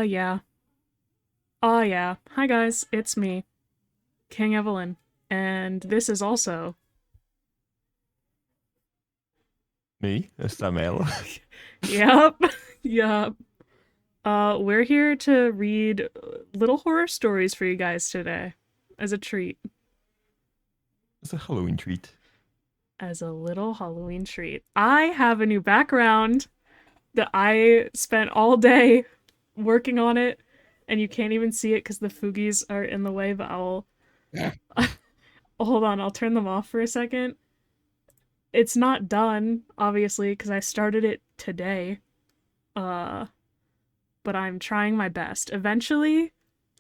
Yeah. Yeah. Hi guys, it's me, King Evelyn. And this is also Me, Samael. Yep. Yep. We're here to read little horror stories for you guys today. As a treat. It's a Halloween treat. As a little Halloween treat. I have a new background that I spent all day working on it, and you can't even see it because the foogies are in the way, but I'll hold on, I'll turn them off for a second. It's not done, obviously, because I started it today. Uh, but I'm trying my best. Eventually,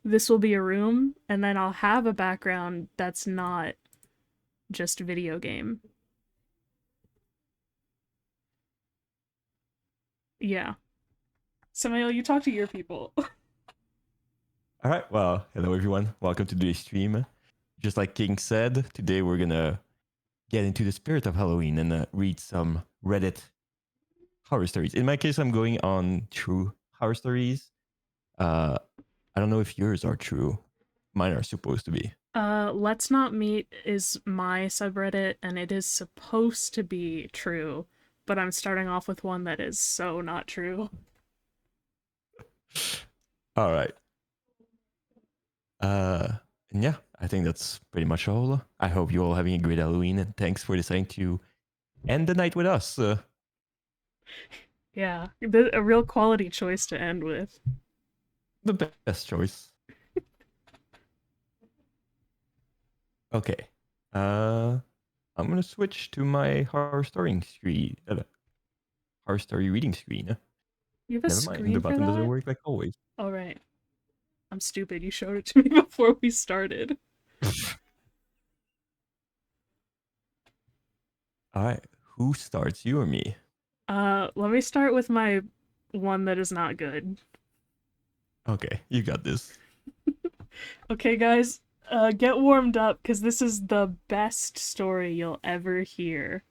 this will be a room, and then I'll have a background that's not just video game. Yeah. Samael, you talk to your people. All right, well, hello everyone. Welcome to today's stream. Just like King said, today we're gonna get into the spirit of Halloween and read some Reddit horror stories. In my case, I'm going on True Horror Stories. Uh, I don't know if yours are true. Mine are supposed to be. Let's Not Meet is my subreddit, and it is supposed to be true, but I'm starting off with one that is so not true. All right. Uh, and yeah, I think that's pretty much all. I hope you're all having a great Halloween, and thanks for deciding to end the night with us. Yeah, a real quality choice to end with. The best choice. Okay. I'm gonna switch to my horror story screen. Horror story reading screen. You have a Never mind. The screen for button doesn't that? work like always. All right. I'm stupid. You showed it to me before we started. All right. Who starts? You or me? Let me start with my one that is not good. Okay, you got this. Okay, guys, get warmed up because this is the best story you'll ever hear.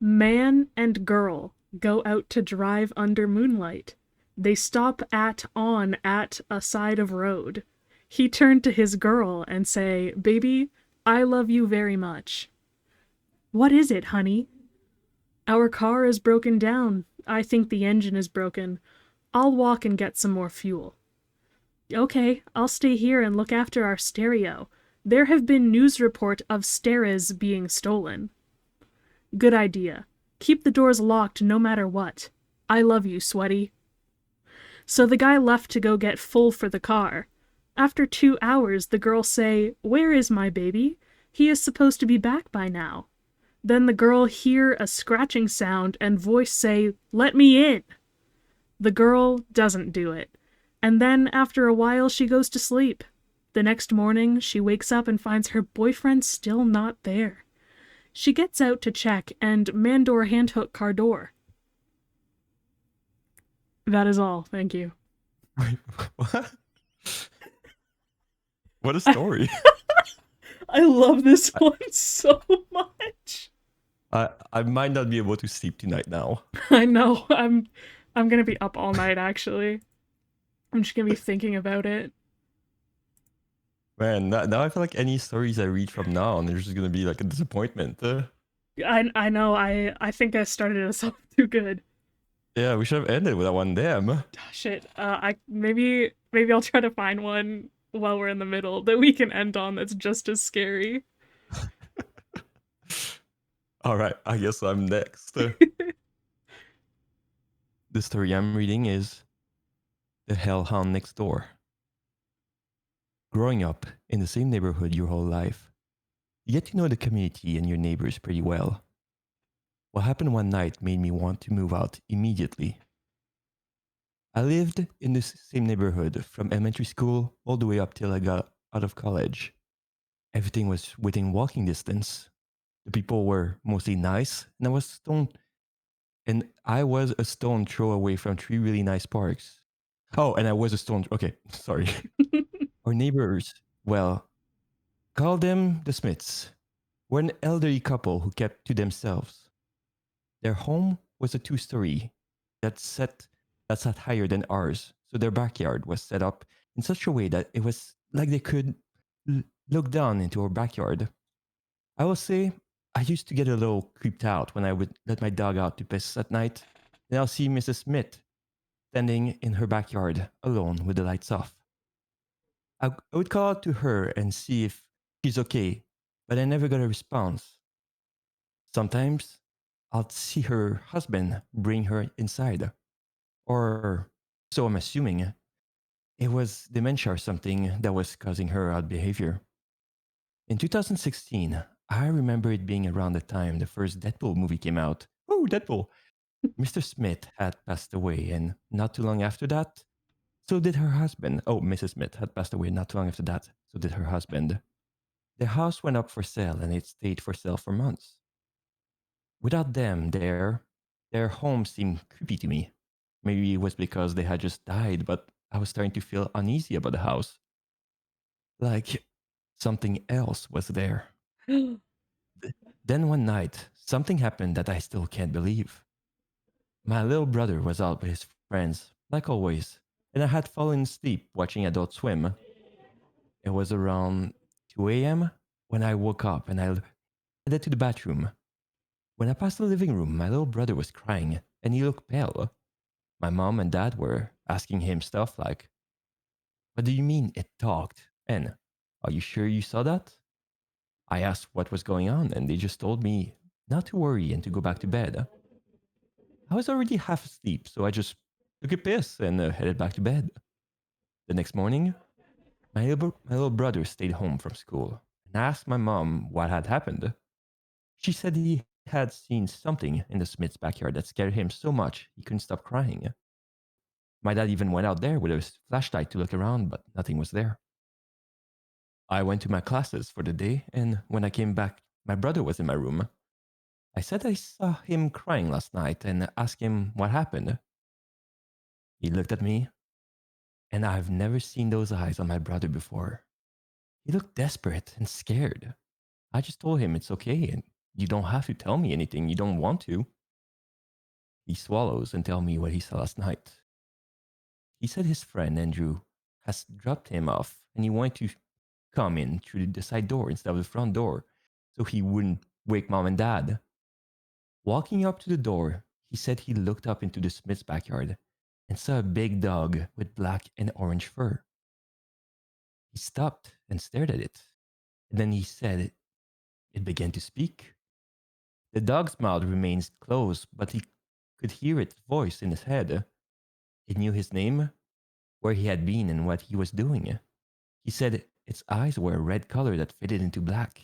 Man and girl go out to drive under moonlight. They stop at a side of road. He turned to his girl and say, "Baby, I love you very much." "What is it, honey?" "Our car is broken down. I think the engine is broken. I'll walk and get some more fuel." "Okay, I'll stay here and look after our stereo. There have been news report of stereos being stolen." "Good idea. Keep the doors locked no matter what. I love you, sweaty." So the guy left to go get fuel for the car. After 2 hours, the girl say, "Where is my baby? He is supposed to be back by now." Then the girl hear a scratching sound and voice say, "Let me in." The girl doesn't do it. And then after a while she goes to sleep. The next morning she wakes up and finds her boyfriend still not there. She gets out to check and Mandor handhook car door. That is all. Thank you. Wait, what? What a story! I love this one so much. I might not be able to sleep tonight now. I know. I'm gonna be up all night actually. I'm just gonna be thinking about it. Man, now I feel like any stories I read from now on, there's just gonna be like a disappointment. I know. I think I started us off too good. Yeah, we should have ended with that one. Damn. Oh, shit. I maybe I'll try to find one while we're in the middle that we can end on that's just as scary. All right, I guess I'm next. The story I'm reading is The Hellhound Next Door. Growing up in the same neighborhood your whole life, you get to know the community and your neighbors pretty well. What happened one night made me want to move out immediately. I lived in the same neighborhood from elementary school all the way up till I got out of college. Everything was within walking distance. The people were mostly nice, and I was a stone throw away from three really nice parks. Oh, and I was a stone. Okay, sorry. Our neighbors, well, call them the Smiths, were an elderly couple who kept to themselves. Their home was a two-story that sat higher than ours. So their backyard was set up in such a way that it was like they could look down into our backyard. I will say I used to get a little creeped out when I would let my dog out to piss at night, and I'll see Mrs. Smith standing in her backyard alone with the lights off. I would call out to her and see if she's okay, but I never got a response. Sometimes I'll see her husband bring her inside, or so I'm assuming. It was dementia or something that was causing her odd behavior. In 2016, I remember it being around the time the first Deadpool movie came out. Oh, Deadpool! Mr. Smith had passed away, and not too long after that, so did her husband. Oh, Mrs. Smith had passed away not too long after that, so did her husband. The house went up for sale and it stayed for sale for months. Without them there, their home seemed creepy to me. Maybe it was because they had just died, but I was starting to feel uneasy about the house. Like something else was there. Then one night, something happened that I still can't believe. My little brother was out with his friends, like always, and I had fallen asleep watching Adult Swim. It was around 2 a.m. when I woke up and I headed to the bathroom. When I passed the living room, my little brother was crying and he looked pale. My mom and dad were asking him stuff like, "What do you mean it talked? And are you sure you saw that?" I asked what was going on and they just told me not to worry and to go back to bed. I was already half asleep, so I just took a piss and headed back to bed. The next morning, my little brother stayed home from school and I asked my mom what had happened. She said he had seen something in the Smith's backyard that scared him so much he couldn't stop crying. My dad even went out there with a flashlight to look around, but nothing was there. I went to my classes for the day, and when I came back, my brother was in my room. I said I saw him crying last night and asked him what happened. He looked at me, and I've never seen those eyes on my brother before. He looked desperate and scared. I just told him it's okay and you don't have to tell me anything you don't want to. He swallows and tells me what he saw last night. He said his friend Andrew has dropped him off and he wanted to come in through the side door instead of the front door so he wouldn't wake mom and dad. Walking up to the door, he said he looked up into the Smith's backyard and saw a big dog with black and orange fur. He stopped and stared at it. And then he said it began to speak. The dog's mouth remains closed, but he could hear its voice in his head. It knew his name, where he had been, and what he was doing. He said its eyes were a red color that faded into black.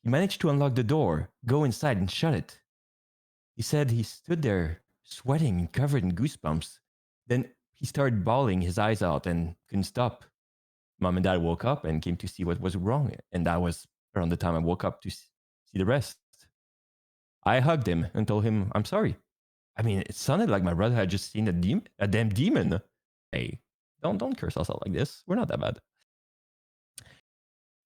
He managed to unlock the door, go inside, and shut it. He said he stood there, sweating and covered in goosebumps. Then he started bawling his eyes out and couldn't stop. Mom and dad woke up and came to see what was wrong, and that was around the time I woke up to see the rest. I hugged him and told him I'm sorry. I mean, it sounded like my brother had just seen a damn demon. Hey, don't curse us out like this. We're not that bad.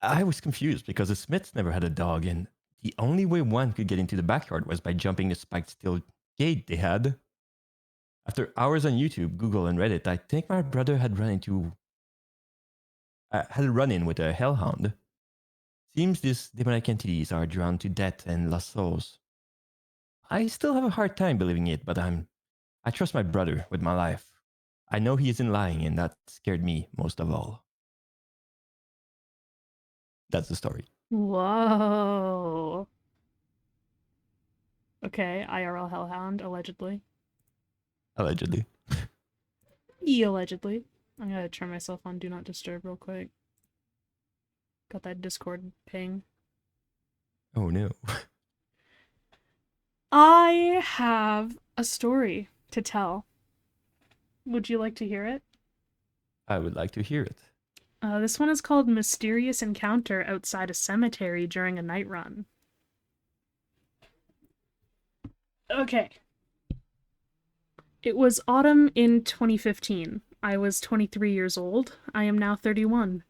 I was confused because the Smiths never had a dog, and the only way one could get into the backyard was by jumping the spiked steel gate they had. After hours on YouTube, Google, and Reddit, I think my brother had had a run-in with a hellhound. Seems these demonic entities are drawn to death and lost souls. I still have a hard time believing it, but I trust my brother with my life. I know he isn't lying, and that scared me most of all. That's the story. Whoa. Okay, IRL Hellhound, allegedly. Allegedly. Allegedly. I'm gonna turn myself on Do Not Disturb real quick. Got that Discord ping. Oh no. I have a story to tell. Would you like to hear it? I would like to hear it. This one is called Mysterious Encounter Outside a Cemetery During a Night Run. Okay. It was autumn in 2015. I was 23 years old. I am now 31.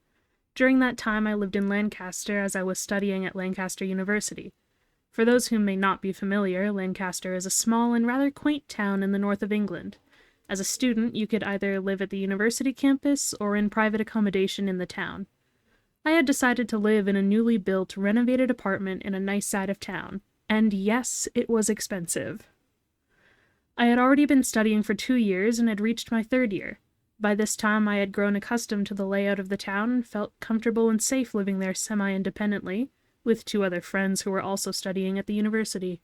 During that time, I lived in Lancaster as I was studying at Lancaster University. For those who may not be familiar, Lancaster is a small and rather quaint town in the north of England. As a student, you could either live at the university campus or in private accommodation in the town. I had decided to live in a newly built, renovated apartment in a nice side of town, and yes, it was expensive. I had already been studying for 2 years and had reached my 3rd year. By this time, I had grown accustomed to the layout of the town and felt comfortable and safe living there semi-independently, with 2 other friends who were also studying at the university.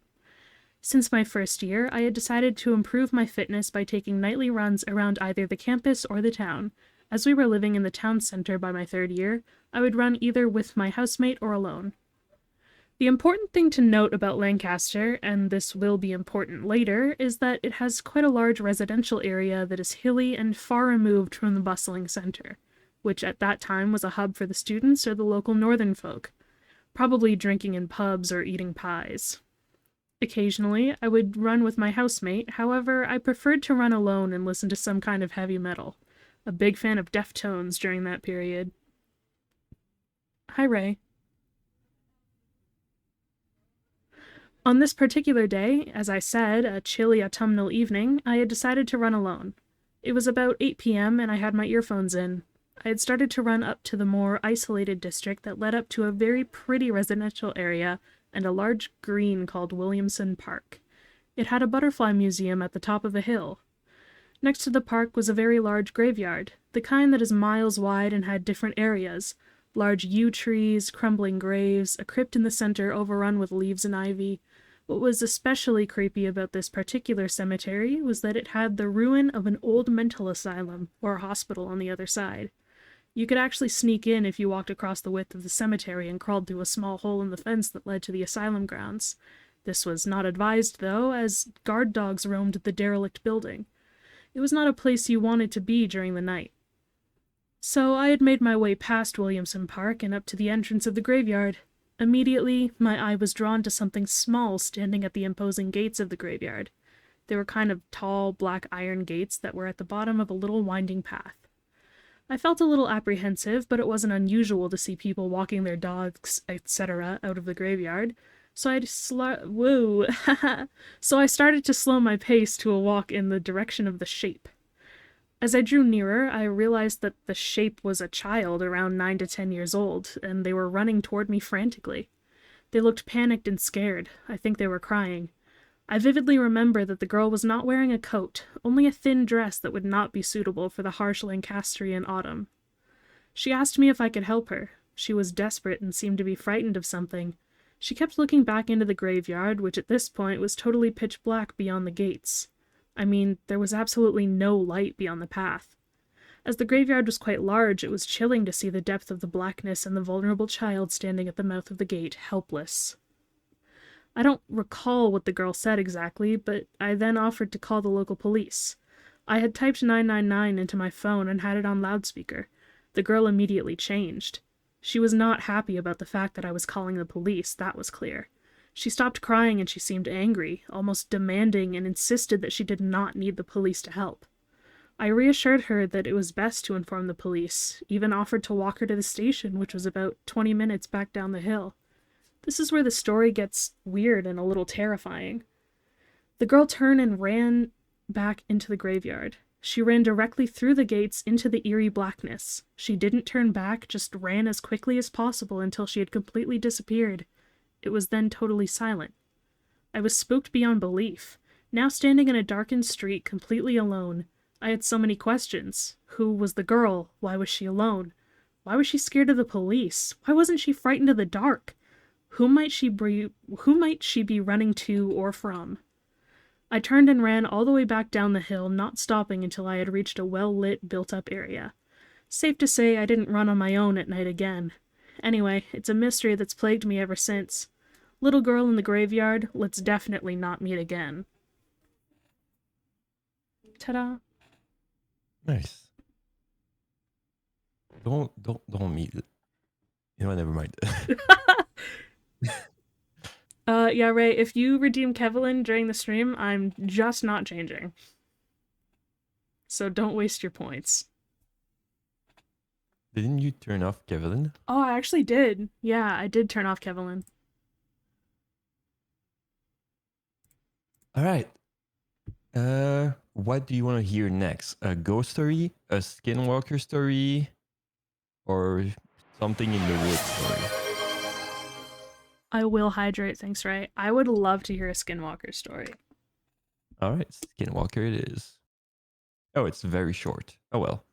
Since my 1st year, I had decided to improve my fitness by taking nightly runs around either the campus or the town. As we were living in the town center by my 3rd year, I would run either with my housemate or alone. The important thing to note about Lancaster, and this will be important later, is that it has quite a large residential area that is hilly and far removed from the bustling center, which at that time was a hub for the students or the local northern folk, probably drinking in pubs or eating pies. Occasionally, I would run with my housemate, however, I preferred to run alone and listen to some kind of heavy metal. A big fan of Deftones during that period. Hi, Ray. On this particular day, as I said, a chilly autumnal evening, I had decided to run alone. It was about 8 p.m. and I had my earphones in. I had started to run up to the more isolated district that led up to a very pretty residential area and a large green called Williamson Park. It had a butterfly museum at the top of a hill. Next to the park was a very large graveyard, the kind that is miles wide and had different areas, large yew trees, crumbling graves, a crypt in the center overrun with leaves and ivy. What was especially creepy about this particular cemetery was that it had the ruin of an old mental asylum, or hospital, on the other side. You could actually sneak in if you walked across the width of the cemetery and crawled through a small hole in the fence that led to the asylum grounds. This was not advised, though, as guard dogs roamed the derelict building. It was not a place you wanted to be during the night. So I had made my way past Williamson Park and up to the entrance of the graveyard. Immediately, my eye was drawn to something small standing at the imposing gates of the graveyard. They were kind of tall, black iron gates that were at the bottom of a little winding path. I felt a little apprehensive, but it wasn't unusual to see people walking their dogs, etc., out of the graveyard, so I started to slow my pace to a walk in the direction of the shape. As I drew nearer, I realized that the shape was a child around 9 to 10 years old, and they were running toward me frantically. They looked panicked and scared. I think they were crying. I vividly remember that the girl was not wearing a coat, only a thin dress that would not be suitable for the harsh Lancastrian autumn. She asked me if I could help her. She was desperate and seemed to be frightened of something. She kept looking back into the graveyard, which at this point was totally pitch black beyond the gates. I mean, there was absolutely no light beyond the path. As the graveyard was quite large, it was chilling to see the depth of the blackness and the vulnerable child standing at the mouth of the gate, helpless. I don't recall what the girl said exactly, but I then offered to call the local police. I had typed 999 into my phone and had it on loudspeaker. The girl immediately changed. She was not happy about the fact that I was calling the police, that was clear. She stopped crying and she seemed angry, almost demanding, and insisted that she did not need the police to help. I reassured her that it was best to inform the police, even offered to walk her to the station, which was about 20 minutes back down the hill. This is where the story gets weird and a little terrifying. The girl turned and ran back into the graveyard. She ran directly through the gates into the eerie blackness. She didn't turn back, just ran as quickly as possible until she had completely disappeared. It was then totally silent. I was spooked beyond belief. Now standing in a darkened street, completely alone, I had so many questions. Who was the girl? Why was she alone? Why was she scared of the police? Why wasn't she frightened of the dark? Who might she be running to or from? I turned and ran all the way back down the hill, not stopping until I had reached a well-lit, built-up area. Safe to say I didn't run on my own at night again. Anyway, it's a mystery that's plagued me ever since. Little girl in the graveyard, let's definitely not meet again. Ta-da! Nice. Don't meet. You know, never mind. Yeah, Ray, if you redeem Kevlin during the stream, I'm just not changing. So don't waste your points. Didn't you turn off Kevin? Oh, I actually did. Yeah, I did turn off Kevlin. All right. What do you want to hear next? A ghost story, a skinwalker story, or something in the woods story? I will hydrate, thanks, Ray. I would love to hear a Skinwalker story. All right, skinwalker it is. Oh, it's very short. Oh well.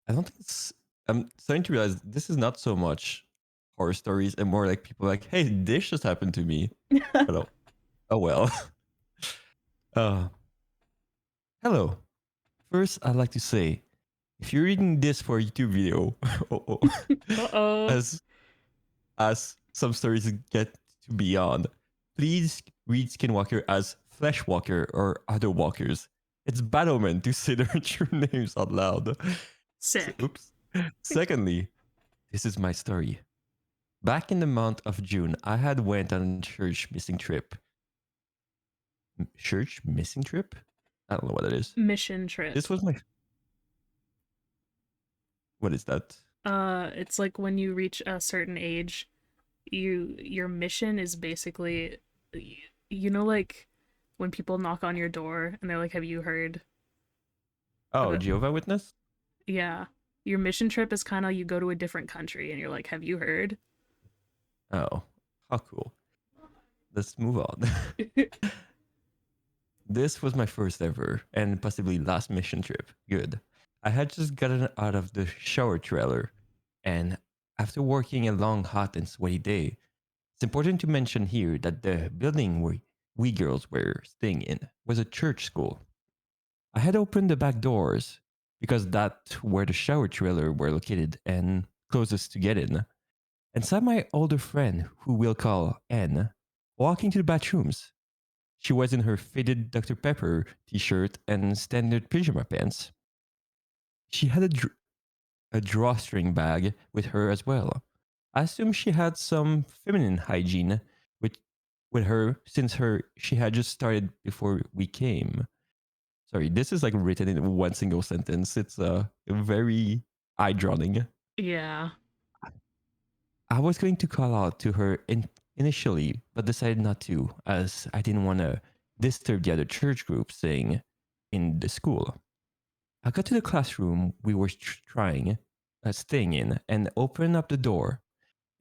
I don't think it's. I'm starting to realize this is not so much horror stories and more like people like, hey, this just happened to me. But oh well. Uh, hello. First, I'd like to say, if you're reading this for a YouTube video, oh, oh, Uh-oh. as some stories get to beyond, please read Skinwalker as Fleshwalker or other walkers. It's bad omen to say their true names out loud. Sick. Oops. Secondly, this is my story. Back in the month of June, I had went on a church missing trip. Church missing trip? I don't know what it is. Mission trip. This was my. What is that? It's like when you reach a certain age, your mission is basically, like when people knock on your door and they're like, "Have you heard Oh, about?" Jehovah Witness? Yeah, your mission trip is kind of you go to a different country and you're like, "Have you heard?" Oh, how cool. Let's move on. This was my first ever and possibly last mission trip. Good. I had just gotten out of the shower trailer, and after working a long, hot, and sweaty day, it's important to mention here that the building we girls were staying in was a church school. I had opened the back doors because that's where the shower trailer were located and closest to get in. And saw my older friend, who we'll call Anne, walking to the bathrooms. She was in her faded Dr. Pepper t-shirt and standard pyjama pants. She had a drawstring bag with her as well. I assume she had some feminine hygiene with with her since she had just started before we came. Sorry, this is like written in one single sentence. It's very eye drawing. Yeah. I was going to call out to her initially, but decided not to, as I didn't want to disturb the other church group staying in the school. I got to the classroom we were staying in, and opened up the door.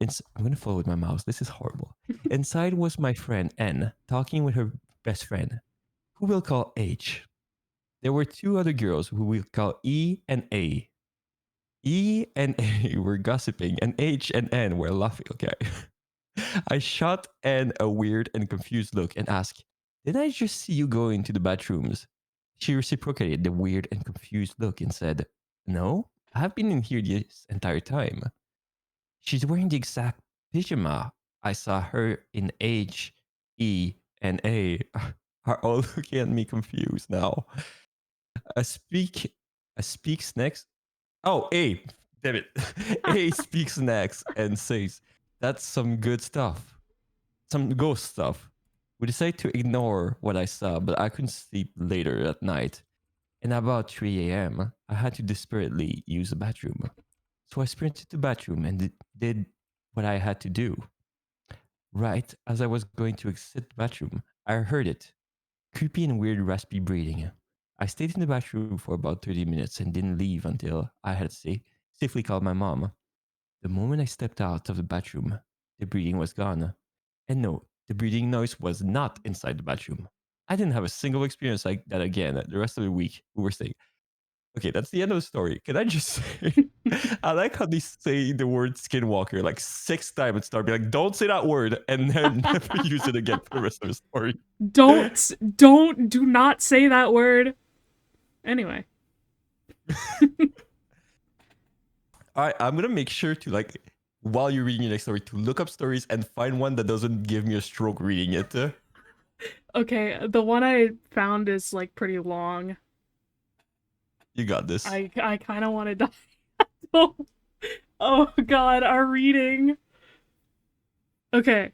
I'm going to follow with my mouse. This is horrible. Inside was my friend N, talking with her best friend, who we'll call H. There were two other girls who we'll call E and A. E and A were gossiping, and H and N were laughing. Okay. I shot N a weird and confused look and asked, "Didn't I just see you go into the bathrooms?" She reciprocated the weird and confused look and said, "No, I've been in here this entire time." She's wearing the exact pyjama I saw her in. H, E, and A are all looking at me confused now. A speak a speaks next. Oh, A, damn it. A speaks next and says, "That's some good stuff. Some ghost stuff." We decided to ignore what I saw, but I couldn't sleep later that night. And about 3 a.m., I had to desperately use the bathroom. So I sprinted to the bathroom and did what I had to do. Right as I was going to exit the bathroom, I heard it. Creepy and weird raspy breathing. I stayed in the bathroom for about 30 minutes and didn't leave until I had safely called my mom. The moment I stepped out of the bathroom, the breathing was gone. And no, the breathing noise was not inside the bathroom. I didn't have a single experience like that again the rest of the week. We were staying. Okay, that's the end of the story. Can I just say, I like how they say the word skinwalker like 6 times and start being like, don't say that word, and then never use it again for the rest of the story. Do not say that word. Anyway. All right, I'm gonna make sure to like while you're reading your next story to look up stories and find one that doesn't give me a stroke reading it. Okay, the one I found is like pretty long. You got this. I kind of want to die. Oh, oh god, our reading. Okay.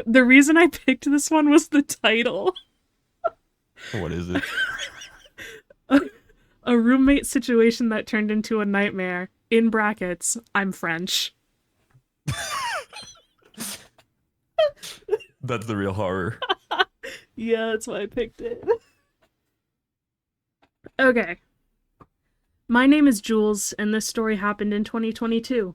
The reason I picked this one was the title. What is it? A roommate situation that turned into a nightmare. In brackets, I'm French. That's the real horror. Yeah, that's why I picked it. Okay. My name is Jules, and this story happened in 2022.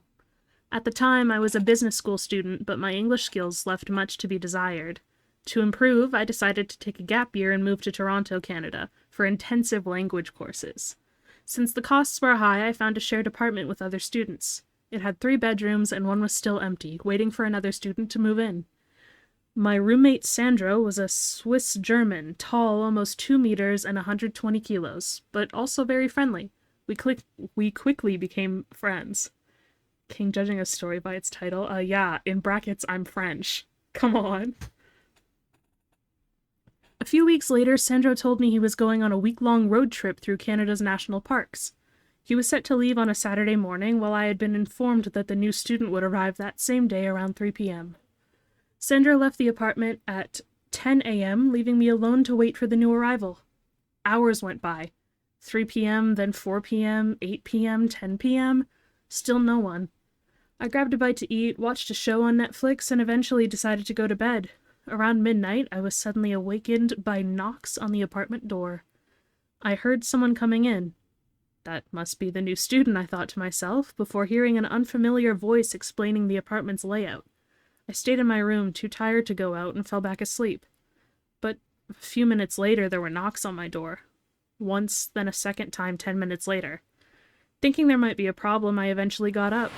At the time, I was a business school student, but my English skills left much to be desired. To improve, I decided to take a gap year and move to Toronto, Canada, for intensive language courses. Since the costs were high, I found a shared apartment with other students. It had 3 bedrooms, and one was still empty, waiting for another student to move in. My roommate Sandra was a Swiss German, tall, almost 2 meters and 120 kilos, but also very friendly. We quickly became friends. King judging a story by its title. Yeah, in brackets, I'm French. Come on. A few weeks later, Sandro told me he was going on a week-long road trip through Canada's national parks. He was set to leave on a Saturday morning, while I had been informed that the new student would arrive that same day around 3 p.m. Sandra left the apartment at 10 a.m., leaving me alone to wait for the new arrival. Hours went by. 3 p.m., then 4 p.m., 8 p.m., 10 p.m. Still no one. I grabbed a bite to eat, watched a show on Netflix, and eventually decided to go to bed. Around midnight, I was suddenly awakened by knocks on the apartment door. I heard someone coming in. That must be the new student, I thought to myself, before hearing an unfamiliar voice explaining the apartment's layout. I stayed in my room, too tired to go out, and fell back asleep. But a few minutes later, there were knocks on my door. Once, then a second time 10 minutes later. Thinking there might be a problem, I eventually got up.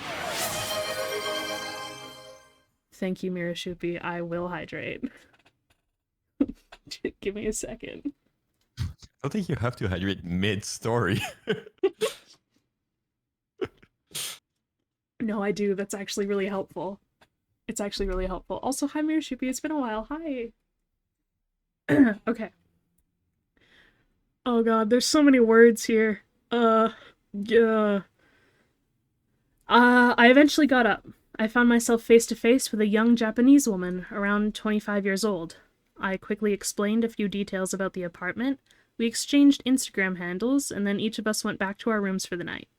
Thank you, Mirashupi. I will hydrate. Give me a second. I don't think you have to hydrate mid-story. No, I do. That's actually really helpful. It's actually really helpful. Also, hi, Mirashupi. It's been a while. Hi. Okay. Oh god, there's so many words here. Yeah. I eventually got up. I found myself face to face with a young Japanese woman, around 25 years old. I quickly explained a few details about the apartment. We exchanged Instagram handles, and then each of us went back to our rooms for the night.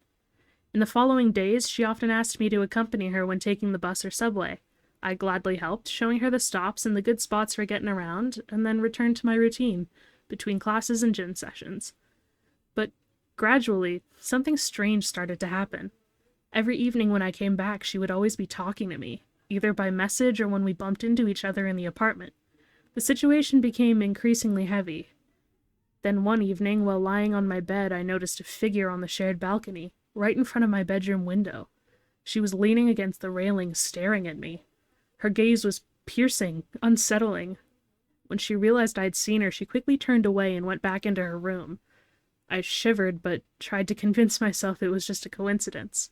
In the following days, she often asked me to accompany her when taking the bus or subway. I gladly helped, showing her the stops and the good spots for getting around, and then returned to my routine, between classes and gym sessions. But gradually, something strange started to happen. Every evening when I came back, she would always be talking to me, either by message or when we bumped into each other in the apartment. The situation became increasingly heavy. Then one evening, while lying on my bed, I noticed a figure on the shared balcony, right in front of my bedroom window. She was leaning against the railing, staring at me. Her gaze was piercing, unsettling. When she realized I'd seen her, she quickly turned away and went back into her room. I shivered, but tried to convince myself it was just a coincidence.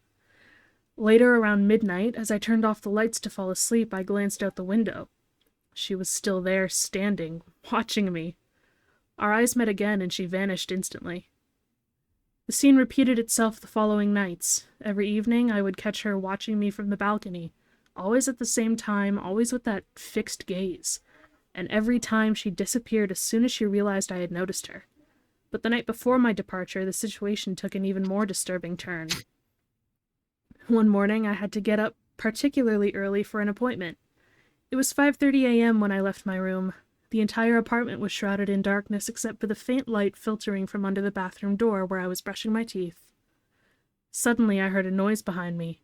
Later, around midnight, as I turned off the lights to fall asleep, I glanced out the window. She was still there, standing, watching me. Our eyes met again, and she vanished instantly. The scene repeated itself the following nights. Every evening, I would catch her watching me from the balcony, always at the same time, always with that fixed gaze. And every time she disappeared as soon as she realized I had noticed her. But the night before my departure, the situation took an even more disturbing turn. One morning, I had to get up particularly early for an appointment. It was 5:30 a.m. when I left my room. The entire apartment was shrouded in darkness except for the faint light filtering from under the bathroom door where I was brushing my teeth. Suddenly, I heard a noise behind me.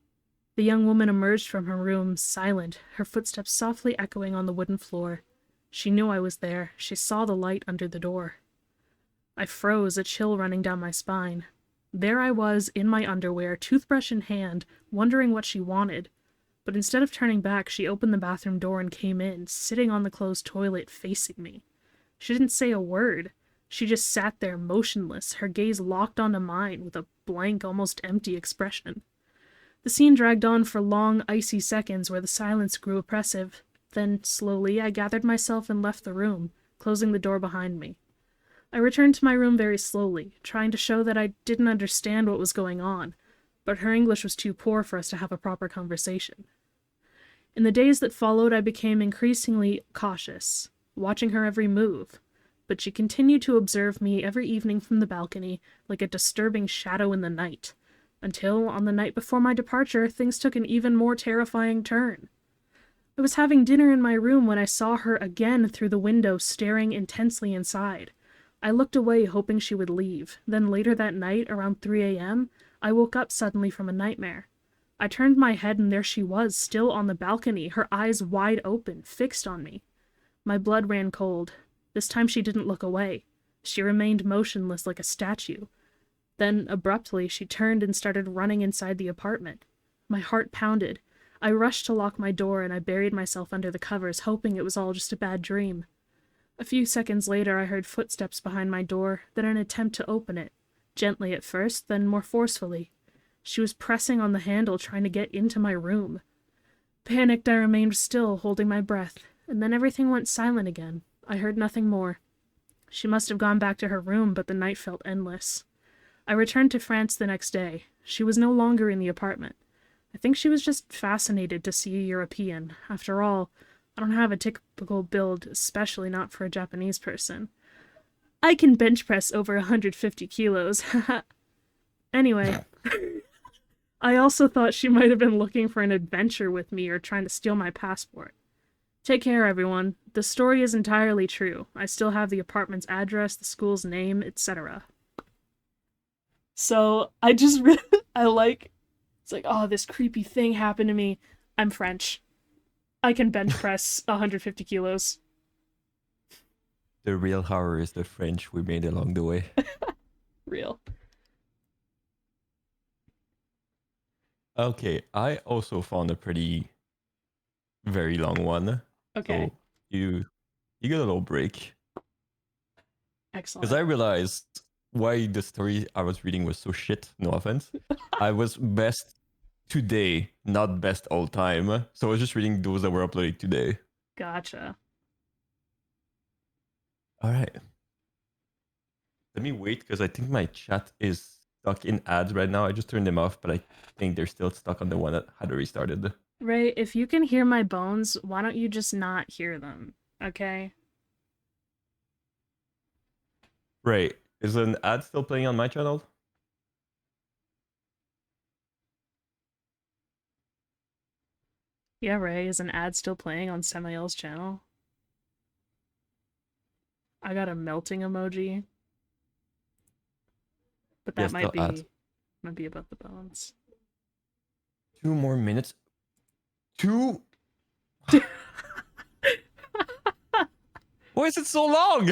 The young woman emerged from her room, silent, her footsteps softly echoing on the wooden floor. She knew I was there. She saw the light under the door. I froze, a chill running down my spine. There I was, in my underwear, toothbrush in hand, wondering what she wanted. But instead of turning back, she opened the bathroom door and came in, sitting on the closed toilet, facing me. She didn't say a word. She just sat there, motionless, her gaze locked onto mine, with a blank, almost empty expression. The scene dragged on for long, icy seconds where the silence grew oppressive. Then, slowly, I gathered myself and left the room, closing the door behind me. I returned to my room very slowly, trying to show that I didn't understand what was going on, but her English was too poor for us to have a proper conversation. In the days that followed, I became increasingly cautious, watching her every move, but she continued to observe me every evening from the balcony, like a disturbing shadow in the night, until, on the night before my departure, things took an even more terrifying turn. I was having dinner in my room when I saw her again through the window staring intensely inside. I looked away hoping she would leave. Then later that night, around 3 a.m., I woke up suddenly from a nightmare. I turned my head and there she was, still on the balcony, her eyes wide open, fixed on me. My blood ran cold. This time she didn't look away. She remained motionless like a statue. Then, abruptly, she turned and started running inside the apartment. My heart pounded. I rushed to lock my door and I buried myself under the covers, hoping it was all just a bad dream. A few seconds later, I heard footsteps behind my door, then an attempt to open it. Gently at first, then more forcefully. She was pressing on the handle, trying to get into my room. Panicked, I remained still, holding my breath, and then everything went silent again. I heard nothing more. She must have gone back to her room, but the night felt endless. I returned to France the next day. She was no longer in the apartment. I think she was just fascinated to see a European. After all, I don't have a typical build, especially not for a Japanese person. I can bench press over 150 kilos. Anyway, I also thought she might have been looking for an adventure with me or trying to steal my passport. Take care, everyone. The story is entirely true. I still have the apartment's address, the school's name, etc. So I just really, I like, it's like, oh, this creepy thing happened to me. I'm French. I can bench press 150 kilos. The real horror is the French we made along the way. Real. Okay, I also found a pretty very long one. Okay. So you get a little break. Because I Excellent. realized why the story I was reading was so shit, no offense. I was best today, not best all time. So I was just reading those that were uploaded today. Gotcha. Alright. Let me wait because I think my chat is stuck in ads right now. I just turned them off, but I think they're still stuck on the one that had restarted. Ray, if you can hear my bones, why don't you just not hear them? Okay? Right. Is an ad still playing on my channel? Yeah, Ray, is an ad still playing on Samael's channel? I got a melting emoji, but that Yes, still ads. might be about the bones. 2 more minutes. Two? Why is it so long?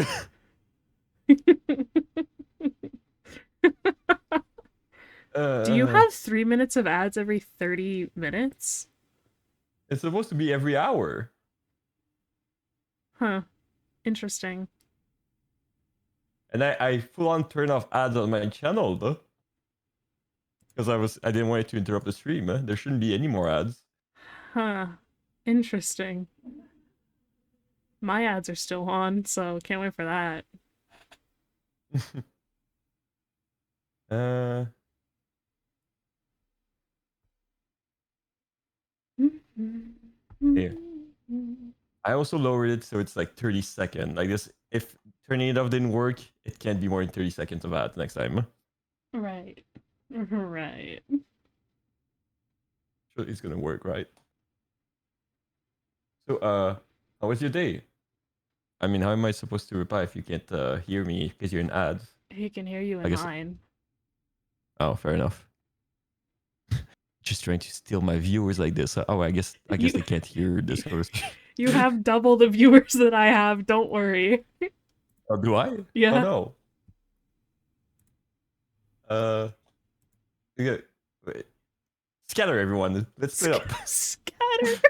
Do you uh, have 3 minutes of ads every 30 minutes? it's supposed to be every hour. Huh. Interesting. And I full on turn off ads on my channel though. Because I didn't want it to interrupt the stream. There shouldn't be any more ads. Huh. Interesting. My ads are still on, so can't wait for that. uh yeah. I also lowered it so it's like 30 seconds. Like this, if turning it off didn't work, it can't be more than 30 seconds of ads next time. Right. Right. So it's gonna work, right? So how was your day? I mean, how am I supposed to reply if you can't hear me because you're in ads? He can hear you I in guess. mine. Oh, fair enough. Just trying to steal my viewers like this. Oh, I guess You they can't hear this host. you have double the viewers that I have, don't worry. Oh, do I? Oh Yeah. no. Uh, okay. Wait. Scatter everyone. Let's split up. Scatter.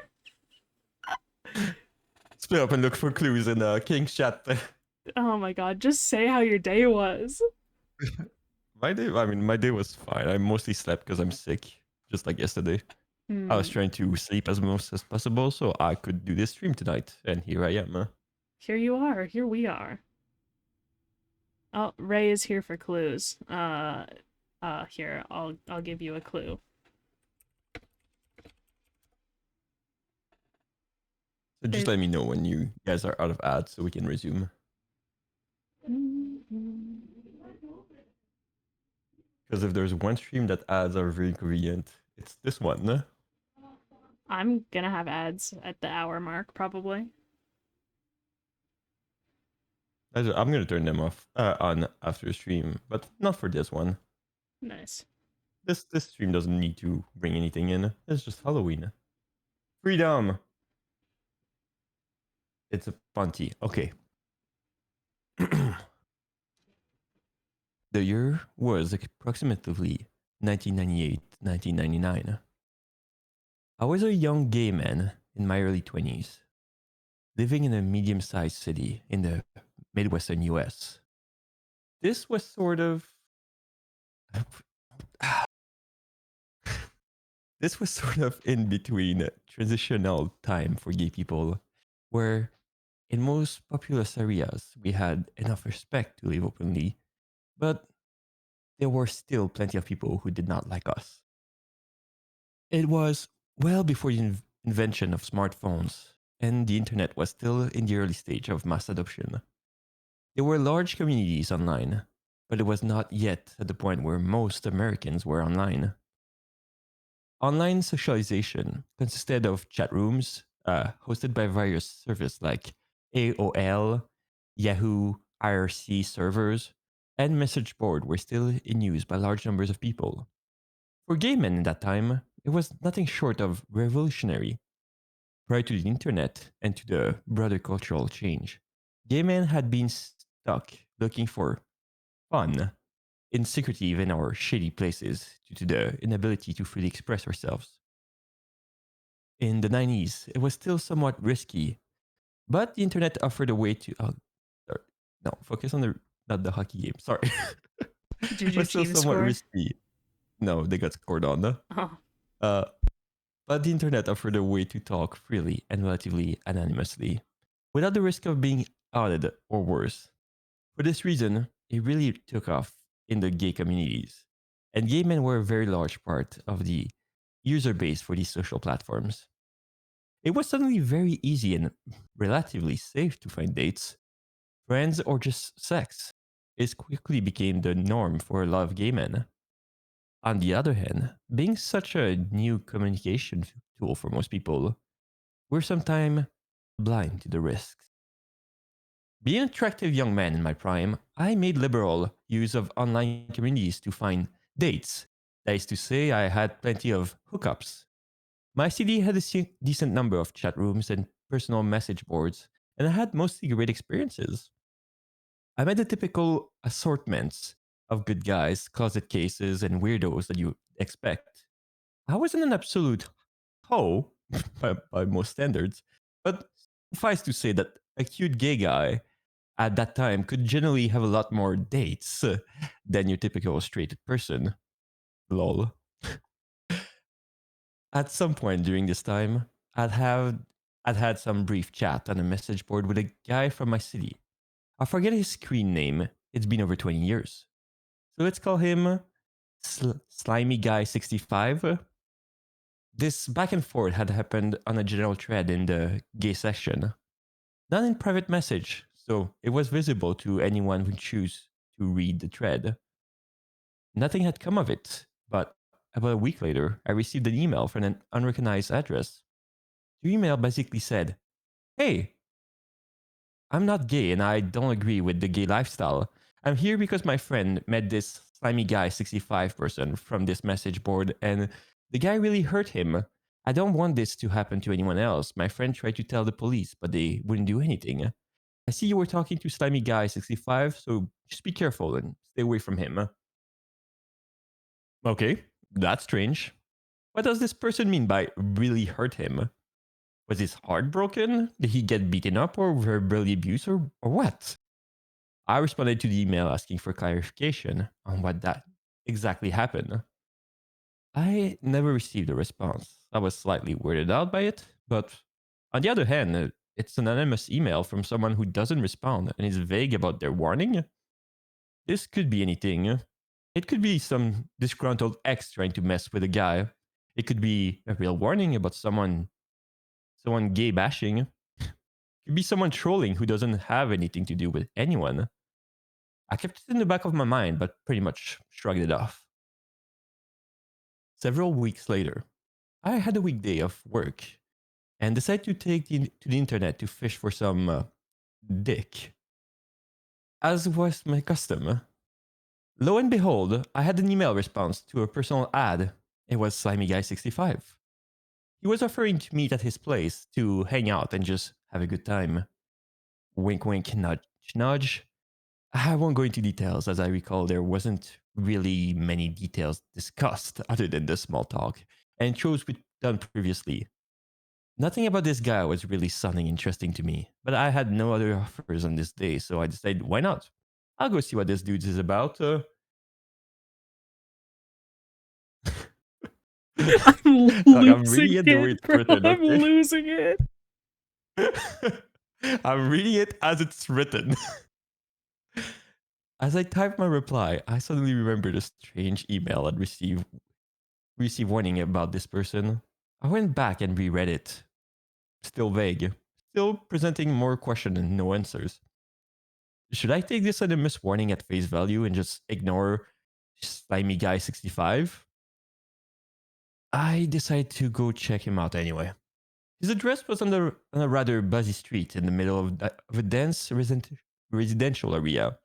Split up and look for clues in King's chat. Oh my god, just say how your day was. My day. I mean, my day was fine. I mostly slept because I'm sick, just like yesterday. I was Hmm. trying to sleep as most as possible so I could do this stream tonight, and here I am. Here you are. Here we are. Oh, Ray is here for clues. Here, I'll give you a clue. So just There. let me know when you guys are out of ads so we can resume. Because if there's one stream that ads are very inconvenient, it's this one. I'm gonna have ads at the hour mark, probably. I'm gonna turn them off on after stream, but not for this one. Nice. This stream doesn't need to bring anything in. It's just Halloween. Freedom. It's a punty. Okay. The year was approximately 1998-1999. I was a young gay man in my early 20s, living in a medium-sized city in the Midwestern US. This was sort of this was sort of in between transitional time for gay people, where in most populous areas we had enough respect to live openly, but there were still plenty of people who did not like us. It was well before the invention of smartphones, and the internet was still in the early stage of mass adoption. There were large communities online, but it was not yet at the point where most Americans were online. Online socialization consisted of chat rooms hosted by various services like AOL, Yahoo, IRC servers, and message board were still in use by large numbers of people. For gay men in that time, it was nothing short of revolutionary. Prior to the internet and to the broader cultural change, gay men had been stuck looking for fun in secretive in our shady places due to the inability to freely express ourselves. In the 90s, it was still somewhat risky, but the internet offered a way to. Sorry, no, focus on the not the hockey game. Sorry, Did it your was still team somewhat score? risky. No, they got scored on. Oh, Uh, but the internet offered a way to talk freely and relatively anonymously, without the risk of being outed or worse. For this reason, it really took off in the gay communities, and gay men were a very large part of the user base for these social platforms. It was suddenly very easy and relatively safe to find dates, friends, or just sex. It quickly became the norm for a lot of gay men. On the other hand, being such a new communication tool for most people, we're sometimes blind to the risks. Being an attractive young man in my prime, I made liberal use of online communities to find dates. That is to say, I had plenty of hookups. My CD had a decent number of chat rooms and personal message boards, and I had mostly great experiences. I met the typical assortments of good guys, closet cases, and weirdos that you expect. I wasn't an absolute hoe by most standards, but suffice to say that a cute gay guy at that time could generally have a lot more dates than your typical straight person. Lol. At some point during this time, I'd had some brief chat on a message board with a guy from my city. I forget his screen name. It's been over 20 years. So let's call him Slimy Guy 65. This back and forth had happened on a general thread in the gay section, not in private message, so it was visible to anyone who chose to read the thread. Nothing had come of it, but about a week later, I received an email from an unrecognized address. The email basically said, "Hey, I'm not gay and I don't agree with the gay lifestyle. I'm here because my friend met this slimy guy 65 person from this message board and the guy really hurt him. I don't want this to happen to anyone else. My friend tried to tell the police, but they wouldn't do anything. I see you were talking to slimy guy 65, so just be careful and stay away from him." Okay, that's strange. What does this person mean by really hurt him? Was his heart broken? Did he get beaten up or verbally abused or what? I responded to the email asking for clarification on what that exactly happened. I never received a response. I was slightly weirded out by it, but on the other hand, it's an anonymous email from someone who doesn't respond and is vague about their warning. This could be anything. It could be some disgruntled ex trying to mess with a guy. It could be a real warning about someone gay bashing. It could be someone trolling who doesn't have anything to do with anyone. I kept it in the back of my mind, but pretty much shrugged it off. Several weeks later, I had a weekday of work and decided to take to the internet to fish for some dick, as was my custom. Lo and behold, I had an email response to a personal ad. It was Slimy Guy 65. He was offering to meet at his place to hang out and just have a good time. Wink, wink, nudge, nudge. I won't go into details, as I recall there wasn't really many details discussed other than the small talk and shows we'd done previously. Nothing about this guy was really sounding interesting to me, but I had no other offers on this day, so I decided, why not? I'll go see what this dude is about. I'm Look, I'm losing reading it the way it, it's bro. written, I'm okay? losing it. I'm reading it as it's written. As I typed my reply, I suddenly remembered a strange email I'd received warning about this person. I went back and reread it. Still vague. Still presenting more questions and no answers. Should I take this as a miswarning at face value and just ignore Slimy Guy 65? I decided to go check him out anyway. His address was on a rather busy street in the middle of a dense residential area.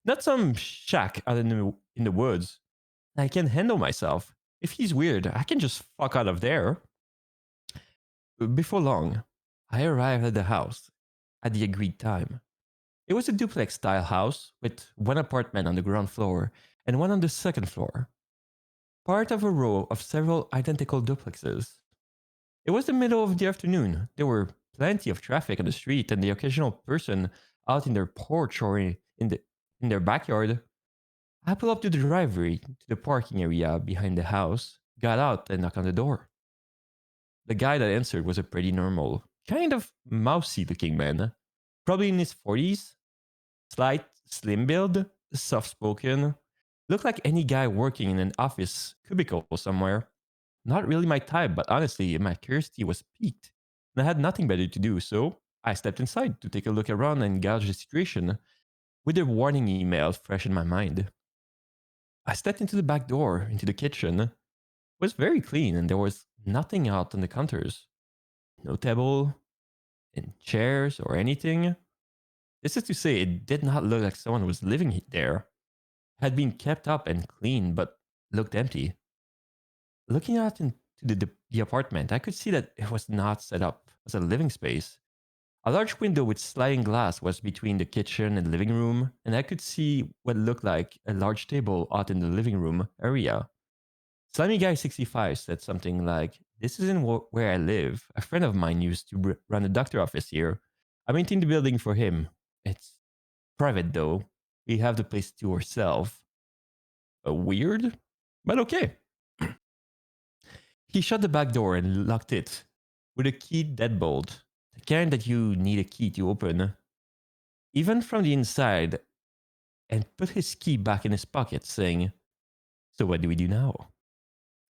Not some shack out in the woods. I can handle myself. If he's weird, I can just fuck out of there. Before long, I arrived at the house at the agreed time. It was a duplex style house with one apartment on the ground floor and one on the second floor, part of a row of several identical duplexes. It was the middle of the afternoon. There were plenty of traffic on the street and the occasional person out in their porch or in their backyard. I pulled up to the driveway to the parking area behind the house, got out and knocked on the door. The guy that answered was a pretty normal, kind of mousy looking man, probably in his 40s, slight, slim build, soft spoken, looked like any guy working in an office cubicle somewhere. Not really my type, but honestly, my curiosity was piqued, and I had nothing better to do, so I stepped inside to take a look around and gauge the situation with a warning email fresh in my mind. I stepped into the back door, into the kitchen. It was very clean, and there was nothing out on the counters. No table, and chairs, or anything. This is to say, it did not look like someone was living there. It had been kept up and clean, but looked empty. Looking out into the apartment, I could see that it was not set up as a living space. A large window with sliding glass was between the kitchen and living room, and I could see what looked like a large table out in the living room area. Slimy Guy 65 said something like, "This isn't where I live. A friend of mine used to run a doctor office here. I maintain the building for him. It's private though. We have the place to ourselves." Weird, but okay. He shut the back door and locked it with a key deadbolt, the kind that you need a key to open, even from the inside, and put his key back in his pocket, saying, "So what do we do now?"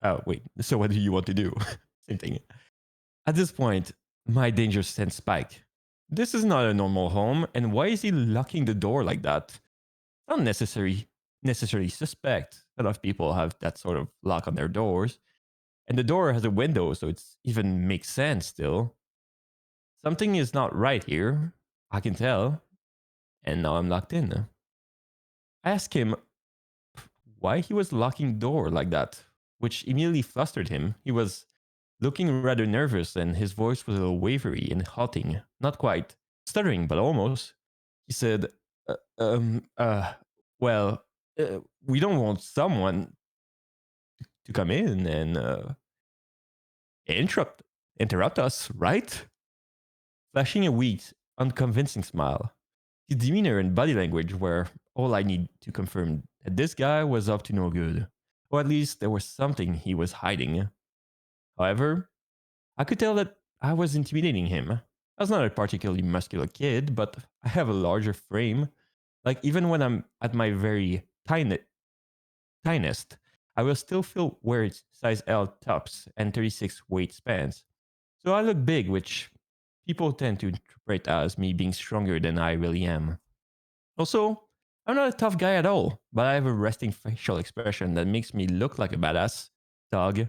Oh, wait, so what do you want to do? Same thing. At this point, my danger sense spiked. This is not a normal home, and why is he locking the door like that? Not necessarily suspect. A lot of people have that sort of lock on their doors. And the door has a window, so it even makes sense still. Something is not right here. I can tell. And now I'm locked in. I asked him why he was locking the door like that, which immediately flustered him. He was looking rather nervous, and his voice was a little wavery and halting. Not quite stuttering, but almost. He said, uh, um, uh, well, we don't want someone to come in and interrupt interrupt us, right? Flashing a weak, unconvincing smile. His demeanor and body language were all I need to confirm that this guy was up to no good, or at least there was something he was hiding. However, I could tell that I was intimidating him. I was not a particularly muscular kid, but I have a larger frame. Like, even when I'm at my very tiniest, I will still feel wear size L tops and 36 weight spans. So I look big, which people tend to interpret as me being stronger than I really am. Also, I'm not a tough guy at all, but I have a resting facial expression that makes me look like a badass dog.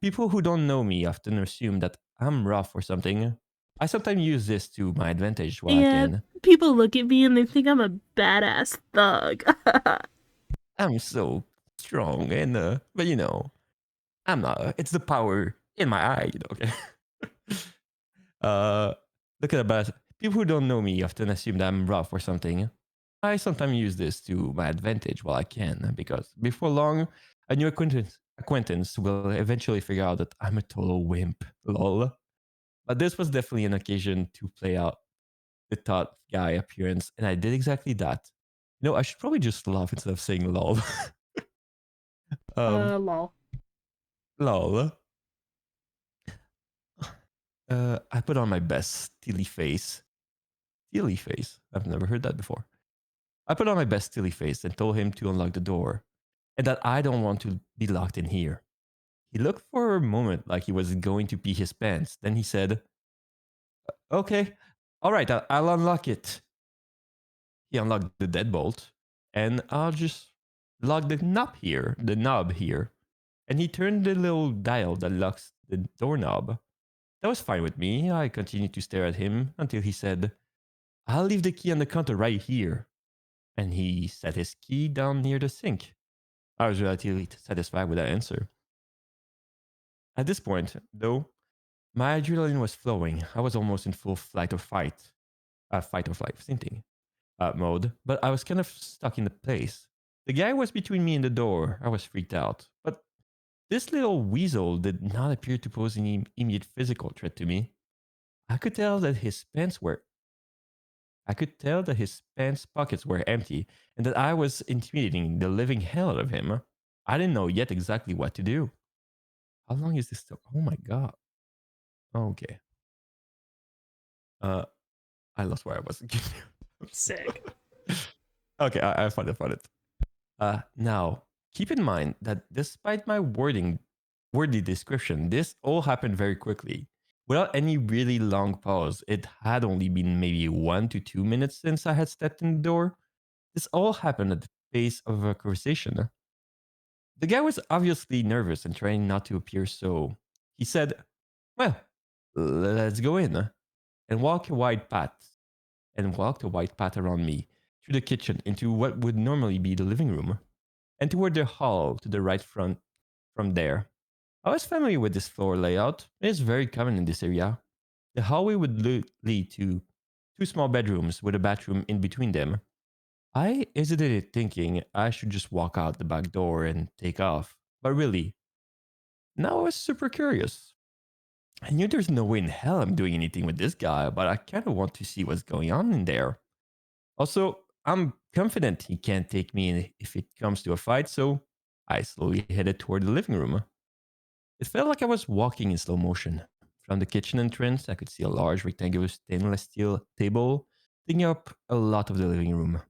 People who don't know me often assume that I'm rough or something. I sometimes use this to my advantage while I Yeah, can. people look at me and they think I'm a badass thug. I'm so strong and but I'm not. It's the power in my eye, okay? uh look at that. People who don't know me often assume that I'm rough or something. I sometimes use this to my advantage while I can, because before long, a new acquaintance will eventually figure out that I'm a total wimp. Lol. But this was definitely an occasion to play out the thought guy appearance, and I did exactly that. I should probably just laugh instead of saying lol. um, Lol. lol. I put on my best steely face. Steely face? I've never heard that before. I put on my best steely face and told him to unlock the door, and that I don't want to be locked in here. He looked for a moment like he was going to pee his pants. Then he said, "Okay, all right, I'll unlock it." He unlocked the deadbolt, and I'll just lock the knob here. And he turned the little dial that locks the doorknob. That was fine with me. I continued to stare at him until he said, "I'll leave the key on the counter right here." And he set his key down near the sink. I was relatively satisfied with that answer. At this point, though, my adrenaline was flowing. I was almost in full fight or flight, same thing, mode, but I was kind of stuck in the place. The guy was between me and the door. I was freaked out. But this little weasel did not appear to pose any immediate physical threat to me. I could tell that his pants were I could tell that his pants pockets were empty and that I was intimidating the living hell out of him. I didn't know yet exactly what to do. How long is this still? Oh my god. Okay. Uh I lost where I was. Sick. Okay, I found it. Now, keep in mind that despite my wordy description, this all happened very quickly. Without any really long pause, it had only been maybe 1 to 2 minutes since I had stepped in the door. This all happened at the pace of a conversation. The guy was obviously nervous and trying not to appear so. He said, "Well, let's go in," and walked a wide path around me through the kitchen into what would normally be the living room, and toward the hall to the right front from there. I was familiar with this floor layout. It is very common in this area. The hallway would lead to two small bedrooms with a bathroom in between them. I hesitated, thinking I should just walk out the back door and take off. But really, now I was super curious. I knew there's no way in hell I'm doing anything with this guy, but I kind of want to see what's going on in there. Also, I'm confident he can't take me in if it comes to a fight, so I slowly headed toward the living room. It felt like I was walking in slow motion. From the kitchen entrance, I could see a large rectangular stainless steel table taking up a lot of the living room.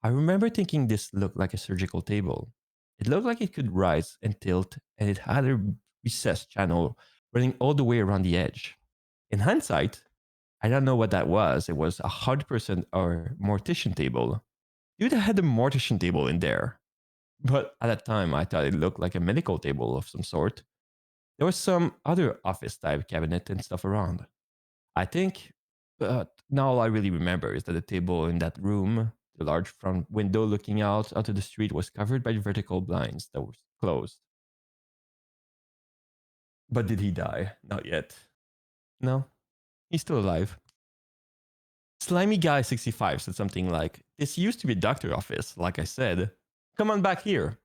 I remember thinking this looked like a surgical table. It looked like it could rise and tilt, and it had a recessed channel running all the way around the edge. In hindsight, I don't know what that was. It was 100% our mortician table. Dude had a mortician table in there. But at that time, I thought it looked like a medical table of some sort. There was some other office type cabinet and stuff around. I think, but now all I really remember is that the table in that room, the large front window looking out onto the street, was covered by vertical blinds that were closed. But did he die? Not yet. No, he's still alive. Slimy Guy 65 said something like, "This used to be a doctor office, like I said. Come on back here."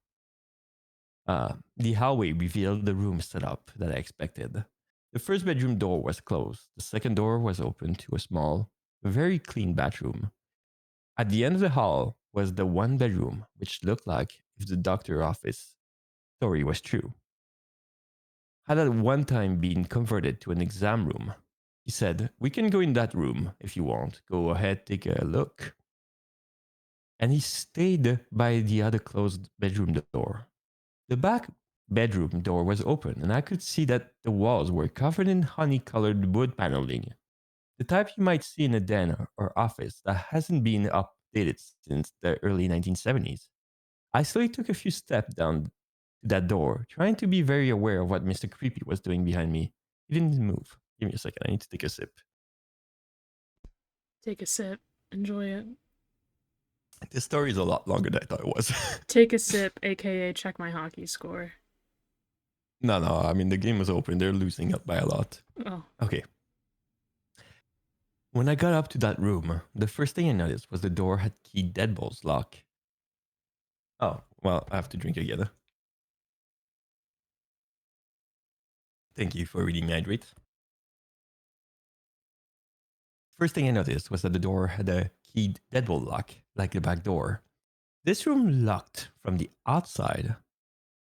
The hallway revealed the room setup that I expected. The first bedroom door was closed. The second door was open to a small, very clean bathroom. At the end of the hall was the one bedroom, which looked like if the doctor office story was true. Had at one time been converted to an exam room. He said, "We can go in that room if you want. Go ahead, take a look." And he stayed by the other closed bedroom door. The back bedroom door was open, and I could see that the walls were covered in honey-colored wood paneling, the type you might see in a den or office that hasn't been updated since the early 1970s. I slowly took a few steps down to that door, trying to be very aware of what Mr. Creepy was doing behind me. He didn't move. Give me a second. I need to take a sip. Take a sip. Enjoy it. This story is a lot longer than I thought it was. Take a sip, aka check my hockey score. No, I mean, the game was open. They're losing up by a lot. Oh. Okay. When I got up to that room, the first thing I noticed was the door had key deadbolts lock. Oh, well, I have to drink again. Thank you for reading my hydrate. First thing I noticed was that the door had a keyed deadbolt lock, like the back door. This room locked from the outside.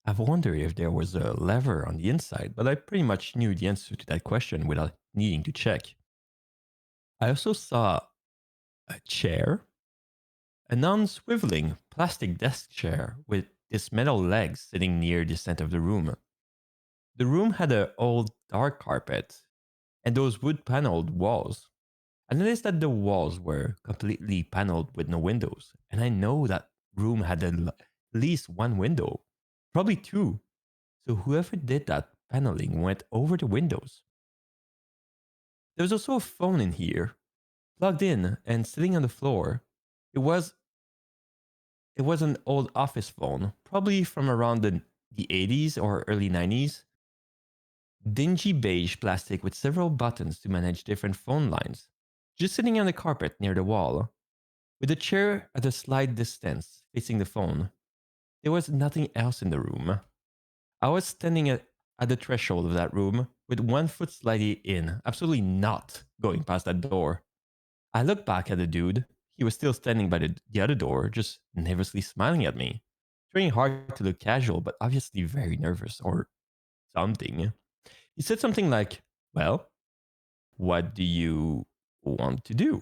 I've wondered if there was a lever on the inside, but I pretty much knew the answer to that question without needing to check. I also saw a chair, a non-swiveling plastic desk chair with its metal legs sitting near the center of the room. The room had an old dark carpet and those wood-paneled walls. I noticed that the walls were completely paneled with no windows, and I know that room had at least one window, probably two. So whoever did that paneling went over the windows. There was also a phone in here, plugged in and sitting on the floor. It was an old office phone, probably from around the 80s or early 90s. Dingy beige plastic with several buttons to manage different phone lines. Just sitting on the carpet near the wall, with the chair at a slight distance facing the phone. There was nothing else in the room. I was standing at the threshold of that room with one foot slightly in, absolutely not going past that door. I looked back at the dude. He was still standing by the other door, just nervously smiling at me, trying hard to look casual, but obviously very nervous or something. He said something like, "Well, what do you want to do?"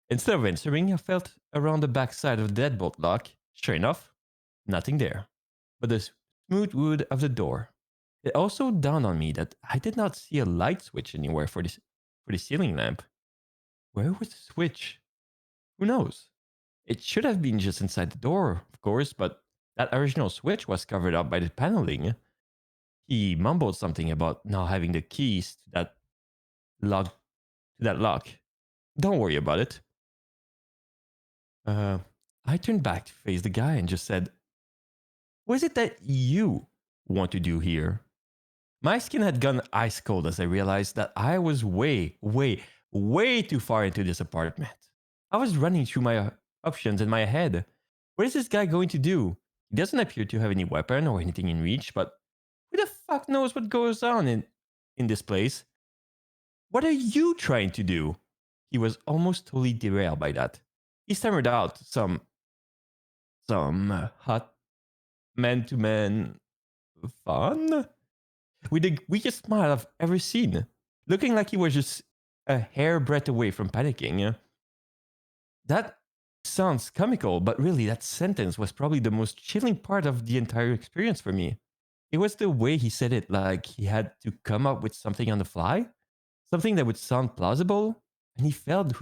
Instead of answering, I felt around the back side of the deadbolt lock. Sure enough, nothing there but the smooth wood of the door. It also dawned on me that I did not see a light switch anywhere for the ceiling lamp. Where was the switch? Who knows? It should have been just inside the door, of course, but that original switch was covered up by the paneling. He mumbled something about not having the keys to that lock. Don't worry about it. I turned back to face the guy and just said, "What is it that you want to do here?" My skin had gone ice cold as I realized that I was way too far into this apartment. I was running through my options in my head. What is this guy going to do? He doesn't appear to have any weapon or anything in reach, but who the fuck knows what goes on in this place? What are you trying to do? He was almost totally derailed by that. He stammered out some hot man-to-man fun with the weakest smile I've ever seen, looking like he was just a hairbreadth away from panicking. That sounds comical, but really, that sentence was probably the most chilling part of the entire experience for me. It was the way he said it, like he had to come up with something on the fly, something that would sound plausible, and he failed.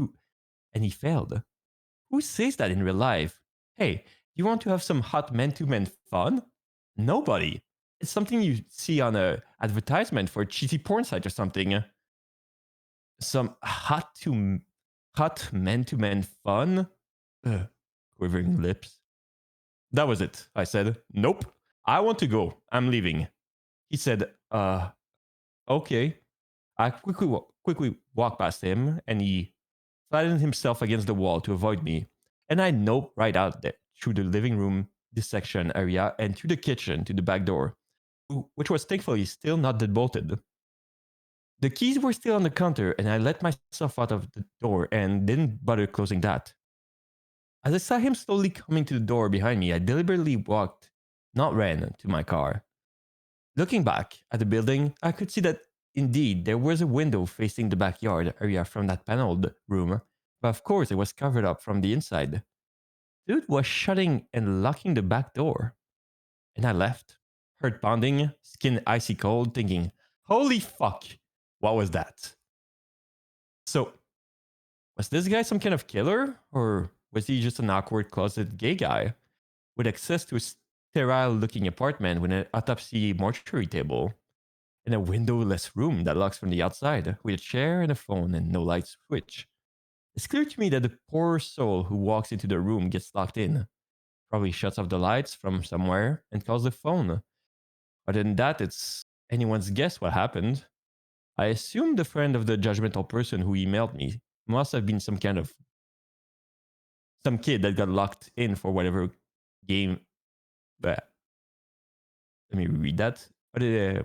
Who says that in real life? Hey, you want to have some hot man-to-man fun? Nobody. It's something you see on a advertisement for a cheesy porn site or something. Some hot man-to-man fun? Quivering lips. That was it. I said, "Nope. I want to go. I'm leaving." He said, okay." I quickly walked past him and he flattened himself against the wall to avoid me. And I noped right out there through the living room dissection area and through the kitchen to the back door, which was thankfully still not deadbolted. The keys were still on the counter, and I let myself out of the door and didn't bother closing that. As I saw him slowly coming to the door behind me, I deliberately walked, not ran, to my car. Looking back at the building, I could see that indeed there was a window facing the backyard area from that paneled room, but of course it was covered up from the inside. Dude was shutting and locking the back door. And I left, heart pounding, skin icy cold, thinking, holy fuck, what was that? So, was this guy some kind of killer? Or was he just an awkward closet gay guy with access to sterile-looking apartment with an autopsy mortuary table and a windowless room that locks from the outside with a chair and a phone and no light switch. It's clear to me that the poor soul who walks into the room gets locked in, probably shuts off the lights from somewhere and calls the phone. Other than that, it's anyone's guess what happened. I assume the friend of the judgmental person who emailed me must have been some kid that got locked in for whatever game. But let me read that. The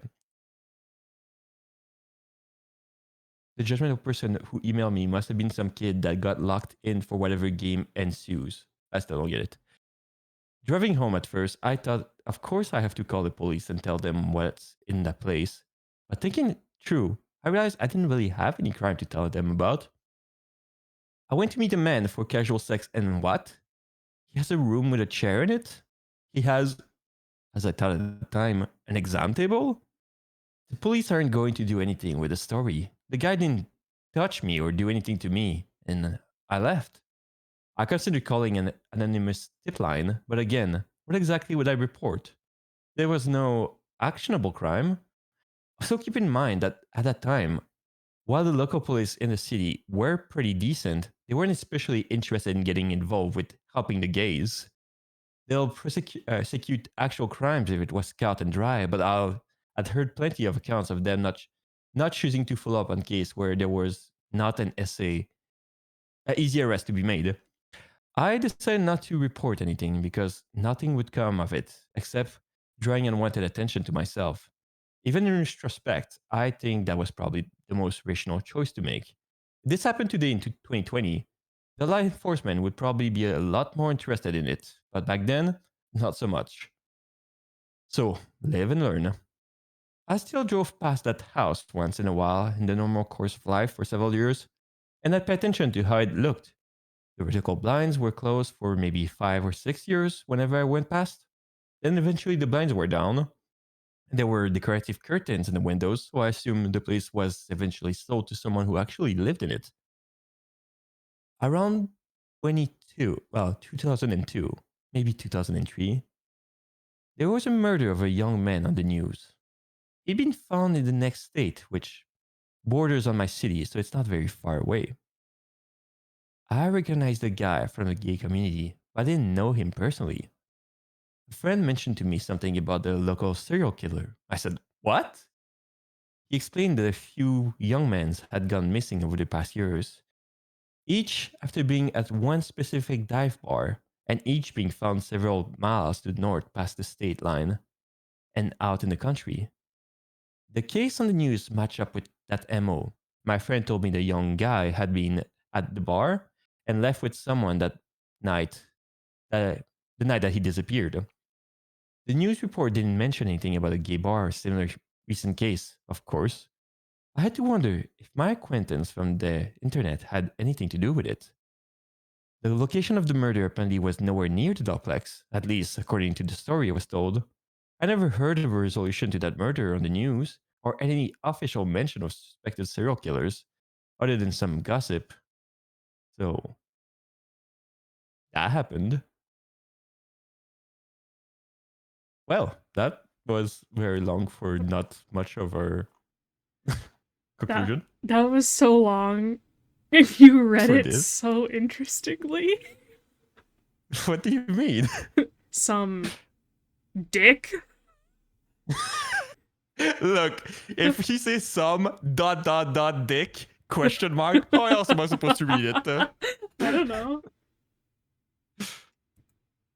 judgmental person who emailed me must have been some kid that got locked in for whatever game ensues. I still don't get it. Driving home at first, I thought, of course, I have to call the police and tell them what's in that place. But thinking it through, I realized I didn't really have any crime to tell them about. I went to meet a man for casual sex, and what? He has a room with a chair in it? He has, as I thought at the time, an exam table? The police aren't going to do anything with the story. The guy didn't touch me or do anything to me, and I left. I considered calling an anonymous tip line, but again, what exactly would I report? There was no actionable crime. So keep in mind that at that time, while the local police in the city were pretty decent, they weren't especially interested in getting involved with helping the gays. They'll prosecute actual crimes if it was cut and dry, but I'd heard plenty of accounts of them not choosing to follow up on case where there was not an essay, an easy arrest to be made. I decided not to report anything because nothing would come of it except drawing unwanted attention to myself. Even in retrospect, I think that was probably the most rational choice to make. If this happened today in 2020, the law enforcement would probably be a lot more interested in it, but back then, not so much. So, live and learn. I still drove past that house once in a while in the normal course of life for several years, and I paid attention to how it looked. The vertical blinds were closed for maybe 5 or 6 years whenever I went past. Then eventually the blinds were down. There were decorative curtains in the windows, so I assumed the place was eventually sold to someone who actually lived in it. Around 2002, maybe 2003, there was a murder of a young man on the news. He'd been found in the next state, which borders on my city, so it's not very far away. I recognized the guy from the gay community, but I didn't know him personally. A friend mentioned to me something about the local serial killer. I said, "What?" He explained that a few young men had gone missing over the past years, each after being at one specific dive bar, and each being found several miles to the north past the state line and out in the country. The case on the news matched up with that MO. My friend told me the young guy had been at the bar and left with someone that night, uh, the night that he disappeared. The news report didn't mention anything about a gay bar or similar recent case, of course. I had to wonder if my acquaintance from the internet had anything to do with it. The location of the murder apparently was nowhere near the duplex, at least according to the story I was told. I never heard of a resolution to that murder on the news or any official mention of suspected serial killers other than some gossip. So that happened. Well, that was very long for not much of our That conclusion. that was so long. And you read For it this. so interestingly. What do you mean? Some dick. Look, if she says some dot dick question mark, how else am I supposed to read it? I don't know.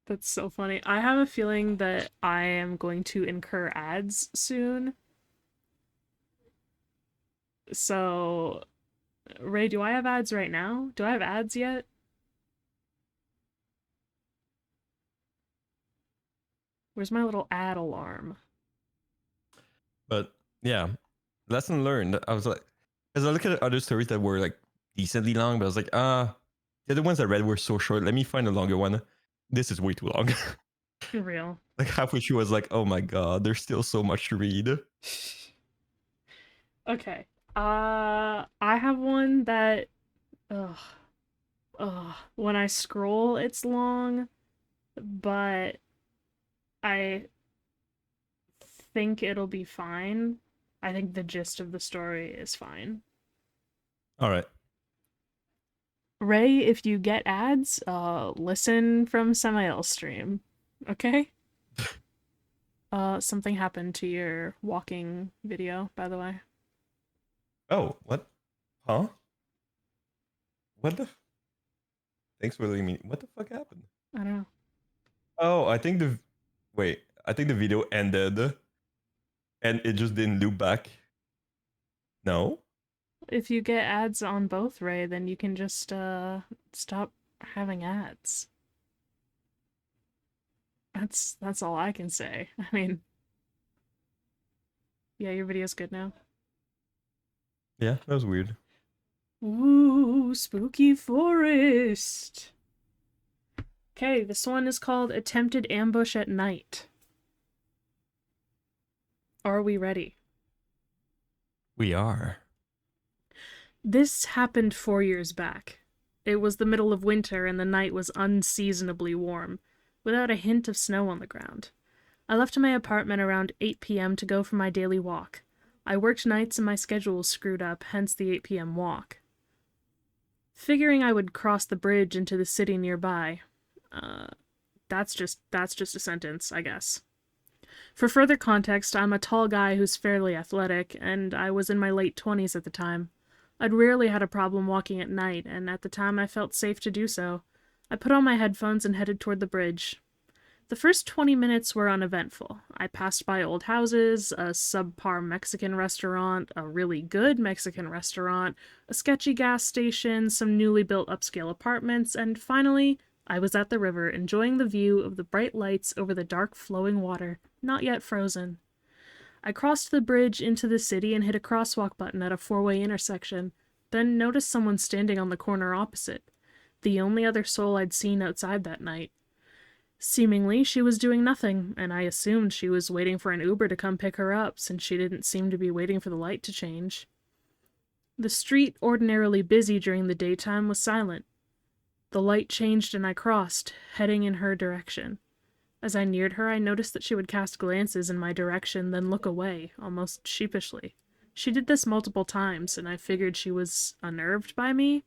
That's so funny. I have a feeling that I am going to incur ads soon. So, Ray, do I have ads right now? Do I have ads yet? Where's my little ad alarm? But yeah, lesson learned. I was like, as I look at other stories that were like decently long, but I was like, the other ones I read were so short. Let me find a longer one. This is way too long. Real. Like halfway through, I was like, oh my god, there's still so much to read. Okay. I have one that ugh, when I scroll it's long, but I think it'll be fine. I think the gist of the story is fine. All right. Ray, if you get ads, listen from Samael's stream. Okay? Something happened to your walking video, by the way. Oh, what? Huh? What the? Thanks for letting me. What the fuck happened? I don't know. Oh, I think the. Wait, I think the video ended and it just didn't loop back. No? If you get ads on both, Ray, then you can just, stop having ads. That's all I can say. I mean, yeah, your video's good now. Yeah, that was weird. Ooh, spooky forest. Okay, this one is called Attempted Ambush at Night. Are we ready? We are. This happened 4 years back. It was the middle of winter and the night was unseasonably warm, without a hint of snow on the ground. I left my apartment around 8 p.m. to go for my daily walk. I worked nights and my schedule was screwed up, hence the 8 p.m. walk. Figuring I would cross the bridge into the city nearby. That's just a sentence, I guess. For further context, I'm a tall guy who's fairly athletic, and I was in my late 20s at the time. I'd rarely had a problem walking at night, and at the time I felt safe to do so. I put on my headphones and headed toward the bridge. The first 20 minutes were uneventful. I passed by old houses, a subpar Mexican restaurant, a really good Mexican restaurant, a sketchy gas station, some newly built upscale apartments, and finally, I was at the river, enjoying the view of the bright lights over the dark flowing water, not yet frozen. I crossed the bridge into the city and hit a crosswalk button at a four-way intersection, then noticed someone standing on the corner opposite, the only other soul I'd seen outside that night. Seemingly, she was doing nothing, and I assumed she was waiting for an Uber to come pick her up, since she didn't seem to be waiting for the light to change. The street, ordinarily busy during the daytime, was silent. The light changed and I crossed, heading in her direction. As I neared her, I noticed that she would cast glances in my direction, then look away, almost sheepishly. She did this multiple times, and I figured she was unnerved by me.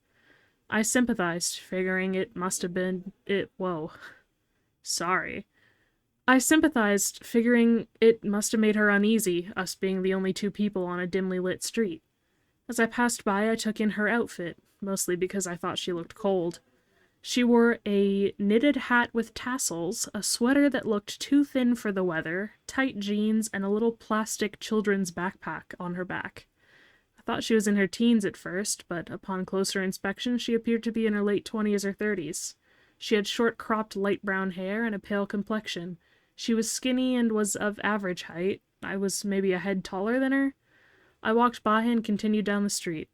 I sympathized, figuring it must have been it. Whoa. Sorry. I sympathized, figuring it must have made her uneasy, us being the only two people on a dimly lit street. As I passed by, I took in her outfit, mostly because I thought she looked cold. She wore a knitted hat with tassels, a sweater that looked too thin for the weather, tight jeans, and a little plastic children's backpack on her back. I thought she was in her teens at first, but upon closer inspection she appeared to be in her late 20s or 30s. She had short cropped light brown hair and a pale complexion. She was skinny and was of average height. I was maybe a head taller than her. I walked by and continued down the street.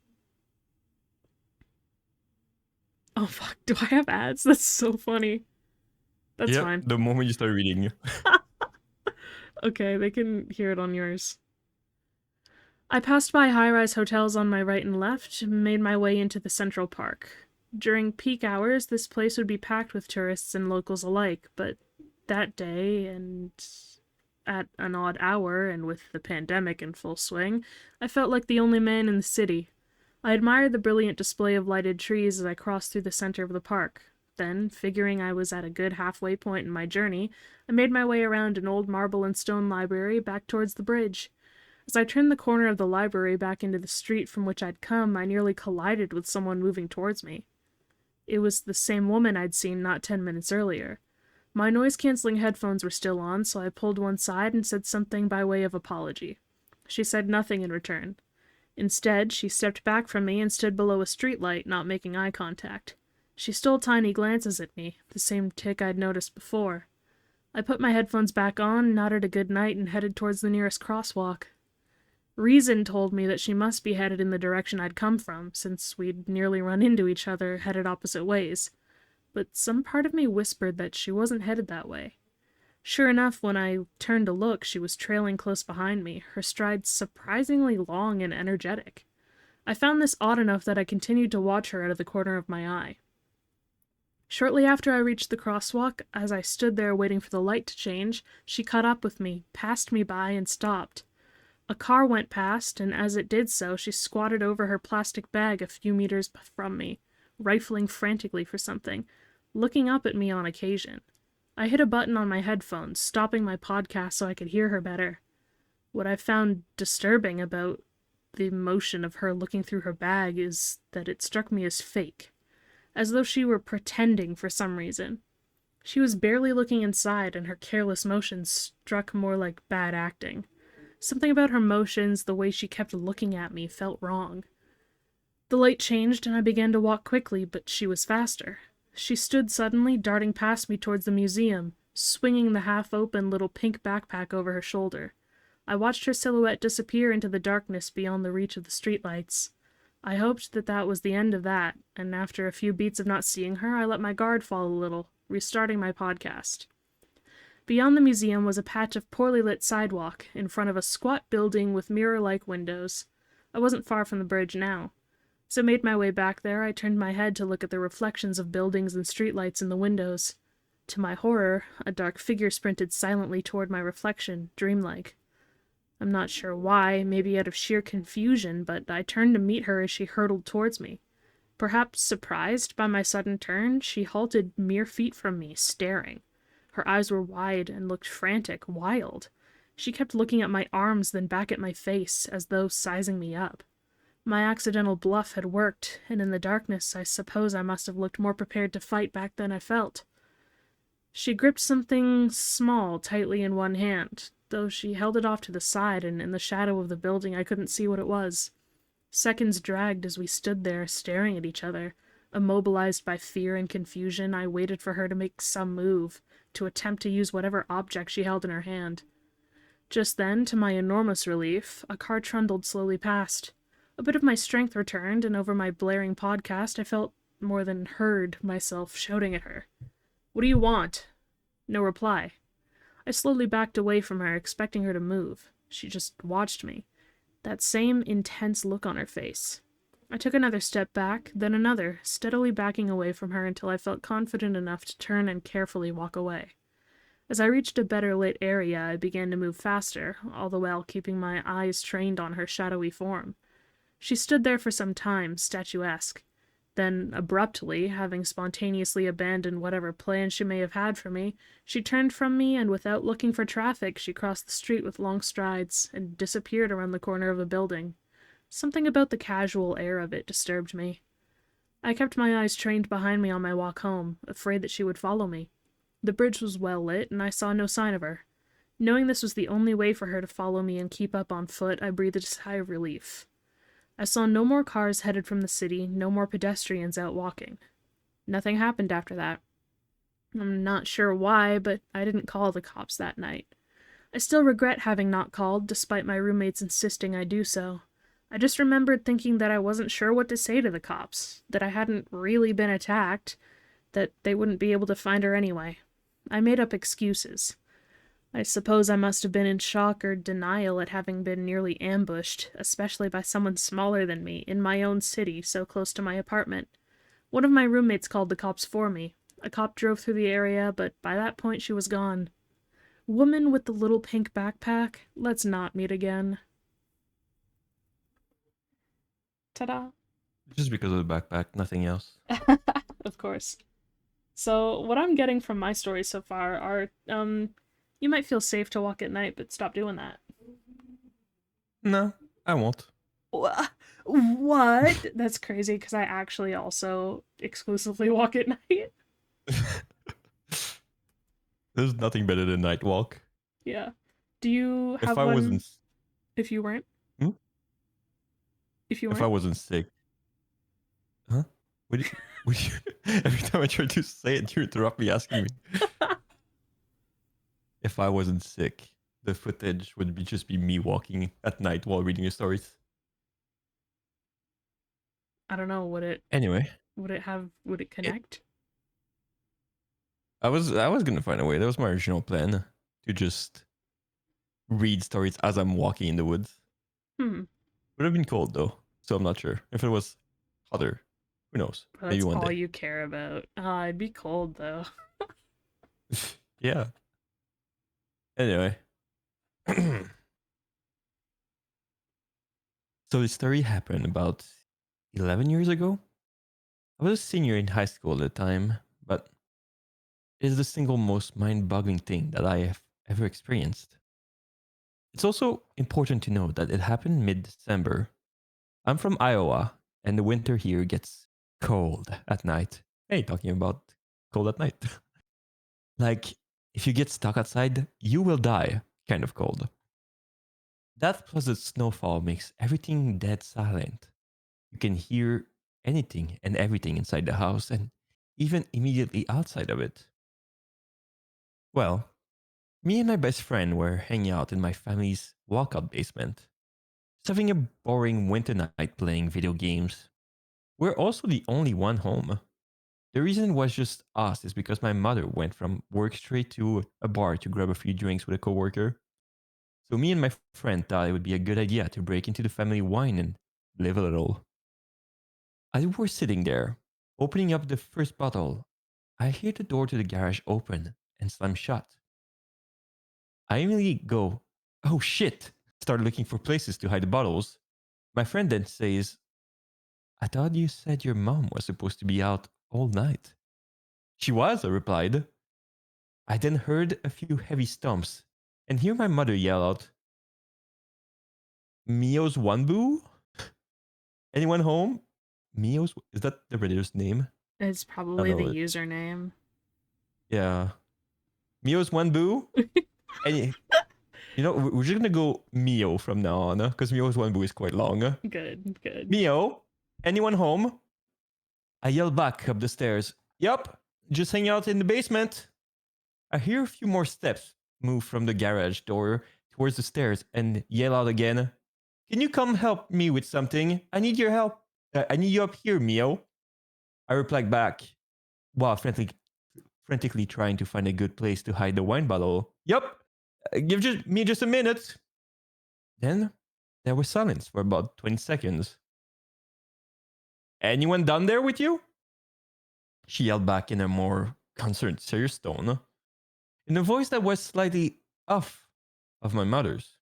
Oh fuck, do I have ads? That's so funny. That's Yep, fine. the moment you start reading. Okay, they can hear it on yours. I passed by high-rise hotels on my right and left, and made my way into the Central Park. During peak hours, this place would be packed with tourists and locals alike, but that day, and at an odd hour, and with the pandemic in full swing, I felt like the only man in the city. I admired the brilliant display of lighted trees as I crossed through the center of the park. Then, figuring I was at a good halfway point in my journey, I made my way around an old marble and stone library back towards the bridge. As I turned the corner of the library back into the street from which I'd come, I nearly collided with someone moving towards me. It was the same woman I'd seen not 10 minutes earlier. My noise-canceling headphones were still on, so I pulled one side and said something by way of apology. She said nothing in return. Instead, she stepped back from me and stood below a streetlight, not making eye contact. She stole tiny glances at me, the same tick I'd noticed before. I put my headphones back on, nodded a good night, and headed towards the nearest crosswalk. Reason told me that she must be headed in the direction I'd come from, since we'd nearly run into each other, headed opposite ways. But some part of me whispered that she wasn't headed that way. Sure enough, when I turned to look, she was trailing close behind me, her strides surprisingly long and energetic. I found this odd enough that I continued to watch her out of the corner of my eye. Shortly after I reached the crosswalk, as I stood there waiting for the light to change, she caught up with me, passed me by, and stopped. A car went past, and as it did so, she squatted over her plastic bag a few meters from me, rifling frantically for something, looking up at me on occasion. I hit a button on my headphones, stopping my podcast so I could hear her better. What I found disturbing about the motion of her looking through her bag is that it struck me as fake, as though she were pretending for some reason. She was barely looking inside, and her careless motions struck more like bad acting. Something about her motions, the way she kept looking at me, felt wrong. The light changed, and I began to walk quickly, but she was faster. She stood suddenly, darting past me towards the museum, swinging the half-open little pink backpack over her shoulder. I watched her silhouette disappear into the darkness beyond the reach of the streetlights. I hoped that that was the end of that, and after a few beats of not seeing her, I let my guard fall a little, restarting my podcast. Beyond the museum was a patch of poorly lit sidewalk, in front of a squat building with mirror-like windows. I wasn't far from the bridge now. As I made my way back there, I turned my head to look at the reflections of buildings and streetlights in the windows. To my horror, a dark figure sprinted silently toward my reflection, dreamlike. I'm not sure why, maybe out of sheer confusion, but I turned to meet her as she hurtled towards me. Perhaps surprised by my sudden turn, she halted mere feet from me, staring. Her eyes were wide and looked frantic, wild. She kept looking at my arms, then back at my face, as though sizing me up. My accidental bluff had worked, and in the darkness I suppose I must have looked more prepared to fight back than I felt. She gripped something small tightly in one hand, though she held it off to the side, and in the shadow of the building I couldn't see what it was. Seconds dragged as we stood there, staring at each other. Immobilized by fear and confusion, I waited for her to make some move, to attempt to use whatever object she held in her hand. Just then, to my enormous relief, a car trundled slowly past. A bit of my strength returned, and over my blaring podcast I felt more than heard myself shouting at her. "What do you want?" No reply. I slowly backed away from her, expecting her to move. She just watched me. That same intense look on her face. I took another step back, then another, steadily backing away from her until I felt confident enough to turn and carefully walk away. As I reached a better lit area, I began to move faster, all the while keeping my eyes trained on her shadowy form. She stood there for some time, statuesque. Then, abruptly, having spontaneously abandoned whatever plan she may have had for me, she turned from me, and without looking for traffic, she crossed the street with long strides, and disappeared around the corner of a building. Something about the casual air of it disturbed me. I kept my eyes trained behind me on my walk home, afraid that she would follow me. The bridge was well lit, and I saw no sign of her. Knowing this was the only way for her to follow me and keep up on foot, I breathed a sigh of relief. I saw no more cars headed from the city, no more pedestrians out walking. Nothing happened after that. I'm not sure why, but I didn't call the cops that night. I still regret having not called, despite my roommates insisting I do so. I just remembered thinking that I wasn't sure what to say to the cops, that I hadn't really been attacked, that they wouldn't be able to find her anyway. I made up excuses. I suppose I must have been in shock or denial at having been nearly ambushed, especially by someone smaller than me, in my own city, so close to my apartment. One of my roommates called the cops for me. A cop drove through the area, but by that point she was gone. Woman with the little pink backpack, let's not meet again. Ta-da! Just because of the backpack, nothing else. Of course. So, what I'm getting from my stories so far are, you might feel safe to walk at night, but stop doing that. No, I won't. What? That's crazy, because I actually also exclusively walk at night. There's nothing better than night walk. Yeah. Do you have If I one wasn't, if you weren't? Hmm? If you if I weren't? wasn't sick, huh? Would you? Every time I try to say it, you interrupt me asking me. If I wasn't sick, the footage would just be me walking at night while reading your stories. I don't know, Anyway, would it connect? I was gonna find a way. That was my original plan, to just read stories as I'm walking in the woods. Hmm. Would have been cold though, so I'm not sure if it was hotter. Who knows? Maybe That's one all day. you care about. Ah, I'd be cold though. Yeah. Anyway. So the story happened about 11 years ago. I was a senior in high school at the time, but it is the single most mind-boggling thing that I have ever experienced. It's also important to note that it happened mid-December. I'm from Iowa, and the winter here gets cold at night. Hey, talking about cold at night. Like, if you get stuck outside, you will die kind of cold. That plus the snowfall makes everything dead silent. You can hear anything and everything inside the house and even immediately outside of it. Well, me and my best friend were hanging out in my family's walkout basement, just having a boring winter night playing video games. We're also the only one home. The reason it was just us is because my mother went from work straight to a bar to grab a few drinks with a coworker. So me and my friend thought it would be a good idea to break into the family wine and live a little. As we were sitting there, opening up the first bottle, I hear the door to the garage open and slam shut. I immediately go, oh shit, start looking for places to hide the bottles. My friend then says, I thought you said your mom was supposed to be out all night. She was, I replied. I then heard a few heavy stomps and hear my mother yell out, Mio's one boo? Anyone home? Mio's, is that the Redditor's name? It's I don't probably the know. username. Yeah. Mio's one boo? Any, we're just gonna go Mio from now on, because Mio's one boo is quite long. Good, good. Mio, anyone home? I yell back up the stairs. Yup, just hanging out in the basement. I hear a few more steps move from the garage door towards the stairs and yell out again. Can you come help me with something? I need your help. I need you up here, Mio. I replied back while frantically trying to find a good place to hide the wine bottle. Yup, me just a minute. Then there was silence for about 20 seconds. Anyone down there with you? She yelled back in a more concerned, serious tone, in a voice that was slightly off of my mother's.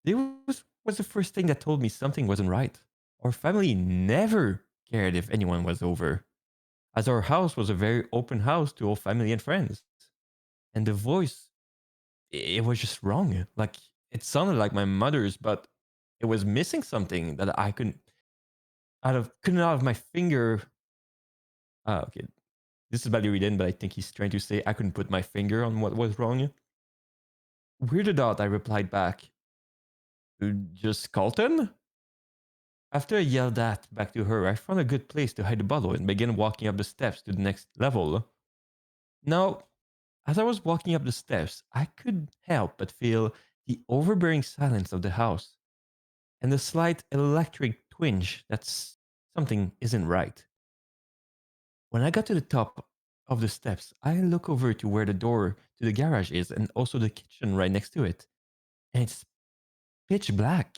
This was the first thing that told me something wasn't right. Our family never cared if anyone was over, as our house was a very open house to all family and friends. And the voice, it was just wrong. Like, it sounded like my mother's, but it was missing something that I couldn't out of my finger. Okay, this is badly written, but I think he's trying to say I couldn't put my finger on what was wrong. Weirded out, I replied back, just Colton? After I yelled that back to her, I found a good place to hide the bottle and began walking up the steps to the next level. Now, as I was walking up the steps, I could help but feel the overbearing silence of the house and the slight electric twinge that something isn't right. When I got to the top of the steps, I look over to where the door to the garage is and also the kitchen right next to it. And it's pitch black.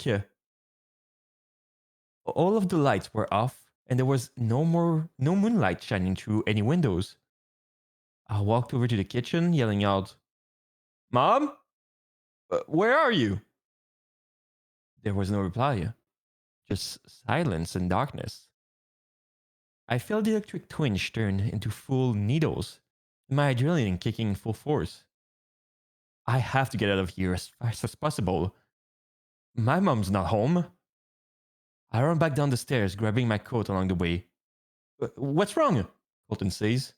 All of the lights were off and there was no moonlight shining through any windows. I walked over to the kitchen yelling out, Mom? Where are you? There was no reply, just silence and darkness. I felt the electric twinge turn into full needles, my adrenaline kicking in full force. I have to get out of here as fast as possible. My mom's not home. I run back down the stairs, grabbing my coat along the way. What's wrong? Colton says.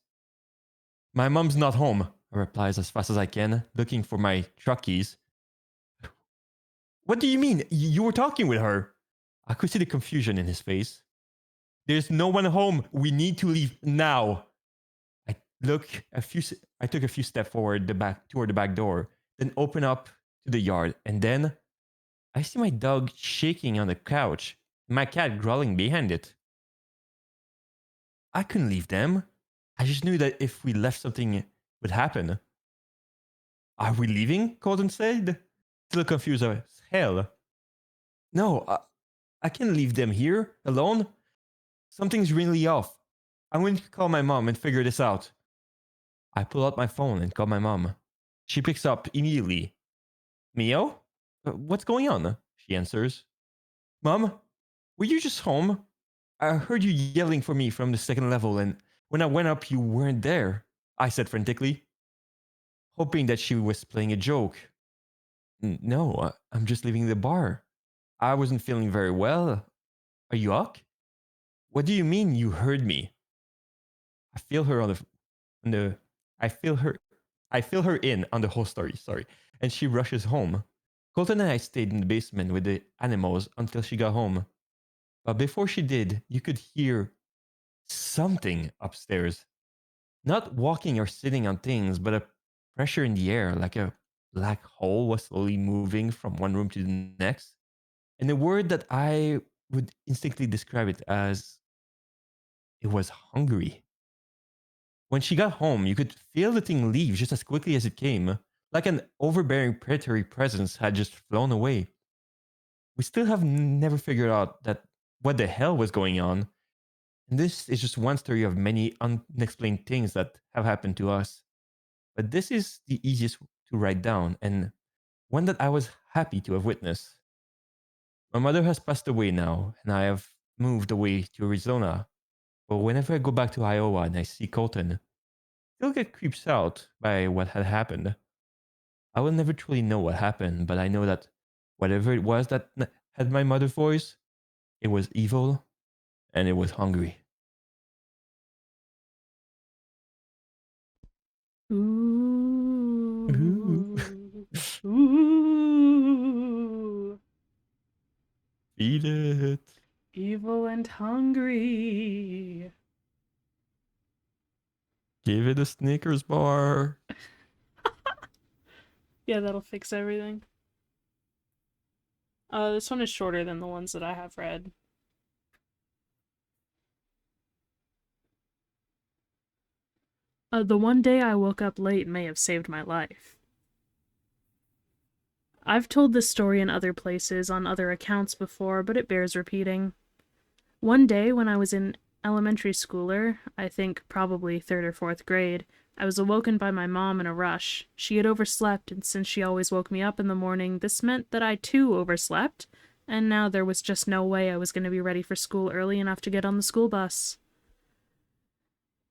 My mom's not home, I replies as fast as I can, looking for my truck keys. What do you mean? You were talking with her? I could see the confusion in his face. There's no one home. We need to leave now. I look a few. I took a few steps forward toward the back door, then open up to the yard, and then I see my dog shaking on the couch, my cat growling behind it. I couldn't leave them. I just knew that if we left, something would happen. Are we leaving? Colton said, still confused as hell. No, I can't leave them here alone. Something's really off. I'm going to call my mom and figure this out. I pull out my phone and call my mom. She picks up immediately. Mio? What's going on? She answers. Mom, were you just home? I heard you yelling for me from the second level, and when I went up, you weren't there, I said frantically, hoping that she was playing a joke. No, I'm just leaving the bar. I wasn't feeling very well. Are you up? What do you mean you heard me? I feel her on the I feel her I fill her in on the whole story, sorry. And she rushes home. Colton and I stayed in the basement with the animals until she got home. But before she did, you could hear something upstairs. Not walking or sitting on things, but a pressure in the air, like a black hole was slowly moving from one room to the next. And the word that I would instinctively describe it as it was hungry. When she got home, you could feel the thing leave just as quickly as it came, like an overbearing predatory presence had just flown away. We still have never figured out that what the hell was going on, and this is just one story of many unexplained things that have happened to us. But this is the easiest to write down, and one that I was happy to have witnessed. My mother has passed away now, and I have moved away to Arizona. But whenever I go back to Iowa and I see Colton, I still get creeped out by what had happened. I will never truly know what happened, but I know that whatever it was that had my mother's voice, it was evil and it was hungry. Ooh. Ooh. Ooh. Eat it. Evil and hungry. Give it a Snickers bar. Yeah, that'll fix everything. This one is shorter than the ones that I have read. The one day I woke up late may have saved my life. I've told this story in other places on other accounts before, but it bears repeating. One day when I was in elementary schooler, I think probably 3rd or 4th grade, I was awoken by my mom in a rush. She had overslept, and since she always woke me up in the morning, this meant that I too overslept, and now there was just no way I was going to be ready for school early enough to get on the school bus.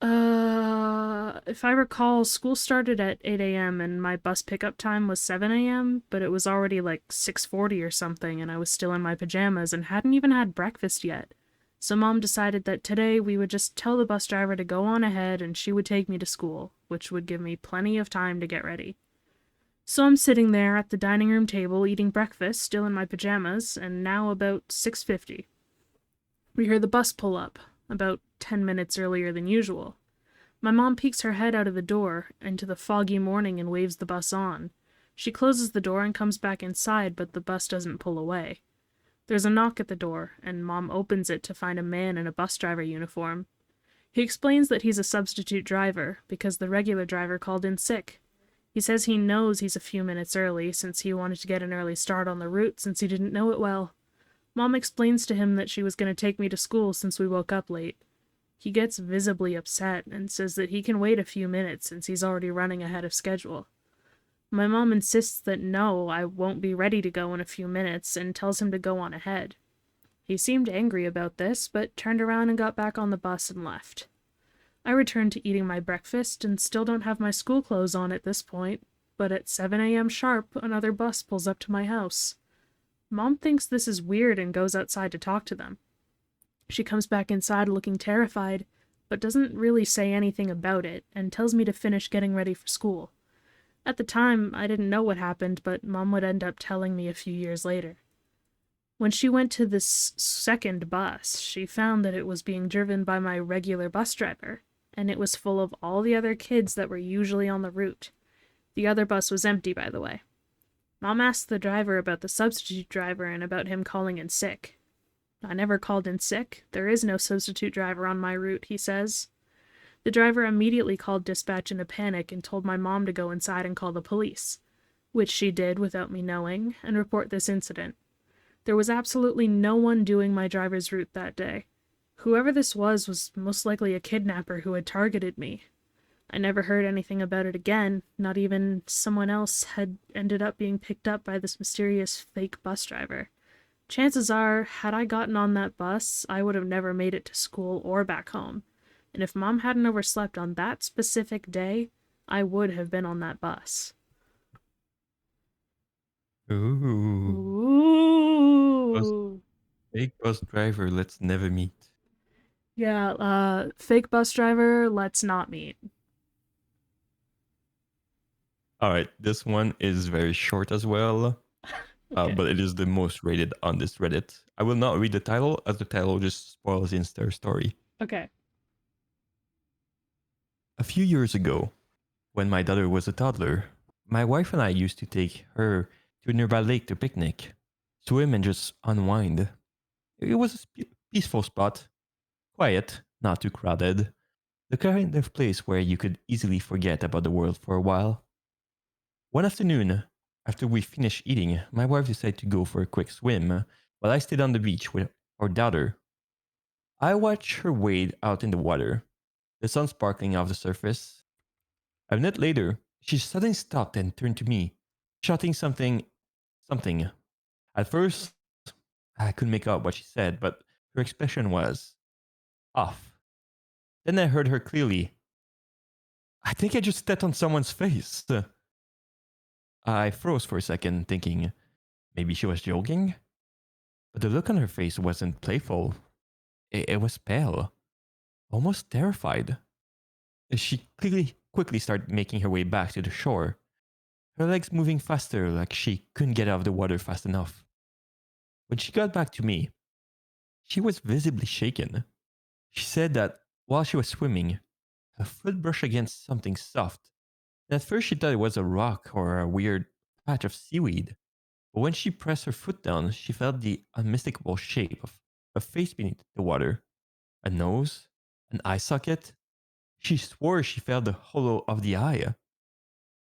If I recall, school started at 8 a.m. and my bus pickup time was 7 a.m., but it was already like 6:40 or something, and I was still in my pajamas and hadn't even had breakfast yet. So Mom decided that today we would just tell the bus driver to go on ahead and she would take me to school, which would give me plenty of time to get ready. So I'm sitting there at the dining room table eating breakfast, still in my pajamas, and now about 6:50. We hear the bus pull up, about 10 minutes earlier than usual. My mom peeks her head out of the door into the foggy morning and waves the bus on. She closes the door and comes back inside, but the bus doesn't pull away. There's a knock at the door, and Mom opens it to find a man in a bus driver uniform. He explains that he's a substitute driver, because the regular driver called in sick. He says he knows he's a few minutes early, since he wanted to get an early start on the route since he didn't know it well. Mom explains to him that she was going to take me to school since we woke up late. He gets visibly upset and says that he can wait a few minutes since he's already running ahead of schedule. My mom insists that no, I won't be ready to go in a few minutes and tells him to go on ahead. He seemed angry about this, but turned around and got back on the bus and left. I returned to eating my breakfast and still don't have my school clothes on at this point, but at 7 a.m. sharp, another bus pulls up to my house. Mom thinks this is weird and goes outside to talk to them. She comes back inside looking terrified, but doesn't really say anything about it, and tells me to finish getting ready for school. At the time, I didn't know what happened, but Mom would end up telling me a few years later. When she went to this second bus, she found that it was being driven by my regular bus driver, and it was full of all the other kids that were usually on the route. The other bus was empty, by the way. Mom asked the driver about the substitute driver and about him calling in sick. I never called in sick. There is no substitute driver on my route, he says. The driver immediately called dispatch in a panic and told my mom to go inside and call the police, which she did without me knowing, and report this incident. There was absolutely no one doing my driver's route that day. Whoever this was most likely a kidnapper who had targeted me. I never heard anything about it again, not even someone else had ended up being picked up by this mysterious fake bus driver. Chances are, had I gotten on that bus, I would have never made it to school or back home. And if Mom hadn't overslept on that specific day, I would have been on that bus. Ooh. Bus, Ooh. fake bus driver, let's never meet. Yeah, fake bus driver, let's not meet. All right, this one is very short as well, Okay. but it is the most rated on this Reddit. I will not read the title, as the title just spoils the entire story. Okay. A few years ago, when my daughter was a toddler, my wife and I used to take her to a nearby lake to picnic, swim, and just unwind. It was a peaceful spot, quiet, not too crowded, the kind of place where you could easily forget about the world for a while. One afternoon, after we finished eating, my wife decided to go for a quick swim while I stayed on the beach with our daughter. I watched her wade out in the water, the sun sparkling off the surface. A minute later, she suddenly stopped and turned to me, shouting something. At first, I couldn't make out what she said, but her expression was off. Then I heard her clearly. I think I just stepped on someone's face. I froze for a second, thinking maybe she was joking. But the look on her face wasn't playful. It was pale, almost terrified. She quickly started making her way back to the shore, her legs moving faster like she couldn't get out of the water fast enough. When she got back to me, she was visibly shaken. She said that while she was swimming, her foot brushed against something soft. And at first she thought it was a rock or a weird patch of seaweed. But when she pressed her foot down, she felt the unmistakable shape of a face beneath the water, a nose, an eye socket. She swore she felt the hollow of the eye.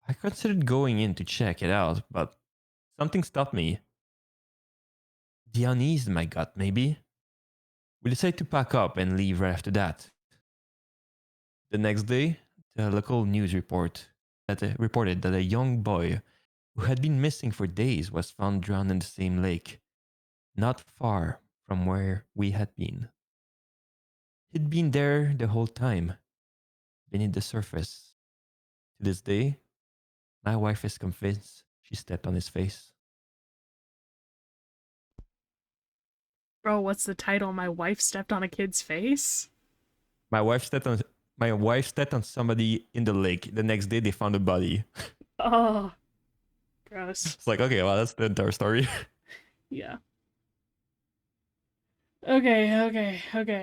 I considered going in to check it out, but something stopped me. The unease in my gut, maybe. We decided to pack up and leave right after that. The next day, the local news reported that a young boy who had been missing for days was found drowned in the same lake, not far from where we had been. He'd been there the whole time, beneath the surface. To this day, my wife is convinced she stepped on his face. Bro, what's the title? My wife stepped on a kid's face? My wife stepped on my wife stepped on somebody in the lake. The next day, they found a body. Oh, gross. It's like, okay, well, that's the entire story. Yeah. Okay.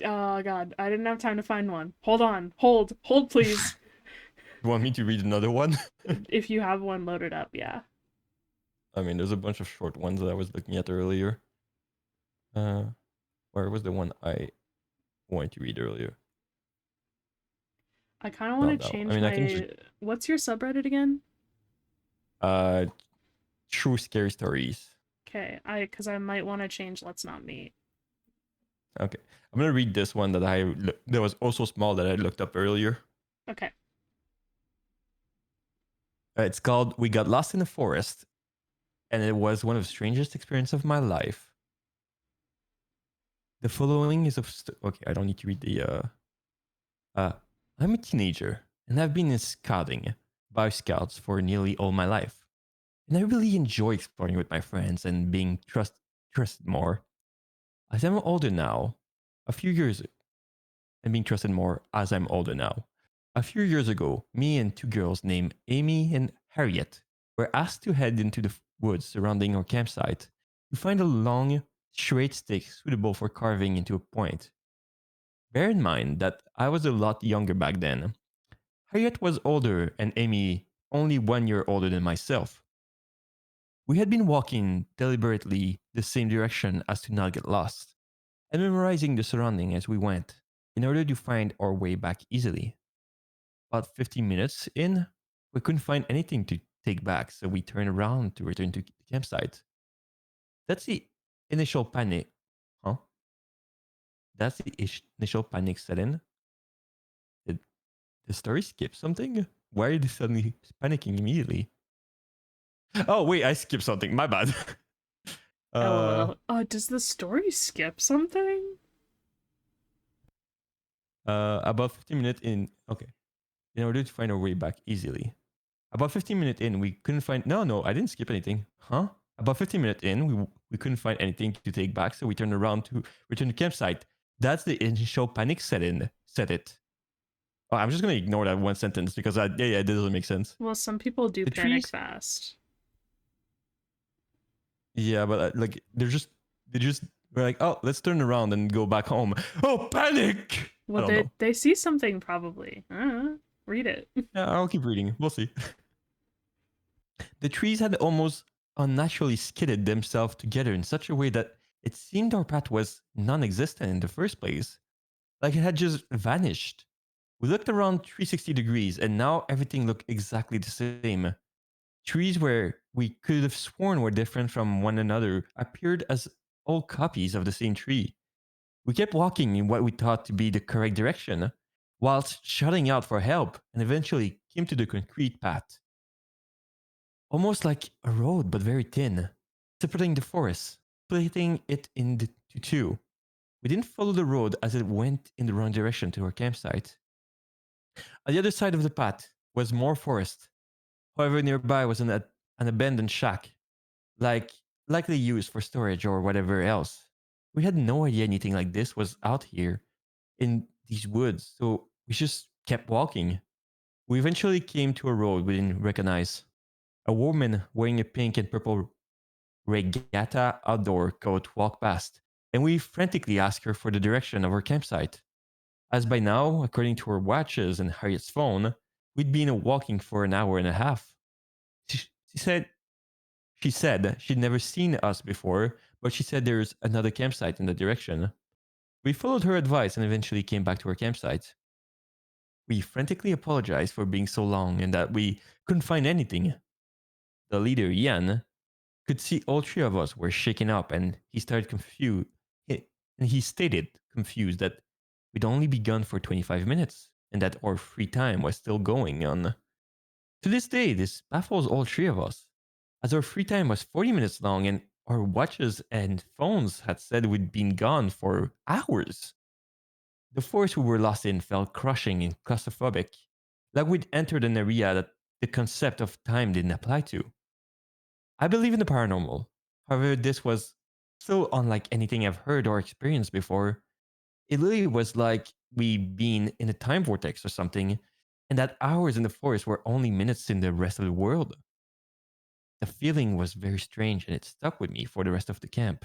Oh god, I didn't have time to find one. Hold on. Hold please. You want me to read another one? If you have one loaded up, yeah. I mean, there's a bunch of short ones that I was looking at earlier. Uh, where was the one I wanted to read earlier? I kind of want Not to that one. I change mean, I can just my. What's your subreddit again? uh, true scary stories. Okay, because I might want to change Let's Not Meet. Okay, I'm gonna read this one that was also small that I looked up earlier. Okay. It's called "We Got Lost in the Forest," and it was one of the strangest experiences of my life. The following is okay. I don't need to read the. Uh, I'm a teenager, and I've been in scouting, Boy Scouts for nearly all my life, and I really enjoy exploring with my friends and being trusted more. As I'm older now, a few years and being trusted more as I'm older now. A few years ago, me and two girls named Amy and Harriet were asked to head into the woods surrounding our campsite to find a long, straight stick suitable for carving into a point. Bear in mind that I was a lot younger back then. Harriet was older and Amy only 1 year older than myself. We had been walking deliberately the same direction as to not get lost, and memorizing the surrounding as we went in order to find our way back easily. About 15 minutes in, we couldn't find anything to take back, so we turned around to return to the campsite. That's the initial panic. Huh? that's the initial panic set in. Did the story skip something? Why are they suddenly panicking immediately? Oh wait, I skipped something. My bad. uh, LOL. Does the story skip something? about 15 minutes in. Okay, in order to find our way back easily. About 15 minutes in, we couldn't find. No, I didn't skip anything. Huh? About 15 minutes in, we couldn't find anything to take back, so we turned around to return to campsite. That's the initial panic set in. Set it. Oh, I'm just gonna ignore that one sentence because yeah, it doesn't make sense. Well, some people do The panic trees. fast. Yeah, but like they just were like, oh, let's turn around and go back home. Oh, panic! I Well, don't know. they see something probably. Read it. Yeah, I'll keep reading. We'll see. The trees had almost unnaturally skidded themselves together in such a way that it seemed our path was non existent in the first place. Like it had just vanished. We looked around 360 degrees and now everything looked exactly the same. Trees where we could have sworn were different from one another appeared as old copies of the same tree. We kept walking in what we thought to be the correct direction, whilst shouting out for help and eventually came to the concrete path. Almost like a road, but very thin, separating the forest, splitting it into two. We didn't follow the road as it went in the wrong direction to our campsite. On the other side of the path was more forest. However, nearby was an abandoned shack, like likely used for storage or whatever else. We had no idea anything like this was out here in these woods, so we just kept walking. We eventually came to a road we didn't recognize. A woman wearing a pink and purple regatta outdoor coat walked past, and we frantically asked her for the direction of our campsite. As by now, according to our watches and Harriet's phone, we'd been walking for an hour and a half. She said she'd never seen us before, but she said there's another campsite in that direction. We followed her advice and eventually came back to our campsite. We frantically apologized for being so long and that we couldn't find anything. The leader, Ian, could see all three of us were shaken up and he started confused. And he stated, confused, that we'd only begun for 25 minutes and that our free time was still going on. To this day, this baffles all three of us, as our free time was 40 minutes long and our watches and phones had said we'd been gone for hours. The forest we were lost in felt crushing and claustrophobic, like we'd entered an area that the concept of time didn't apply to. I believe in the paranormal. However, this was so unlike anything I've heard or experienced before. It literally was like we been in a time vortex or something, and that hours in the forest were only minutes in the rest of the world. The feeling was very strange and it stuck with me for the rest of the camp.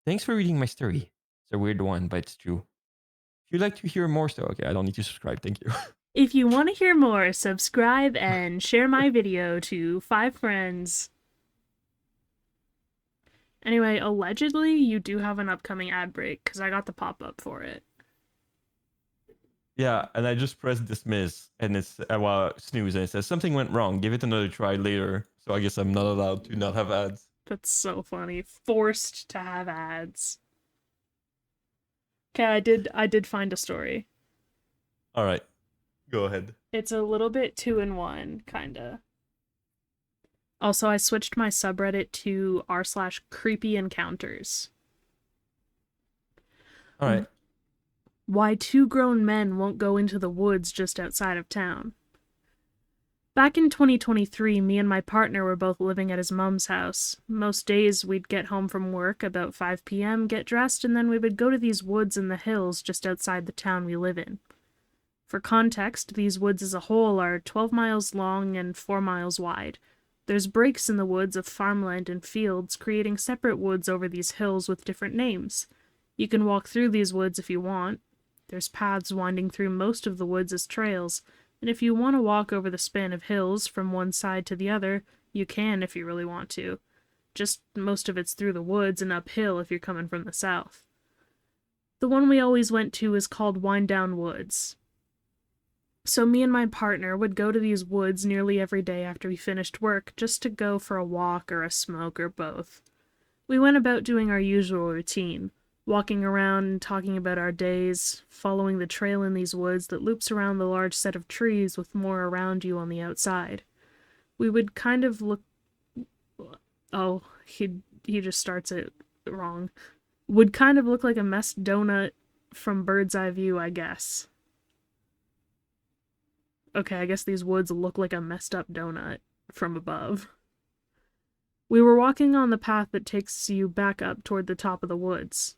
Thanks for reading my story. It's a weird one, but it's true. If you'd like to hear more story, okay, I don't need to subscribe, thank you. If you want to hear more, subscribe and share my video to 5 friends. Anyway, allegedly, you do have an upcoming ad break because I got the pop up for it. Yeah, and I just pressed dismiss and it's well, snooze and it says something went wrong. Give it another try later. So I guess I'm not allowed to not have ads. That's so funny. Forced to have ads. Okay, I did find a story. All right, go ahead. It's a little bit 2-in-1, kinda. Also, I switched my subreddit to r/creepyencounters. All right. Why 2 grown men won't go into the woods just outside of town. Back in 2023, me and my partner were both living at his mom's house. Most days, we'd get home from work about 5 p.m., get dressed, and then we would go to these woods in the hills just outside the town we live in. For context, these woods as a whole are 12 miles long and 4 miles wide. There's breaks in the woods of farmland and fields, creating separate woods over these hills with different names. You can walk through these woods if you want. There's paths winding through most of the woods as trails, and if you want to walk over the span of hills from one side to the other, you can if you really want to. Just most of it's through the woods and uphill if you're coming from the south. The one we always went to is called Wind Down Woods. So me and my partner would go to these woods nearly every day after we finished work just to go for a walk or a smoke or both. We went about doing our usual routine. walking around and talking about our days, following the trail in these woods that loops around the large set of trees with more around you on the outside. We would kind of look... Oh, he just starts it wrong. Would kind of look like a messed donut from bird's eye view, I guess. Okay, I guess these woods look like a messed up donut from above. We were walking on the path that takes you back up toward the top of the woods.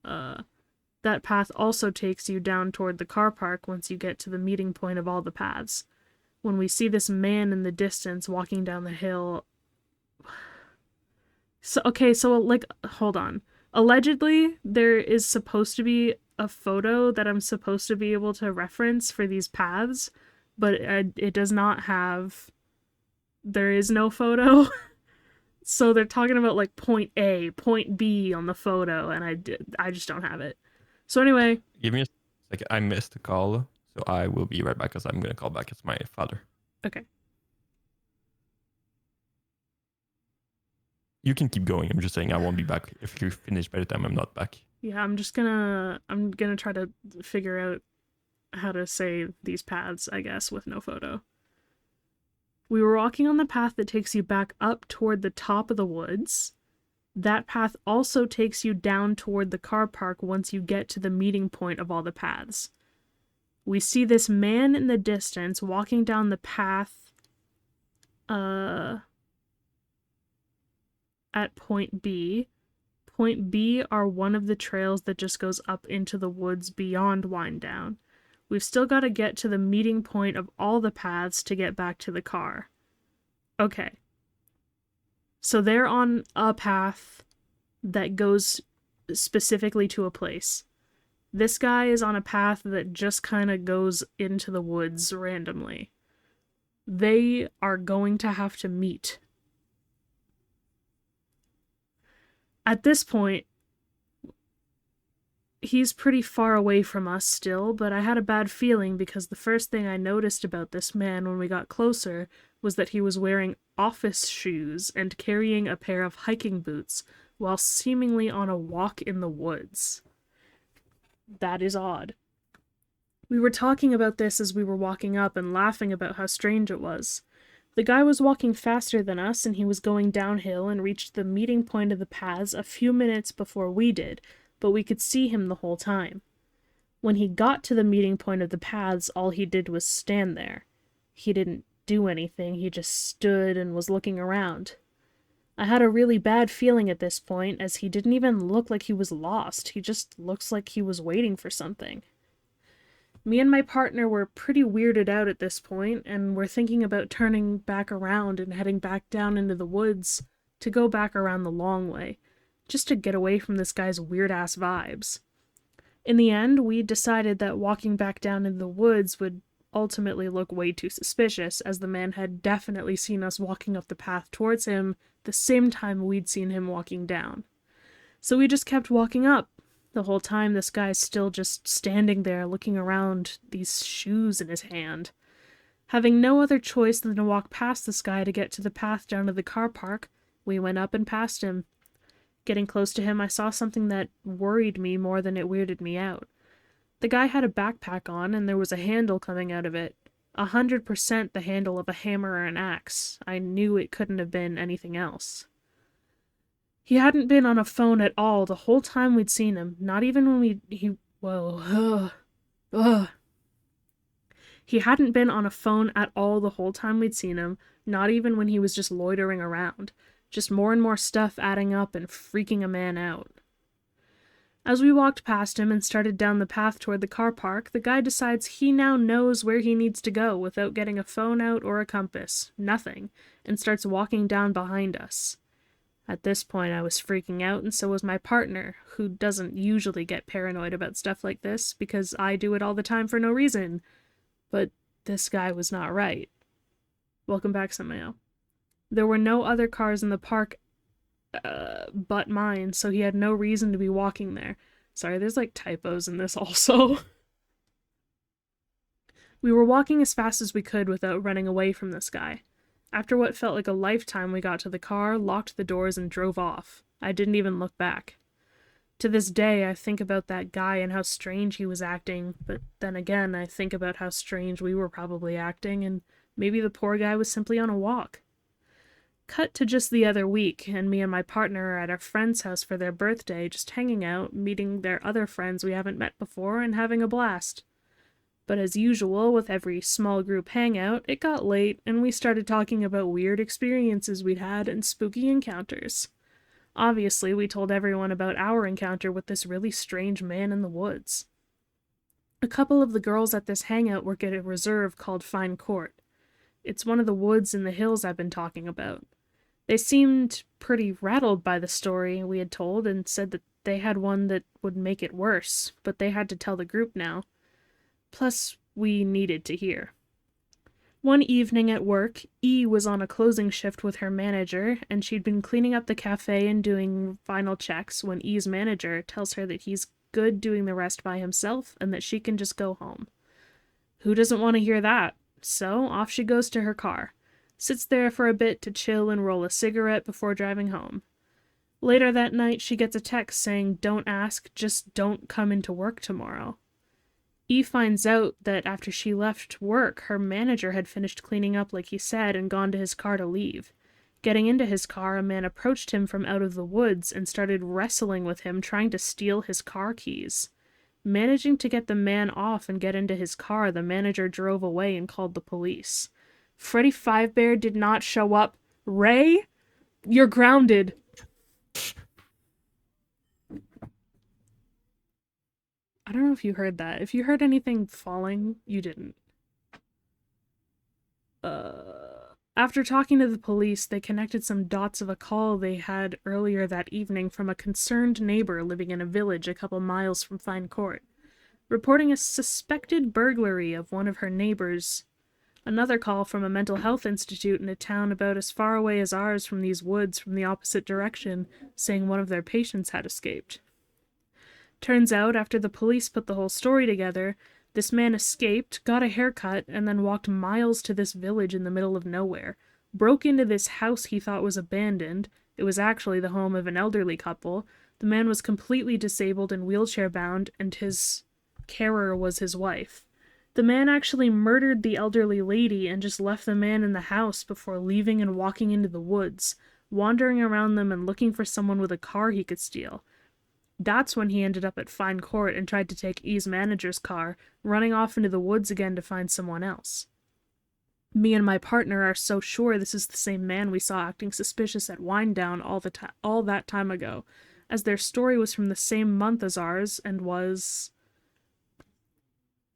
That path also takes you down toward the car park once you get to the meeting point of all the paths. When we see this man in the distance walking down the hill... So, like, hold on. Allegedly, there is supposed to be a photo that I'm supposed to be able to reference for these paths, but it does not have... There is no photo. So they're talking about, like, point A, point B on the photo, and I just don't have it. So anyway... Give me a second. I missed the call, so I will be right back because I'm going to call back. It's my father. Okay. You can keep going. I'm just saying I won't be back if you finish by the time I'm not back. Yeah, I'm gonna try to figure out how to say these paths, I guess, with no photo. We were walking on the path that takes you back up toward the top of the woods. That path also takes you down toward the car park once you get to the meeting point of all the paths. We see this man in the distance walking down the path at point B. Point B are one of the trails that just goes up into the woods beyond Wind Down. We've still got to get to the meeting point of all the paths to get back to the car. Okay. So they're on a path that goes specifically to a place. This guy is on a path that just kind of goes into the woods randomly. They are going to have to meet. At this point, he's pretty far away from us still, but I had a bad feeling because the first thing I noticed about this man when we got closer was that he was wearing office shoes and carrying a pair of hiking boots while seemingly on a walk in the woods. That is odd. We were talking about this as we were walking up and laughing about how strange it was. The guy was walking faster than us, and he was going downhill and reached the meeting point of the paths a few minutes before we did, but we could see him the whole time. When he got to the meeting point of the paths, all he did was stand there. He didn't do anything, he just stood and was looking around. I had a really bad feeling at this point, as he didn't even look like he was lost. He just looks like he was waiting for something. Me and my partner were pretty weirded out at this point, and were thinking about turning back around and heading back down into the woods to go back around the long way, just to get away from this guy's weird-ass vibes. In the end, we decided that walking back down into the woods would ultimately look way too suspicious, as the man had definitely seen us walking up the path towards him the same time we'd seen him walking down. So we just kept walking up. The whole time this guy's still just standing there looking around, these shoes in his hand. Having no other choice than to walk past this guy to get to the path down to the car park, we went up and past him. Getting close to him, I saw something that worried me more than it weirded me out. The guy had a backpack on, and there was a handle coming out of it. 100% the handle of a hammer or an axe. I knew it couldn't have been anything else. He hadn't been on a phone at all the whole time we'd seen him, not even when He hadn't been on a phone at all the whole time we'd seen him, not even when he was just loitering around. Just more and more stuff adding up and freaking a man out. As we walked past him and started down the path toward the car park, the guy decides he now knows where he needs to go without getting a phone out or a compass. Nothing. And starts walking down behind us. At this point, I was freaking out, and so was my partner, who doesn't usually get paranoid about stuff like this, because I do it all the time for no reason. But this guy was not right. Welcome back, Samael. There were no other cars in the park but mine, so he had no reason to be walking there. Sorry, there's like typos in this also. We were walking as fast as we could without running away from this guy. After what felt like a lifetime, we got to the car, locked the doors, and drove off. I didn't even look back. To this day, I think about that guy and how strange he was acting, but then again, I think about how strange we were probably acting, and maybe the poor guy was simply on a walk. Cut to just the other week, and me and my partner are at our friend's house for their birthday, just hanging out, meeting their other friends we haven't met before, and having a blast. But as usual, with every small group hangout, it got late, and we started talking about weird experiences we'd had and spooky encounters. Obviously, we told everyone about our encounter with this really strange man in the woods. A couple of the girls at this hangout work at a reserve called Fine Court. It's one of the woods in the hills I've been talking about. They seemed pretty rattled by the story we had told and said that they had one that would make it worse, but they had to tell the group now. Plus, we needed to hear. One evening at work, E was on a closing shift with her manager, and she'd been cleaning up the cafe and doing final checks when E's manager tells her that he's good doing the rest by himself and that she can just go home. Who doesn't want to hear that? So off she goes to her car, sits there for a bit to chill and roll a cigarette before driving home. Later that night, she gets a text saying, "Don't ask, just don't come into work tomorrow." E finds out that after she left work, her manager had finished cleaning up like he said and gone to his car to leave. Getting into his car, a man approached him from out of the woods and started wrestling with him, trying to steal his car keys. Managing to get the man off and get into his car, the manager drove away and called the police. Freddy Fivebear did not show up. Ray, you're grounded. I don't know if you heard that. If you heard anything falling, you didn't. After talking to the police, they connected some dots of a call they had earlier that evening from a concerned neighbor living in a village a couple miles from Fine Court, reporting a suspected burglary of one of her neighbors. Another call from a mental health institute in a town about as far away as ours from these woods from the opposite direction, saying one of their patients had escaped. Turns out, after the police put the whole story together, this man escaped, got a haircut, and then walked miles to this village in the middle of nowhere, broke into this house he thought was abandoned. It was actually the home of an elderly couple. The man was completely disabled and wheelchair-bound, and his carer was his wife. The man actually murdered the elderly lady and just left the man in the house before leaving and walking into the woods, wandering around them and looking for someone with a car he could steal. That's when he ended up at Fine Court and tried to take E's manager's car, running off into the woods again to find someone else. Me and my partner are so sure this is the same man we saw acting suspicious at Winedown all that time ago, as their story was from the same month as ours and was...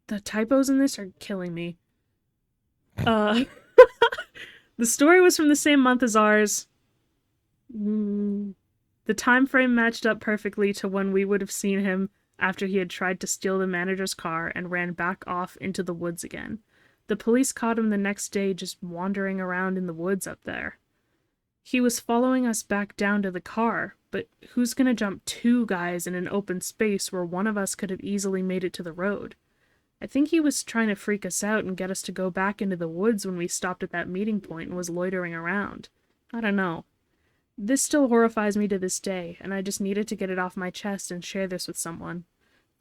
The typos in this are killing me. The story was from the same month as ours. The time frame matched up perfectly to when we would have seen him after he had tried to steal the manager's car and ran back off into the woods again. The police caught him the next day just wandering around in the woods up there. He was following us back down to the car, but who's gonna jump two guys in an open space where one of us could have easily made it to the road? I think he was trying to freak us out and get us to go back into the woods when we stopped at that meeting point and was loitering around. I don't know. This still horrifies me to this day, and I just needed to get it off my chest and share this with someone.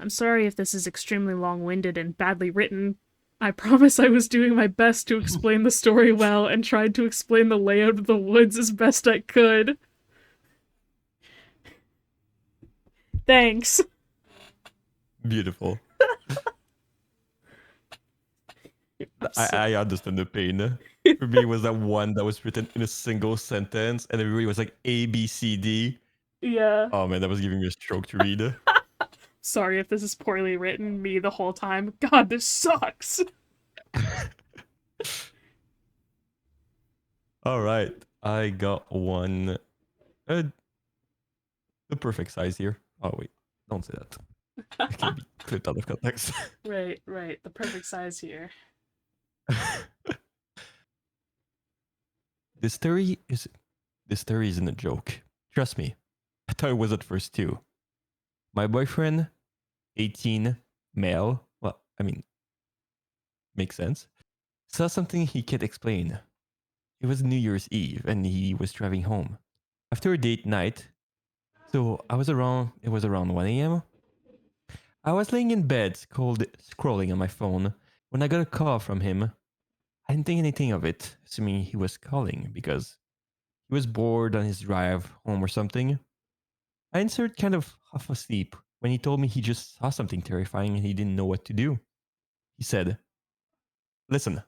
I'm sorry if this is extremely long-winded and badly written. I promise I was doing my best to explain the story well and tried to explain the layout of the woods as best I could. Thanks. Beautiful. I understand the pain. For me, it was that one that was written in a single sentence, and everybody was like A, B, C, D. Yeah. Oh man, that was giving me a stroke to read. Sorry if this is poorly written, me the whole time. God, this sucks! Alright, I got one. The perfect size here. Oh wait, don't say that. It can be clipped out of context. Right, the perfect size here. This story isn't a joke. Trust me. I thought it was at first too. My boyfriend, 18, male, well, I mean, makes sense, saw something he can't explain. It was New Year's Eve and he was driving home. After a date night, So it was around 1 a.m. I was laying in bed, scrolling on my phone, when I got a call from him. I didn't think anything of it, assuming he was calling because he was bored on his drive home or something. I answered kind of half asleep when he told me he just saw something terrifying and he didn't know what to do. He said, "Listen,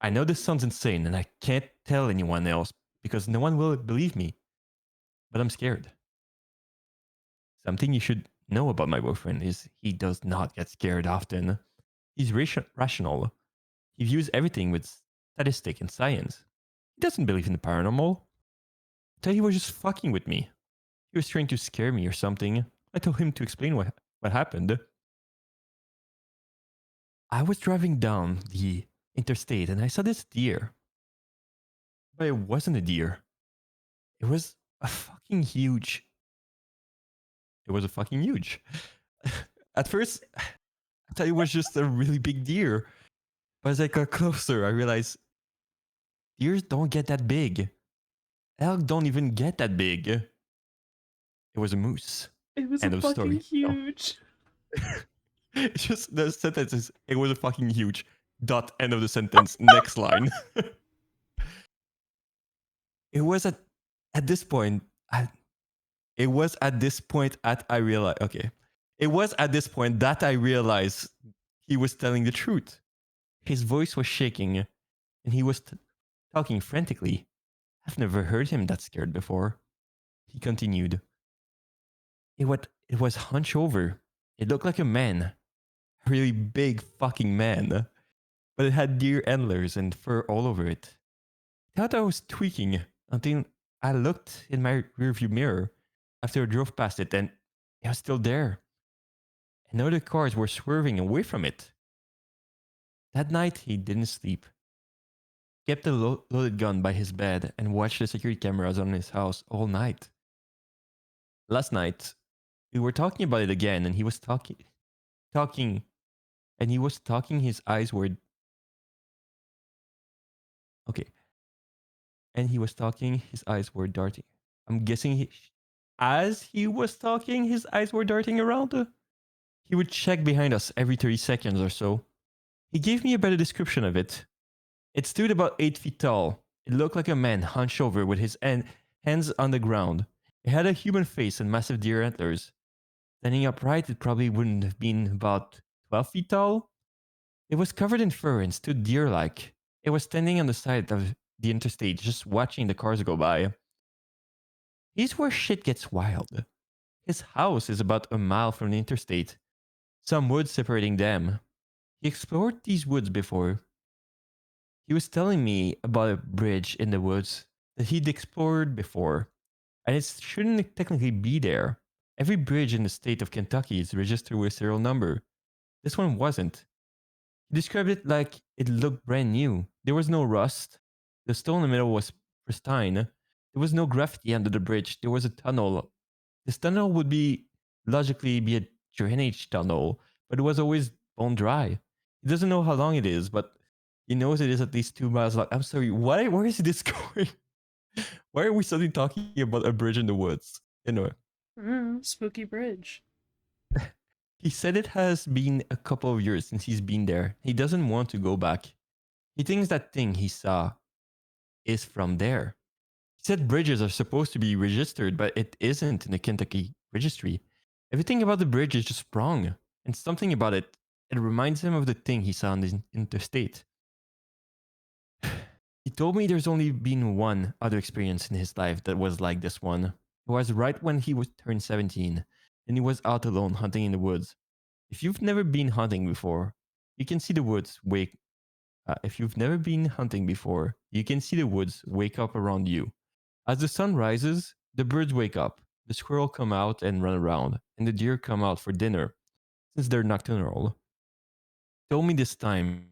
I know this sounds insane and I can't tell anyone else because no one will believe me, but I'm scared." Something you should know about my boyfriend is he does not get scared often. He's rational. He views everything with statistic and science. He doesn't believe in the paranormal. I thought he was just fucking with me. He was trying to scare me or something. I told him to explain what happened. I was driving down the interstate and I saw this deer. But it wasn't a deer. It was a fucking huge. It was a fucking huge. At first, I thought it was just a really big deer. But as I got closer, I realized deers don't get that big. Elk don't even get that big. It was a moose. It was a End of fucking story. No. huge. It's just the sentence is it was a fucking huge. Dot end of the sentence. Next line. It was at this point. It was at this point at I realized. Okay. It was at this point that I realized he was telling the truth. His voice was shaking, and he was talking frantically. I've never heard him that scared before. He continued. It was hunched over. It looked like a man, a really big fucking man, but it had deer antlers and fur all over it. I thought I was tweaking until I looked in my rearview mirror after I drove past it, and it was still there. And other cars were swerving away from it. That night, he didn't sleep. Kept a loaded gun by his bed and watched the security cameras on his house all night. Last night, we were talking about it again, and he was talking, and he was talking. His eyes were okay, and he was talking. His eyes were darting. I'm guessing as he was talking, his eyes were darting around. He would check behind us every 30 seconds or so. He gave me a better description of it. It stood about 8 feet tall. It looked like a man hunched over with his hands on the ground. It had a human face and massive deer antlers. Standing upright, it probably wouldn't have been about 12 feet tall. It was covered in fur and stood deer like. It was standing on the side of the interstate, just watching the cars go by. Here's where shit gets wild. His house is about a mile from the interstate, some woods separating them. He explored these woods before. He was telling me about a bridge in the woods that he'd explored before, and it shouldn't technically be there. Every bridge in the state of Kentucky is registered with a serial number. This one wasn't. He described it like it looked brand new. There was no rust. The stone in the middle was pristine. There was no graffiti under the bridge. There was a tunnel. This tunnel would logically be a drainage tunnel, but it was always bone dry. He doesn't know how long it is, but he knows it is at least 2 miles long. I'm sorry, where is this going? Why are we suddenly talking about a bridge in the woods? Anyway, Spooky bridge. he said it has been a couple of years since he's been there. He doesn't want to go back. He thinks that thing he saw is from there. He said bridges are supposed to be registered, but it isn't in the Kentucky registry. Everything about the bridge is just wrong, and something about it reminds him of the thing he saw on the interstate. He told me there's only been one other experience in his life that was like this one. It was right when he was turned 17, and he was out alone hunting in the woods. If you've never been hunting before, you can see the woods wake. If you've never been hunting before, you can see the woods wake up around you. As the sun rises, the birds wake up, the squirrel come out and run around, and the deer come out for dinner, since they're nocturnal. He told me this time,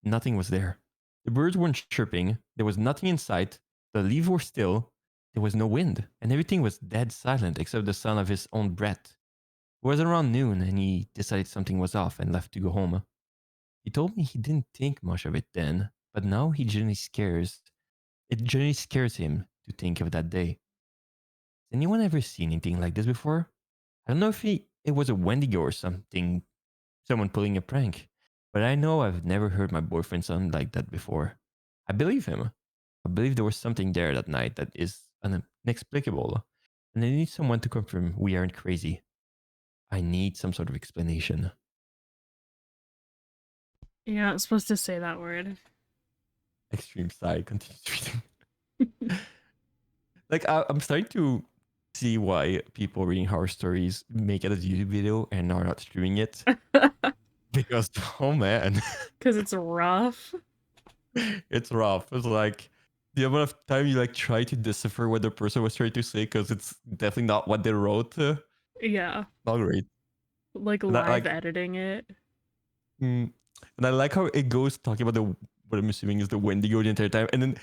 nothing was there. The birds weren't chirping, there was nothing in sight, the leaves were still, there was no wind, and everything was dead silent except the sound of his own breath. It was around noon, and he decided something was off and left to go home. He told me he didn't think much of it then, but now it genuinely scares him to think of that day. anyone ever seen anything like this before? I don't know if it was a Wendigo or something, someone pulling a prank, but I know I've never heard my boyfriend sound like that before. I believe him. I believe there was something there that night that is inexplicable, and I need someone to confirm we aren't crazy. I need some sort of explanation. You're not supposed to say that word. Extreme sigh continues reading. Like I'm starting to see why people reading horror stories make it as a YouTube video and are not streaming it. Because oh man, Because it's rough. it's rough. It's like the amount of time you like try to decipher what the person was trying to say because it's definitely not what they wrote. Yeah. Not great. Like And I live like, editing it. and I like how it goes talking about the what I'm assuming is the Wendigo the entire time, and then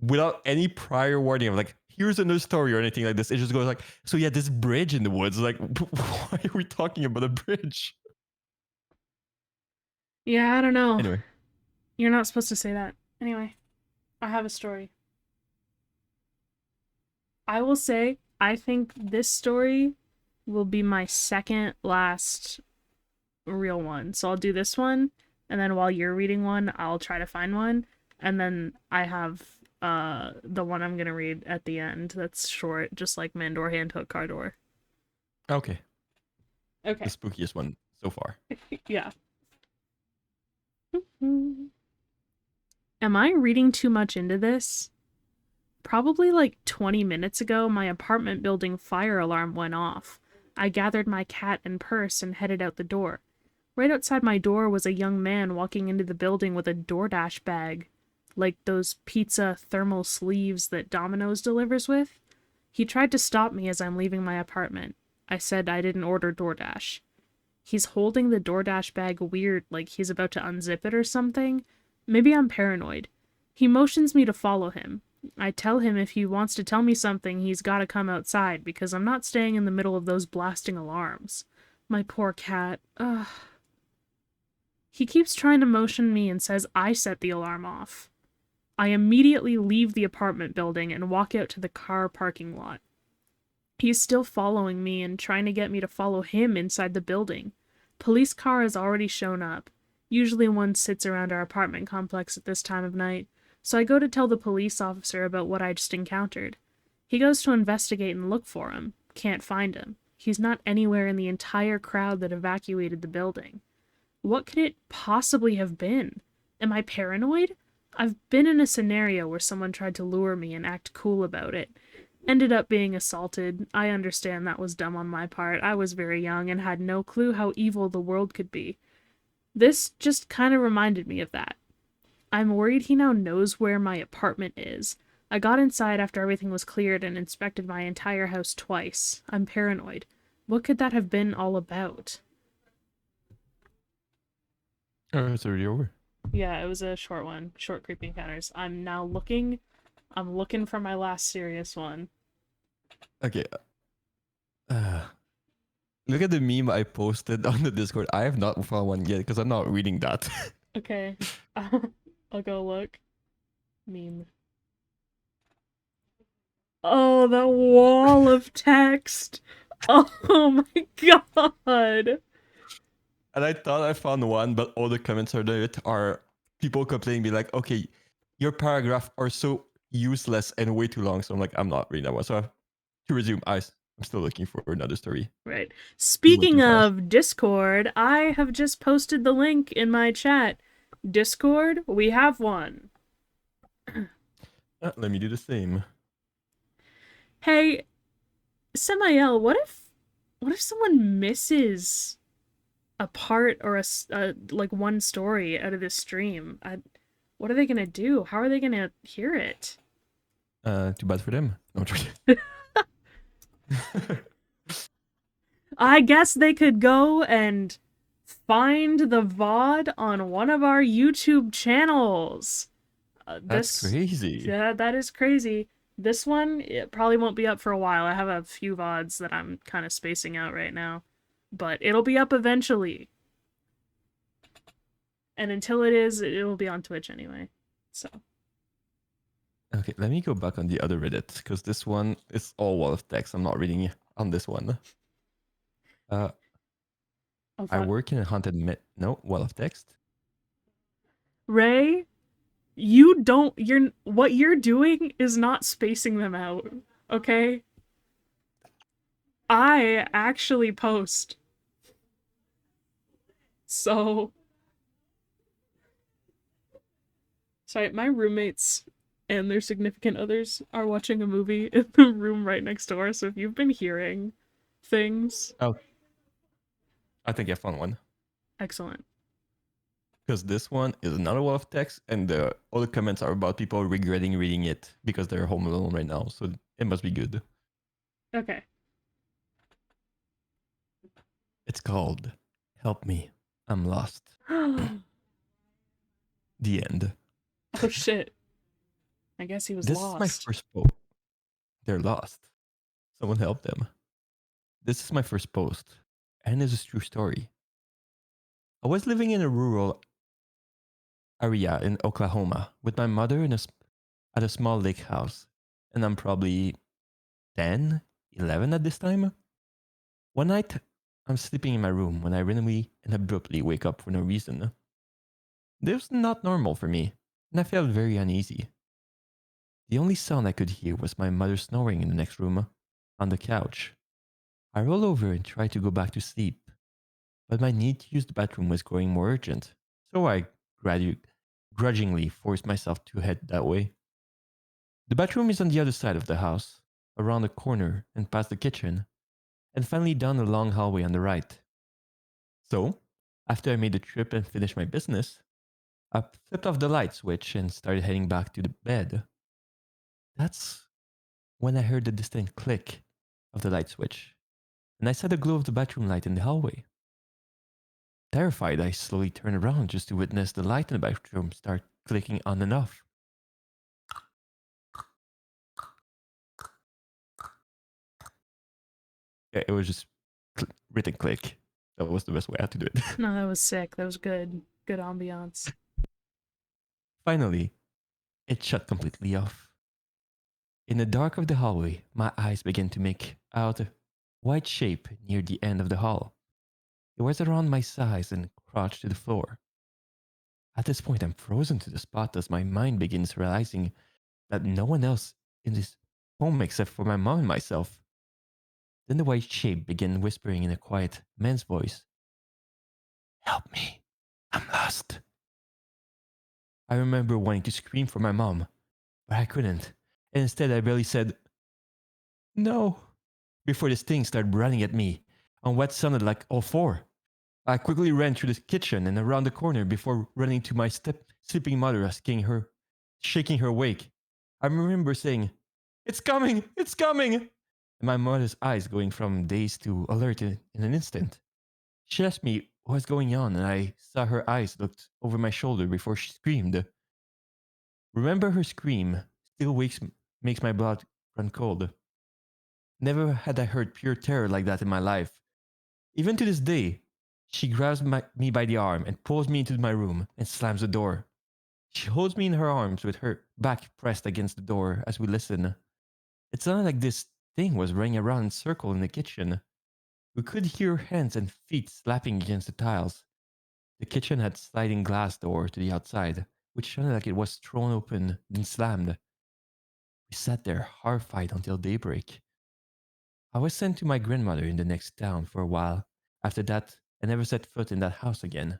without any prior warning of like here's another story or anything like this, it just goes like, so yeah, this bridge in the woods. Like, why are we talking about a bridge? Yeah, I don't know. Anyway, You're not supposed to say that. Anyway, I have a story. I will say, I think this story will be my second last real one. So I'll do this one, and then while you're reading one, I'll try to find one, and then I have the one I'm gonna read at the end that's short, just like Mandor Handhook Cardor. okay, the Okay. spookiest one so far. Yeah. Am I reading too much into this? Probably like 20 minutes ago, my apartment building fire alarm went off. I gathered my cat and purse and headed out the door. Right outside my door was a young man walking into the building with a DoorDash bag, like those pizza thermal sleeves that Domino's delivers with. He tried to stop me as I'm leaving my apartment. I said I didn't order DoorDash. He's holding the DoorDash bag weird, like he's about to unzip it or something. Maybe I'm paranoid. He motions me to follow him. I tell him if he wants to tell me something, he's gotta come outside because I'm not staying in the middle of those blasting alarms. My poor cat. Ugh. He keeps trying to motion me and says I set the alarm off. I immediately leave the apartment building and walk out to the car parking lot. He's still following me and trying to get me to follow him inside the building. Police car has already shown up. Usually one sits around our apartment complex at this time of night, so I go to tell the police officer about what I just encountered. He goes to investigate and look for him. Can't find him. He's not anywhere in the entire crowd that evacuated the building. What could it possibly have been? Am I paranoid? I've been in a scenario where someone tried to lure me and act cool about it. Ended up being assaulted. I understand that was dumb on my part. I was very young and had no clue how evil the world could be. This just kind of reminded me of that. I'm worried he now knows where my apartment is. I got inside after everything was cleared and inspected my entire house twice. I'm paranoid. What could that have been all about? Oh, it's already over. Yeah, it was a short one. Short creepy encounters. I'm looking for my last serious one. Okay. Uh, Look at the meme I posted on the Discord. I have not found one yet because I'm not reading that. Okay. I'll go look. Meme. Oh, the wall of text. Oh my god. And I thought I found one, but all the comments under it are people complaining, be like, okay, your paragraph are so useless and way too long. So I'm like, I'm not reading that one. So to resume, I'm still looking for another story. Right. You went too Speaking fast. of Discord, I have just posted the link in my chat. Discord, we have one. Let me do the same. Hey, Samael, what if someone misses a part or like one story out of this stream? What are they gonna do? How are they gonna hear it? Too bad for them. No, I'm joking. I guess they could go and find the VOD on one of our YouTube channels. That's crazy. Yeah, that is crazy. This one, it probably won't be up for a while. I have a few VODs that I'm kind of spacing out right now, but it'll be up eventually. And until it is, it will be on Twitch anyway. So. Okay, let me go back on the other Reddit because this one is all wall of text. I'm not reading on this one. Uh, Oh I fuck. work in a haunted no wall of text. Ray, you don't you're what you're doing is not spacing them out. Okay? I actually post. So, sorry, my roommates and their significant others are watching a movie in the room right next door. So if you've been hearing things, Oh, I think I found one excellent. because this one is another wall of text, and all the comments are about people regretting reading it because they're home alone right now. So it must be good. Okay. It's called "Help Me, I'm Lost." Oh The end. shit. I guess he was This is my lost. first post. They're lost. Someone help them. This is my first post, and it's a true story. I was living in a rural area in Oklahoma with my mother at a small lake house, and I'm probably 10, 11 at this time. One night, I'm sleeping in my room when I randomly and abruptly wake up for no reason. This was not normal for me, and I felt very uneasy. The only sound I could hear was my mother snoring in the next room, on the couch. I rolled over and tried to go back to sleep, but my need to use the bathroom was growing more urgent, so I grudgingly forced myself to head that way. The bathroom is on the other side of the house, around the corner and past the kitchen, and finally down the long hallway on the right. So, after I made the trip and finished my business, I flipped off the light switch and started heading back to the bed. That's when I heard the distant click of the light switch, and I saw the glow of the bathroom light in the hallway. Terrified, I slowly turned around just to witness the light in the bathroom start clicking on and off. Yeah, it was just written click. That was the best way I had to do it. No, that was sick. That was good. Good ambiance. Finally, it shut completely off. In the dark of the hallway, my eyes began to make out a white shape near the end of the hall. It was around my size and crouched to the floor. At this point, I'm frozen to the spot as my mind begins realizing that no one else in this home except for my mom and myself. Then the white shape began whispering in a quiet man's voice, "Help me, I'm lost." I remember wanting to scream for my mom, but I couldn't. And instead, I barely said, "No," before this thing started running at me on what sounded like all four. I quickly ran through the kitchen and around the corner before running to my sleeping mother, asking her, shaking her awake. I remember saying, "It's coming! It's coming!" And my mother's eyes going from dazed to alert in an instant. She asked me what's going on, and I saw her eyes looked over my shoulder before she screamed. Remember her scream still makes my blood run cold. Never had I heard pure terror like that in my life. Even to this day, she grabs me by the arm and pulls me into my room and slams the door. She holds me in her arms with her back pressed against the door as we listen. It sounded like this thing was running around in a circle in the kitchen. We could hear hands and feet slapping against the tiles. The kitchen had sliding glass door to the outside, which sounded like it was thrown open, then slammed. We sat there horrified until daybreak. I was sent to my grandmother in the next town for a while. After that, I never set foot in that house again.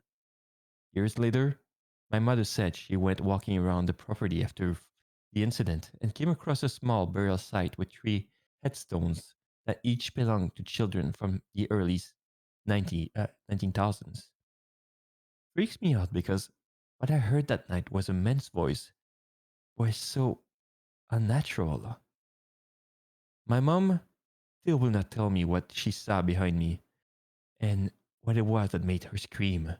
Years later, my mother said she went walking around the property after the incident and came across a small burial site with three headstones that each belonged to children from the early 19,000s. Freaks me out because what I heard that night was a man's voice, was so unnatural. My mom still will not tell me what she saw behind me and what it was that made her scream.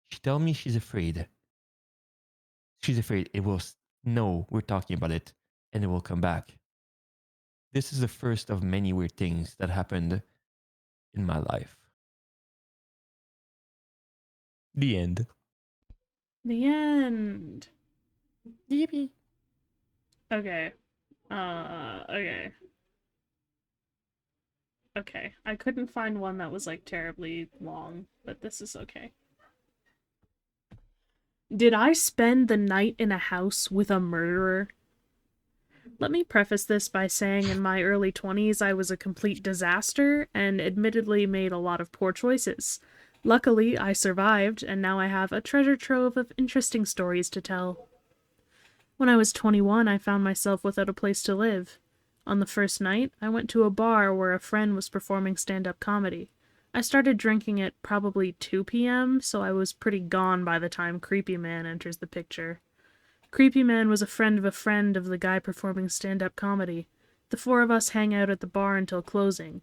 She tell me she's afraid. She's afraid it will know we're talking about it and it will come back. This is the first of many weird things that happened in my life. The end. The end. Yippee. Okay. Okay. Okay. I couldn't find one that was like terribly long, but this is okay. Did I spend the night in a house with a murderer? Let me preface this by saying in my early 20s I was a complete disaster and admittedly made a lot of poor choices. Luckily, I survived, and now I have a treasure trove of interesting stories to tell. When I was 21, I found myself without a place to live. On the first night, I went to a bar where a friend was performing stand up comedy. I started drinking at probably 2 p.m., so I was pretty gone by the time Creepy Man enters the picture. Creepy Man was a friend of the guy performing stand up comedy. The four of us hang out at the bar until closing.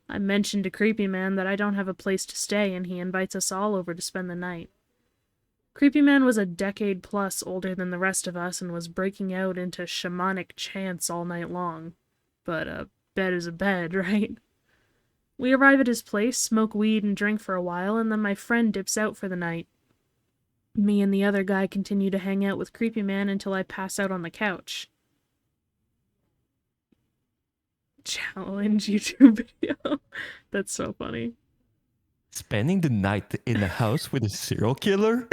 I mentioned to Creepy Man that I don't have a place to stay, and he invites us all over to spend the night. Creepy Man was a decade plus older than the rest of us and was breaking out into shamanic chants all night long. But a bed is a bed, right? We arrive at his place, smoke weed, and drink for a while, and then my friend dips out for the night. Me and the other guy continue to hang out with Creepy Man until I pass out on the couch. Challenge YouTube video. That's so funny. Spending the night in a house with a serial killer?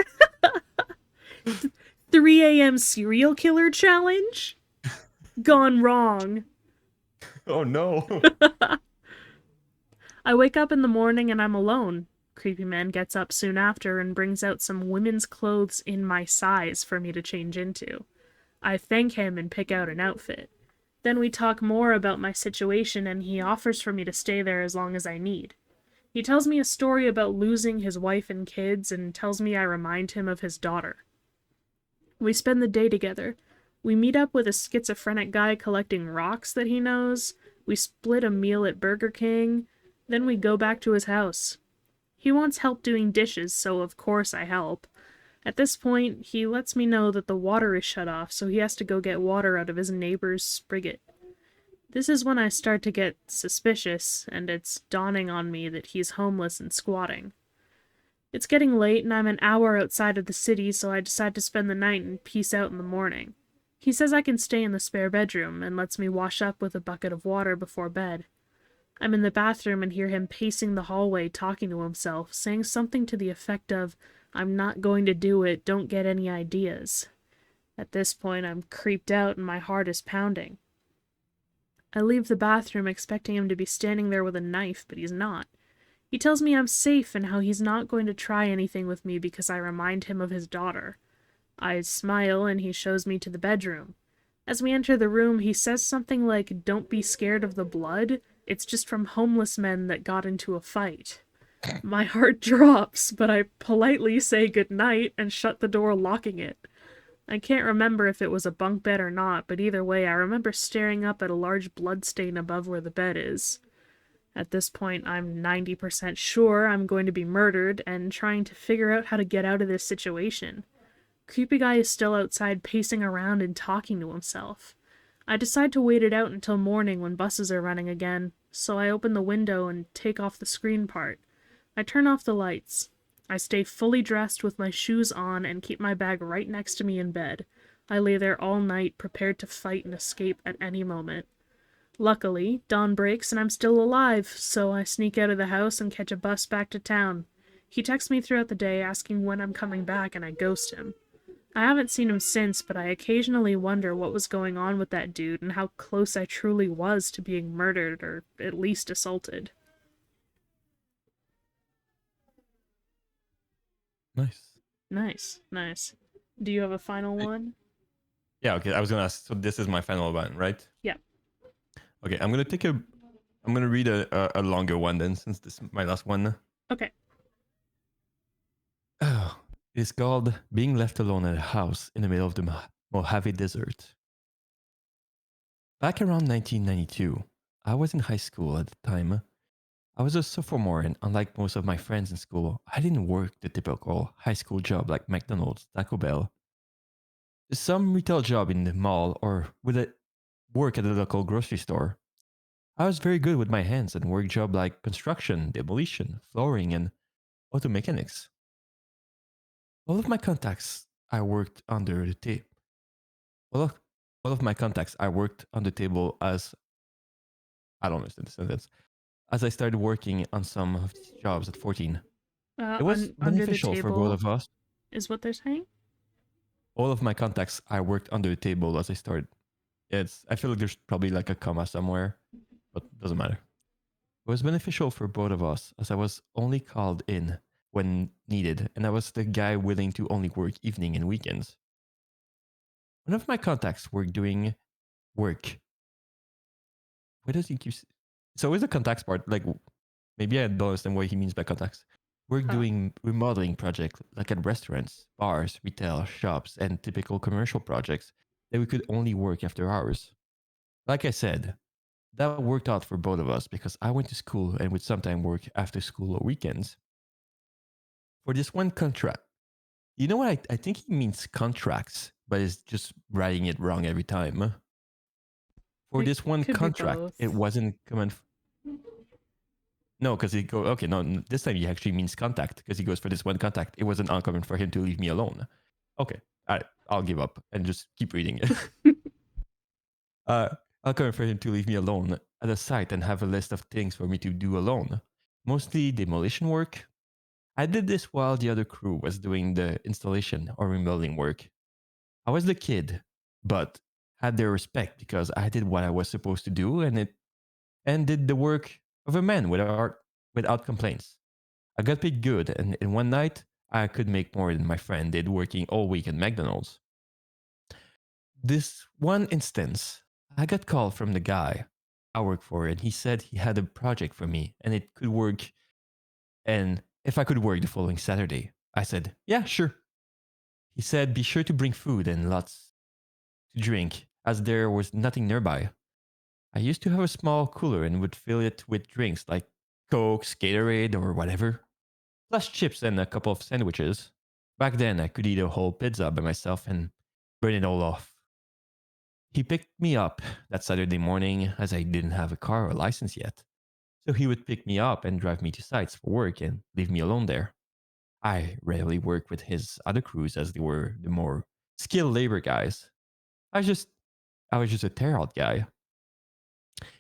3 a.m. serial killer challenge? Gone wrong. Oh no. I wake up in the morning and I'm alone. Creepy Man gets up soon after and brings out some women's clothes in my size for me to change into. I thank him and pick out an outfit. Then we talk more about my situation and he offers for me to stay there as long as I need. He tells me a story about losing his wife and kids and tells me I remind him of his daughter. We spend the day together. We meet up with a schizophrenic guy collecting rocks that he knows. We split a meal at Burger King. Then we go back to his house. He wants help doing dishes, so of course I help. At this point, he lets me know that the water is shut off, so he has to go get water out of his neighbor's spigot. This is when I start to get suspicious, and it's dawning on me that he's homeless and squatting. It's getting late, and I'm an hour outside of the city, so I decide to spend the night and peace out in the morning. He says I can stay in the spare bedroom, and lets me wash up with a bucket of water before bed. I'm in the bathroom and hear him pacing the hallway talking to himself, saying something to the effect of, "I'm not going to do it, don't get any ideas." At this point, I'm creeped out and my heart is pounding. I leave the bathroom expecting him to be standing there with a knife, but he's not. He tells me I'm safe and how he's not going to try anything with me because I remind him of his daughter. I smile and he shows me to the bedroom. As we enter the room, he says something like, "Don't be scared of the blood. It's just from homeless men that got into a fight." My heart drops, but I politely say goodnight and shut the door, locking it. I can't remember if it was a bunk bed or not, but either way, I remember staring up at a large blood stain above where the bed is. At this point, I'm 90% sure I'm going to be murdered and trying to figure out how to get out of this situation. Creepy guy is still outside pacing around and talking to himself. I decide to wait it out until morning when buses are running again, so I open the window and take off the screen part. I turn off the lights. I stay fully dressed with my shoes on and keep my bag right next to me in bed. I lay there all night, prepared to fight and escape at any moment. Luckily, dawn breaks and I'm still alive, so I sneak out of the house and catch a bus back to town. He texts me throughout the day asking when I'm coming back and I ghost him. I haven't seen him since, but I occasionally wonder what was going on with that dude and how close I truly was to being murdered or at least assaulted. Nice. Nice, nice. Do you have a final one? Yeah, okay. I was gonna ask. So this is my final one, right? Yeah. Okay, I'm gonna read a longer one then, since this is my last one. Okay. Oh, it's called "Being Left Alone at a House in the Middle of the Mojave Desert." Back around 1992, I was in high school at the time. I was a sophomore, and unlike most of my friends in school, I didn't work the typical high school job like McDonald's, Taco Bell. Some retail job in the mall or with a work at a local grocery store. I was very good with my hands and work job like construction, demolition, flooring, and auto mechanics. All of my contacts I worked under the table. all of my contacts I worked on the table as I don't understand the sentence. As I started working on some of these jobs at 14. It was Under the beneficial for both table of us. is what they're saying. All of my contacts I worked under the table as I started. I feel like there's probably like a comma somewhere, but it doesn't matter. It was beneficial for both of us as I was only called in when needed, and I was the guy willing to only work evening and weekends. One of my contacts were doing work. Why does he keep? So is the contacts part like maybe I don't understand what he means by contacts. We're Huh. doing remodeling projects like at restaurants, bars, retail, shops, and typical commercial projects that we could only work after hours. Like I said, that worked out for both of us because I went to school and would sometimes work after school or weekends. For this one contract, you know what? I think he means contracts, but it's just writing it wrong every time. For It this one could be contract, it both. wasn't coming. No, because he go okay. No, this time he actually means contact because he goes for this one contact. It wasn't uncommon for him to leave me alone. Okay, all right, I'll give up and just keep reading it. uh, uncommon for him to leave me alone at a site and have a list of things for me to do alone. Mostly demolition work. I did this while the other crew was doing the installation or remodeling work. I was the kid, but had their respect because I did what I was supposed to do and did the work of a man without complaints. I got paid good, and in one night, I could make more than my friend did working all week at McDonald's. This one instance, I got called from the guy I work for, and he said he had a project for me, and it could work, and if I could work the following Saturday. I said, yeah, sure. He said, be sure to bring food and lots to drink, as there was nothing nearby. I used to have a small cooler and would fill it with drinks like Coke, Gatorade, or whatever, plus chips and a couple of sandwiches. Back then, I could eat a whole pizza by myself and burn it all off. He picked me up that Saturday morning as I didn't have a car or license yet. So he would pick me up and drive me to sites for work and leave me alone there. I rarely worked with his other crews as they were the more skilled labor guys. I was just I was just a tear out guy.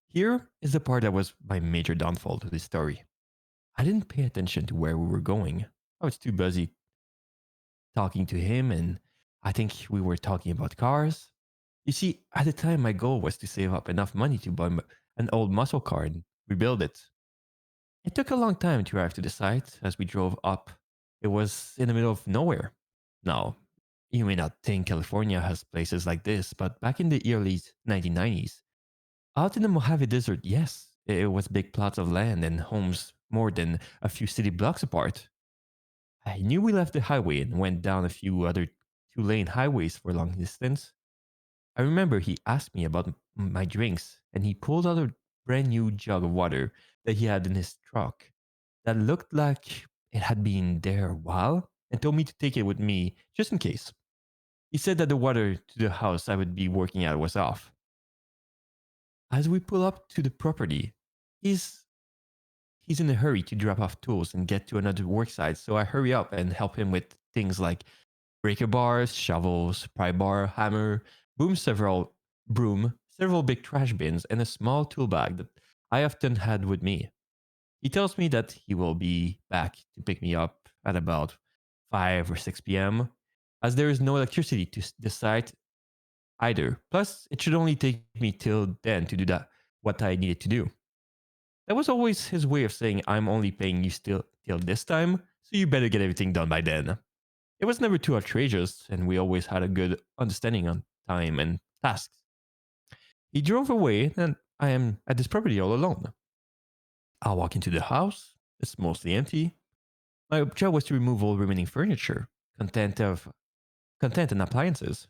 Here is the part that was my major downfall to this story. I didn't pay attention to where we were going. I was too busy talking to him, and I think we were talking about cars. You see, at the time, my goal was to save up enough money to buy an old muscle car and rebuild it. It took a long time to arrive to the site as we drove up. It was in the middle of nowhere. Now, you may not think California has places like this, but back in the early 1990s, out in the Mojave Desert, yes, it was big plots of land and homes more than a few city blocks apart. I knew we left the highway and went down a few other two-lane highways for a long distance. I remember he asked me about my drinks, and he pulled out a brand new jug of water that he had in his truck that looked like it had been there a while and told me to take it with me just in case. He said that the water to the house I would be working at was off. As we pull up to the property, he's he's in a hurry to drop off tools and get to another work site, so I hurry up and help him with things like breaker bars, shovels, pry bar, hammer, broom, several big trash bins, and a small tool bag that I often had with me. He tells me that he will be back to pick me up at about 5 or 6 p.m., as there is no electricity to the site either. Plus, it should only take me till then to do that what I needed to do. That was always his way of saying I'm only paying you still till this time, so you better get everything done by then. It was never too outrageous, and we always had a good understanding on time and tasks. He drove away, and I am at this property all alone. I walk into the house. It's mostly empty. My job was to remove all remaining furniture, content and appliances.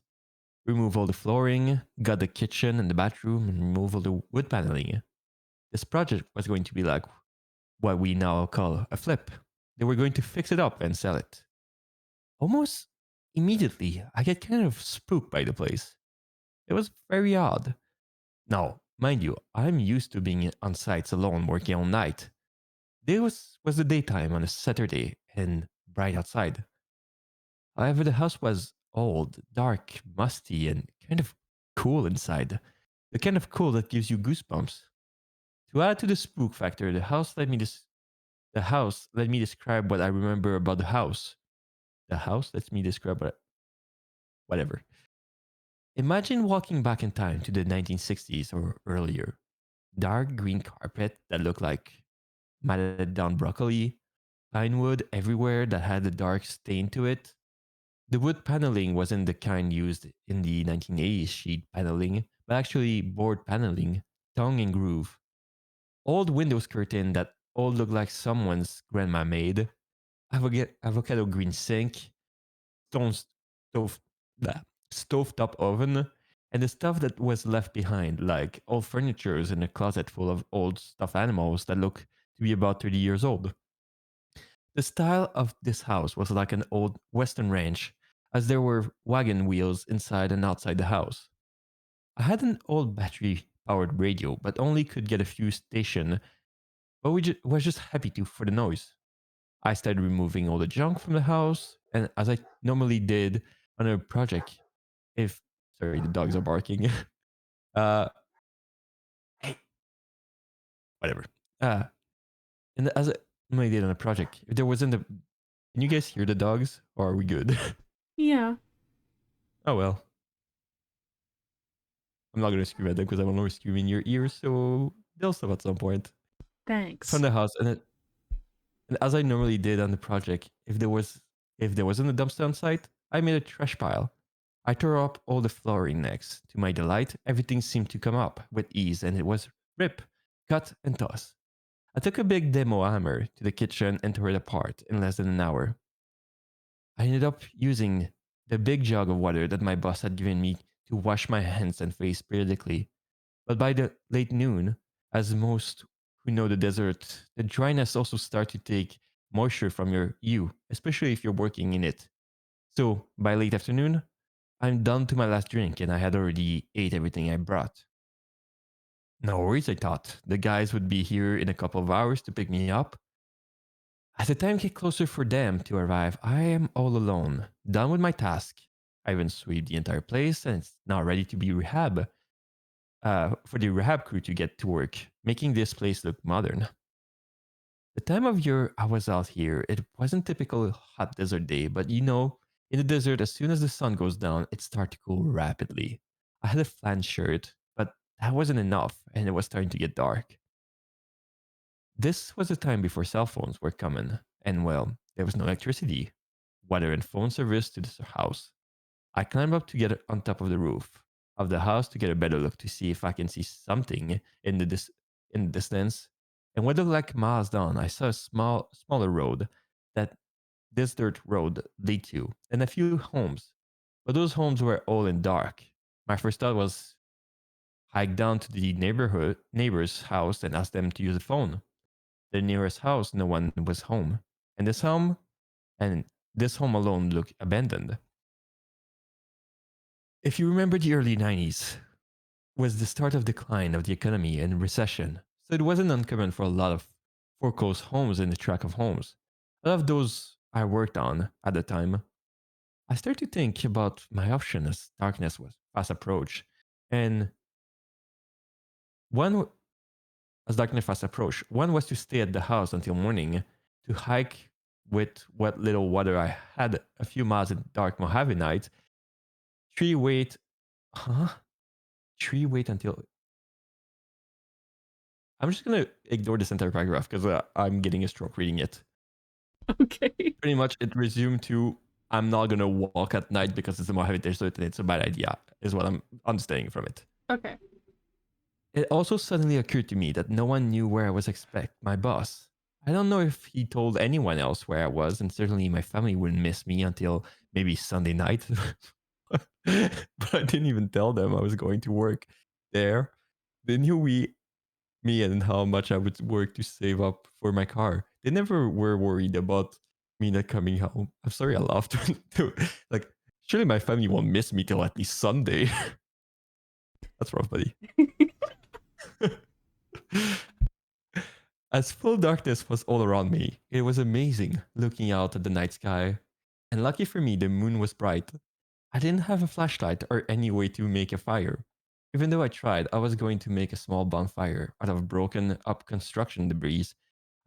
Remove all the flooring, gut the kitchen and the bathroom, and remove all the wood paneling. This project was going to be like what we now call a flip. They were going to fix it up and sell it. Almost immediately, I get kind of spooked by the place. It was very odd. Now, mind you, I'm used to being on sites alone working all night. This was the daytime on a Saturday and bright outside. However, the house was old, dark, musty, and kind of cool inside. The kind of cool that gives you goosebumps. To add to the spook factor, the house let me describe what I remember about the house. The house lets me describe whatever. Imagine walking back in time to the 1960s or earlier. Dark green carpet that looked like matted down broccoli, pine wood everywhere that had a dark stain to it. The wood paneling wasn't the kind used in the 1980s sheet paneling, but actually board paneling, tongue and groove. Old windows curtain that all looked like someone's grandma made. Avocado green sink, stone stove, blah, stovetop oven, and the stuff that was left behind, like old furnitures in a closet full of old stuffed animals that look to be about 30 years old. The style of this house was like an old western ranch, as there were wagon wheels inside and outside the house. I had an old battery powered radio, but only could get a few station, but was just happy to for the noise. I started removing all the junk from the house, and as I normally did on a project, if sorry, the dogs are barking. uh, hey, whatever. Uh, and as I normally did on a project, if there wasn't a, can you guys hear the dogs, or are we good? Yeah, Oh well, I'm not gonna scream at them because I will not scream in your ears, so they'll stop at some point. From thanks. the house, and as I normally did on the project, if there wasn't a dumpster on site, I made a trash pile. I tore up all the flooring next. To my delight, everything seemed to come up with ease, and it was rip, cut, and toss. I took a big demo hammer to the kitchen and tore it apart in less than an hour. I ended up using the big jug of water that my boss had given me to wash my hands and face periodically. But by the late noon, as most who know the desert, the dryness also starts to take moisture from you, especially if you're working in it. So by late afternoon, I'm down to my last drink and I had already ate everything I brought. No worries, I thought. The guys would be here in a couple of hours to pick me up. As the time gets closer for them to arrive, I am all alone, done with my task. I even swept the entire place and it's now ready to be for the rehab crew to get to work, making this place look modern. The time of year I was out here, it wasn't typical hot desert day, but in the desert, as soon as the sun goes down, it starts to cool rapidly. I had a flan shirt, but that wasn't enough, and it was starting to get dark. This was the time before cell phones were common, and well, there was no electricity, water, and phone service to the house. I climbed up to get on top of the roof of the house to get a better look to see if I can see something in the distance. And what looked like miles down, I saw a smaller road that this dirt road lead to, and a few homes. But those homes were all in dark. My first thought was hike down to the neighbor's house and ask them to use the phone. The nearest house, no one was home, and and this home alone looked abandoned. If you remember the early 90s, was the start of decline of the economy and recession. So it wasn't uncommon for a lot of foreclosed homes in the track of homes. A lot of those I worked on at the time. I started to think about my option as darkness was fast approach. And one as darkness fast approach, one was to stay at the house until morning, to hike with what little water I had a few miles in dark Mojave night, tree wait, huh? Tree wait until I'm just gonna ignore this entire paragraph because I'm getting a stroke reading it. Okay. Pretty much, it resumed to I'm not gonna walk at night because it's a Mojave desert and it's a bad idea. Is what I'm understanding from it. Okay. It also suddenly occurred to me that no one knew where I was expect my boss. I don't know if he told anyone else where I was, and certainly my family wouldn't miss me until maybe Sunday night. But I didn't even tell them I was going to work there. They knew me and how much I would work to save up for my car. They never were worried about me not coming home. I'm sorry I laughed. Like, surely my family won't miss me till at least Sunday. That's rough, buddy. As full darkness was all around me, it was amazing looking out at the night sky. And lucky for me, the moon was bright. I didn't have a flashlight or any way to make a fire. Even though I tried, I was going to make a small bonfire out of broken up construction debris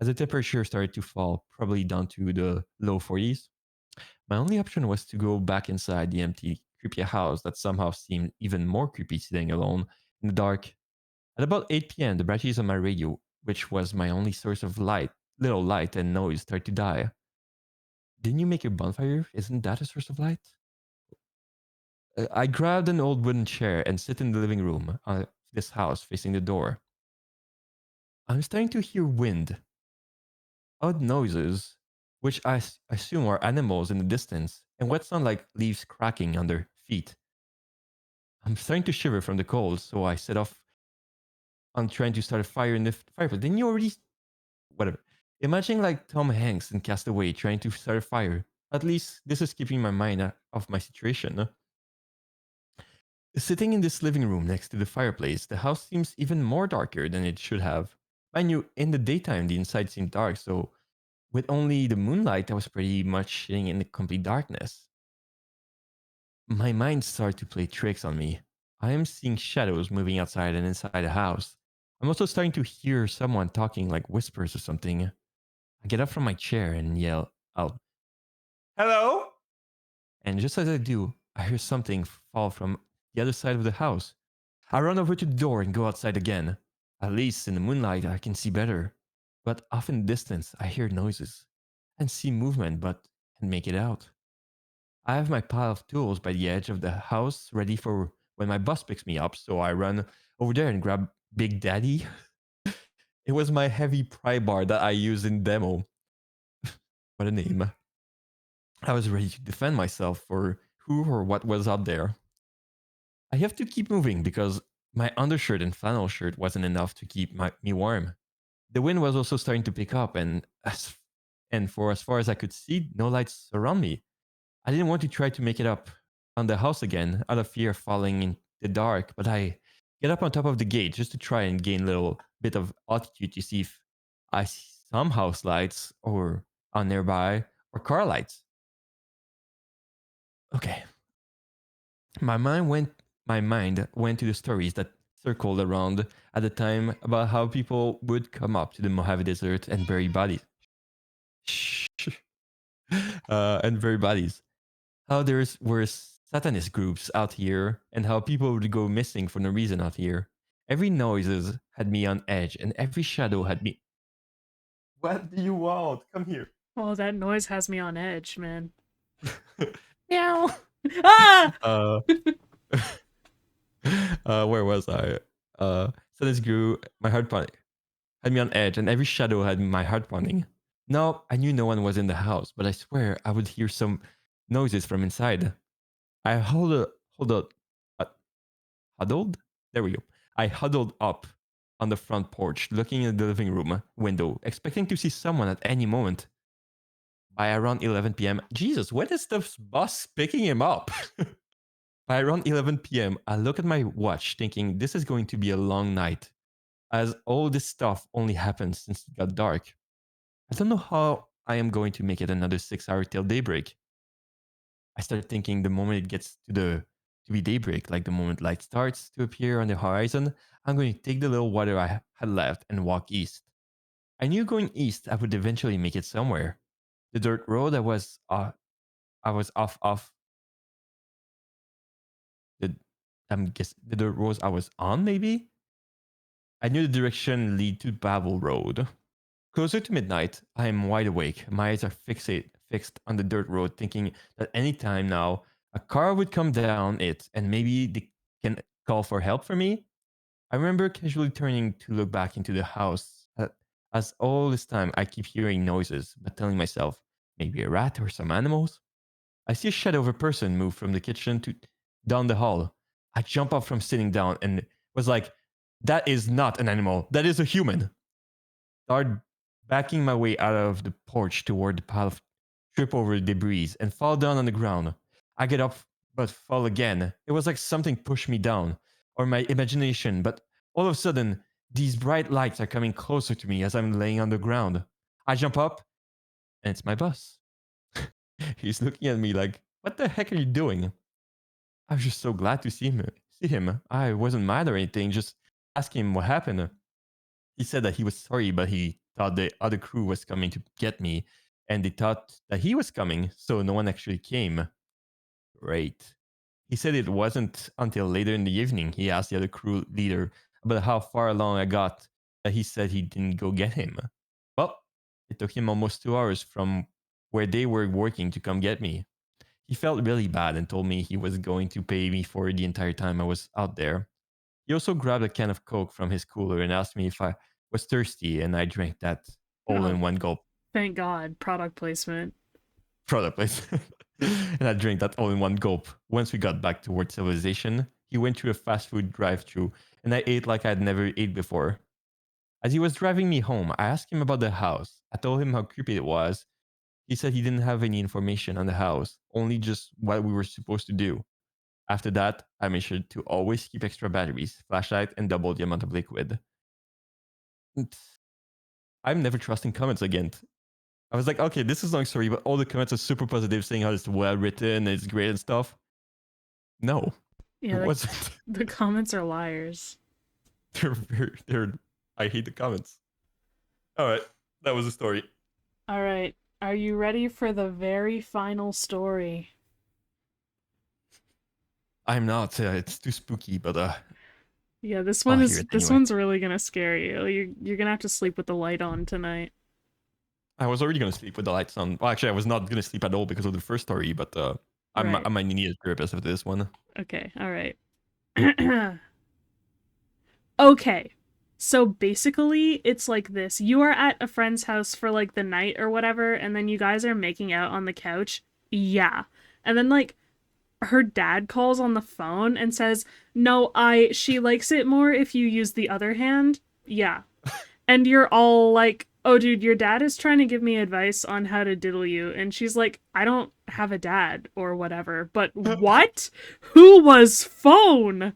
as the temperature started to fall, probably down to the low 40s. My only option was to go back inside the empty, creepy house that somehow seemed even more creepy sitting alone in the dark. At about 8 p.m., the batteries on my radio, which was my only source of little light and noise, started to die. Didn't you make a bonfire? Isn't that a source of light? I grabbed an old wooden chair and sit in the living room of this house facing the door. I'm starting to hear wind, odd noises, which I assume are animals in the distance, and what sound like leaves cracking under feet. I'm starting to shiver from the cold, so I set off on trying to start a fire in the fireplace. Didn't you already? Whatever. Imagine like Tom Hanks in Castaway trying to start a fire. At least this is keeping my mind off my situation. Sitting in this living room next to the fireplace, the house seems even more darker than it should have. Mind you, in the daytime, the inside seemed dark, so with only the moonlight, I was pretty much sitting in the complete darkness. My mind started to play tricks on me. I am seeing shadows moving outside and inside the house. I'm also starting to hear someone talking like whispers or something. I get up from my chair and yell out, "Hello?" And just as I do, I hear something fall from the other side of the house. I run over to the door and go outside again. At least in the moonlight, I can see better. But off in the distance, I hear noises and see movement, but can't make it out. I have my pile of tools by the edge of the house ready for when my bus picks me up, so I run over there and grab Big Daddy. It was my heavy pry bar that I used in demo. What a name. I was ready to defend myself for who or what was out there. I have to keep moving because my undershirt and flannel shirt wasn't enough to keep me warm. The wind was also starting to pick up, and for as far as I could see, no lights around me. I didn't want to try to make it up on the house again out of fear of falling in the dark, but I get up on top of the gate just to try and gain a little bit of altitude to see if I see some house lights or on nearby or car lights. Okay, my mind went to the stories that circled around at the time about how people would come up to the Mojave Desert and bury bodies. Shh. And bury bodies. How there's were satanist groups out here and how people would go missing for no reason out here. Every noises had me on edge and every shadow had me. What do you want? Come here. Oh, that noise has me on edge, man. Meow. Ah! Uh, where was I? Satanist grew my heart pounding. Had me on edge and every shadow had my heart pounding. No, I knew no one was in the house, but I swear I would hear some noises from inside. I hold up, uh, huddled? There we go. I huddled up on the front porch, looking in the living room window, expecting to see someone at any moment. By around 11 p.m., Jesus, when is the bus picking him up? By around 11 p.m., I look at my watch thinking this is going to be a long night, as all this stuff only happened since it got dark. I don't know how I am going to make it another 6 hour till daybreak. I start thinking the moment it gets to be daybreak, like the moment light starts to appear on the horizon, I'm going to take the little water I had left and walk east. I knew going east I would eventually make it somewhere. The dirt road I was off the I'm guess the dirt road I was on maybe. I knew the direction lead to Babel Road. Closer to midnight, I am wide awake. My eyes are fixed on the dirt road, thinking that any time now, a car would come down it and maybe they can call for help for me. I remember casually turning to look back into the house. As all this time, I keep hearing noises, but telling myself, maybe a rat or some animals. I see a shadow of a person move from the kitchen to down the hall. I jump up from sitting down and was like, that is not an animal. That is a human. Start backing my way out of the porch toward the pile of trip over debris and fall down on the ground. I get up but fall again. It was like something pushed me down, or my imagination, but all of a sudden, these bright lights are coming closer to me as I'm laying on the ground. I jump up, and it's my boss. He's looking at me like, what the heck are you doing? I was just so glad to see him. See him. I wasn't mad or anything. Just ask him what happened. He said that he was sorry, but he thought the other crew was coming to get me, and they thought that he was coming, so no one actually came. Right. He said it wasn't until later in the evening he asked the other crew leader about how far along I got that he said he didn't go get him. Well, it took him almost 2 hours from where they were working to come get me. He felt really bad and told me he was going to pay me for the entire time I was out there. He also grabbed a can of Coke from his cooler and asked me if I was thirsty, and I drank that all Oh, in one gulp. thank God. Product placement. Product place. And I drank that all in one gulp. Once we got back toward civilization, he went to a fast food drive-thru, and I ate like I'd never ate before. As he was driving me home, I asked him about the house. I told him how creepy it was. He said he didn't have any information on the house, only just what we were supposed to do. After that, I made sure to always keep extra batteries, flashlight, and double the amount of liquid. I'm never trusting comments again. I was like, okay, this is a long story, but all the comments are super positive, saying how it's well written, it's great and stuff. No, it Yeah, wasn't. the comments are liars. They're. I hate the comments. All right, that was the story. All right. Are you ready for the very final story? I'm not. It's too spooky, but Yeah, I'll hear it this anyway. one's really gonna scare you. You're gonna have to sleep with the light on tonight. I was already gonna sleep with the lights on. Well, actually, I was not gonna sleep at all because of the first story, but Right. I might need a therapist after this one. Okay. All right. Okay. So basically, it's like this. You are at a friend's house for like the night or whatever, and then you guys are making out on the couch. Yeah. And then like her dad calls on the phone and says, "No, she likes it more if you use the other hand." Yeah. And you're all like, "Oh dude, your dad is trying to give me advice on how to diddle you." And she's like, "I don't have a dad or whatever." But what? Who was phone?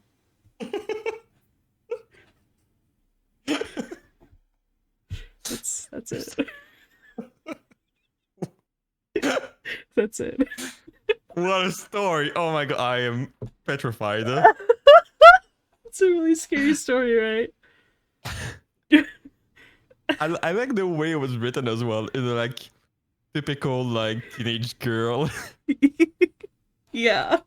That's it. That's it. What a story! Oh my god, I am petrified. It's a really scary story, right? I like the way it was written as well. It's like typical like teenage girl. Yeah.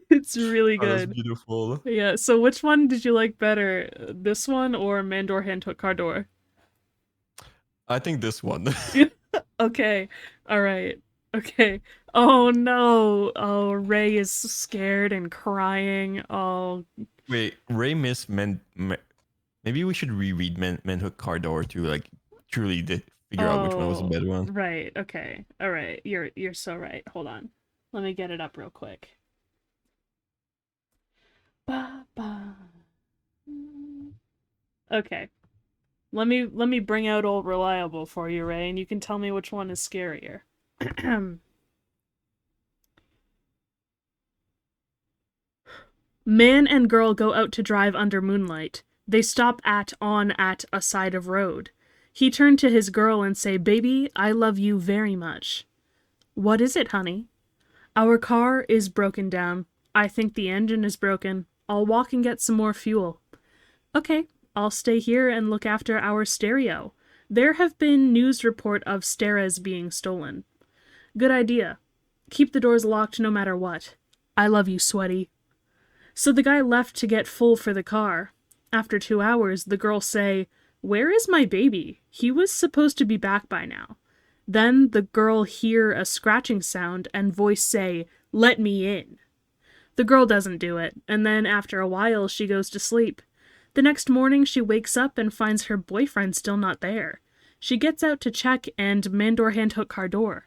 It's really Oh, that's good. beautiful. Yeah, so which one did you like better? This one or Mandor Handhook Cardor? I think this one. Okay. All right. Okay. Oh no. Oh, Ray is scared and crying. Oh, Wait, Ray Miss maybe we should reread Manhood Cardor to like truly figure out which one was the oh, better one. right. Okay. All right. You're so right. Hold on. Let me get it up real quick. Ba, ba. Okay. Let me bring out old reliable for you, Ray, and you can tell me which one is scarier. Man and girl go out to drive under moonlight. They stop at a side of road. He turned to his girl and say, "Baby, I love you very much." "What is it, honey?" "Our car is broken down. I think the engine is broken. I'll walk and get some more fuel." "Okay, I'll stay here and look after our stereo. There have been news report of stereos being stolen." "Good idea. Keep the doors locked no matter what." "I love you, sweaty." So the guy left to get full for the car. After 2 hours, the girl say, "Where is my baby? He was supposed to be back by now." Then the girl hear a scratching sound and voice say, "Let me in." The girl doesn't do it, and then after a while she goes to sleep. The next morning she wakes up and finds her boyfriend still not there. She gets out to check and Mandor Handhook Cardor.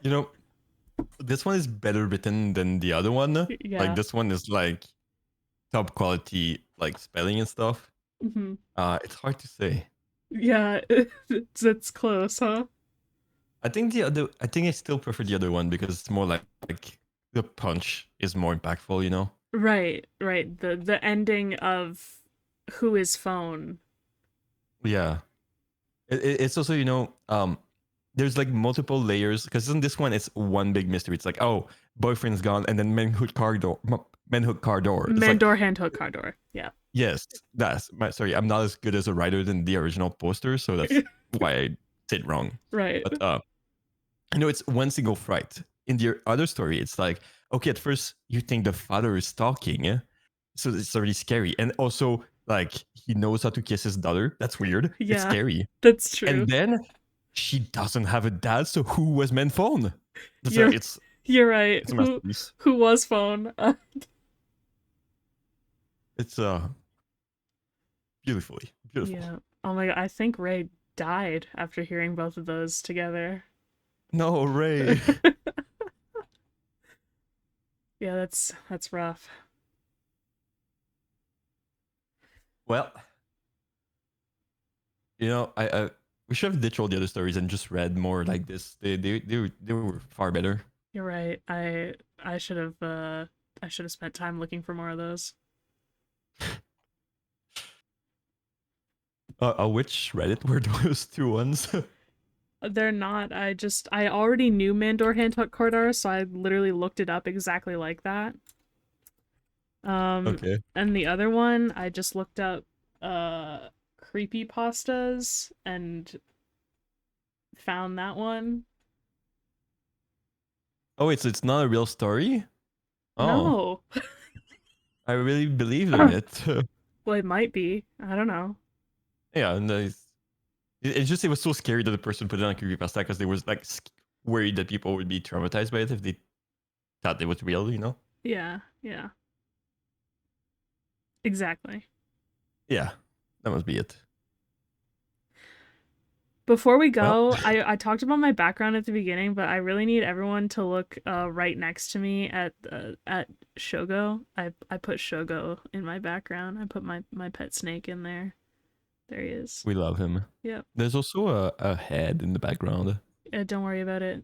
You know, this one is better written than the other one. Like Yeah. this one is like top quality, like spelling and stuff. Mm-hmm. It's hard to say. Yeah, it's close, huh? I think I still prefer the other one because it's more like the punch is more impactful. You know. Right, right. The ending of who is phone. Yeah. It's also, you know, there's like multiple layers because in this one it's one big mystery. It's like, oh, boyfriend's gone, and then manhood car door. It's like, Mandor, hand hook, car door. Yeah. yes, that's my sorry. I'm not as good as a writer than the original poster, so that's why I said wrong. Right. But I know it's one single fright. In the other story, it's like, okay, at first you think the father is talking, so it's already scary, and also like he knows how to kiss his daughter. That's weird. It's Yeah, scary. that's true. And then she doesn't have a dad, so who was men phone? You're you're right. It's a masterpiece. Who was phone? It's beautiful. Yeah. Oh my god, I think Ray died after hearing both of those together. No, Ray. Yeah, that's rough. Well, you know, I we should have ditched all the other stories and just read more like this. They were far better. You're right. I should have spent time looking for more of those. Which Reddit were those two ones? They're not. I already knew Mandor Handhook Cordar, so I literally looked it up exactly like that. Okay. And the other one, I just looked up creepy pastas and found that one. Oh, it's not a real story? Oh. No. I really believed in it. Well, it might be. I don't know. Yeah, and it's just it was so scary that the person put it on creepypasta because they was like worried that people would be traumatized by it if they thought it was real, you know? Yeah, yeah. Exactly. Yeah, that must be it. Before we Well, go, I talked about my background at the beginning, but I really need everyone to look right next to me at Shogo. I put Shogo in my background. I put my pet snake in there. There he is. we love him. Yep. There's also a head in the background. Don't worry about it.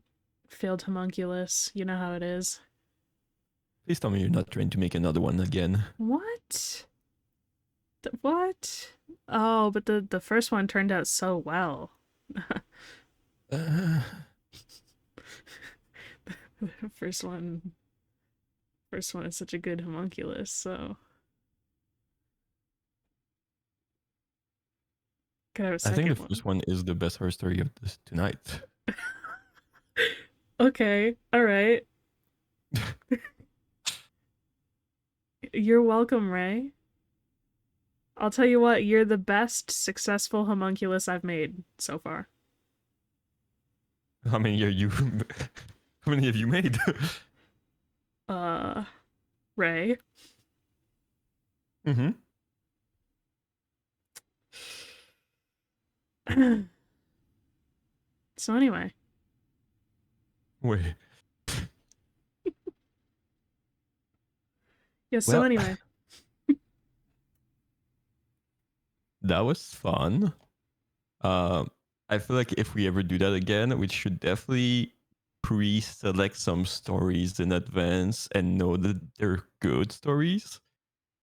Failed homunculus. You know how it is. Please tell me you're not trying to make another one again. What? What? Oh, but the first one turned out so well. Uh, First one is such a good homunculus, so could have a I second think the one. first one is the best horror story of this tonight. Okay, all right. You're welcome, Ray. I'll tell you what, you're the best successful homunculus I've made so far. How many are you? How many have you made? Ray. Mm-hmm. So anyway. Wait. Yeah, so Well, anyway. that was fun. I feel like if we ever do that again, we should definitely pre-select some stories in advance and know that they're good stories.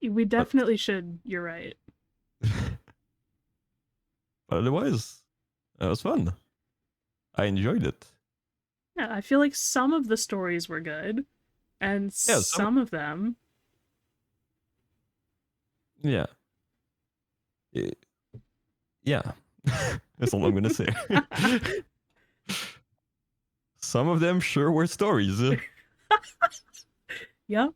We definitely should, you're right. But otherwise, that was fun. I enjoyed it. Yeah, I feel like some of the stories were good, and Yeah, some of them. Yeah. Yeah. That's all I'm gonna say. Some of them sure were stories. Yep.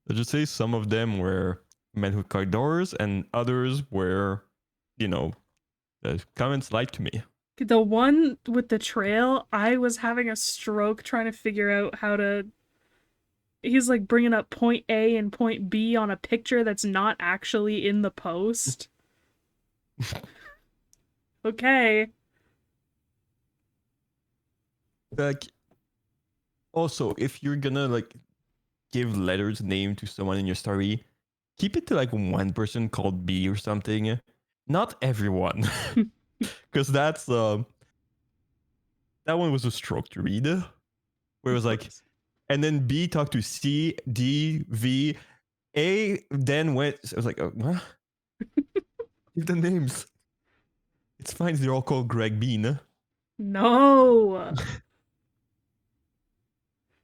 Let's just say some of them were men who car doors, and others were, you know, comments lied to me. The one with the trail, I was having a stroke trying to figure out how to. He's like bringing up point A and point B on a picture that's not actually in the post. Okay. Like, also, if you're gonna like give letters name to someone in your story, keep it to like one person called B or something. Not everyone, because that's that one was a stroke to read. Where it was like, and then B talked to C, D, V, A, then went. I was like, what? Give the names. It's fine. They're all called Greg Bean. No.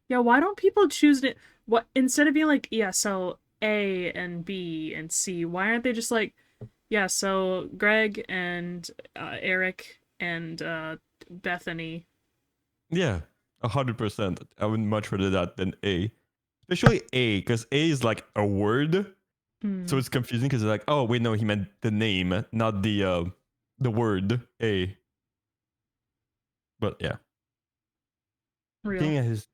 Yeah, why don't people choose it? What instead of being like, yeah, so A and B and C, why aren't they just like, yeah, so Greg and Eric and Bethany. Yeah, 100%. I would much rather that than A, especially A, because A is like a word, so Hmm, it's confusing because it's like, oh wait, no, he meant the name, not the word A. But yeah, real. King has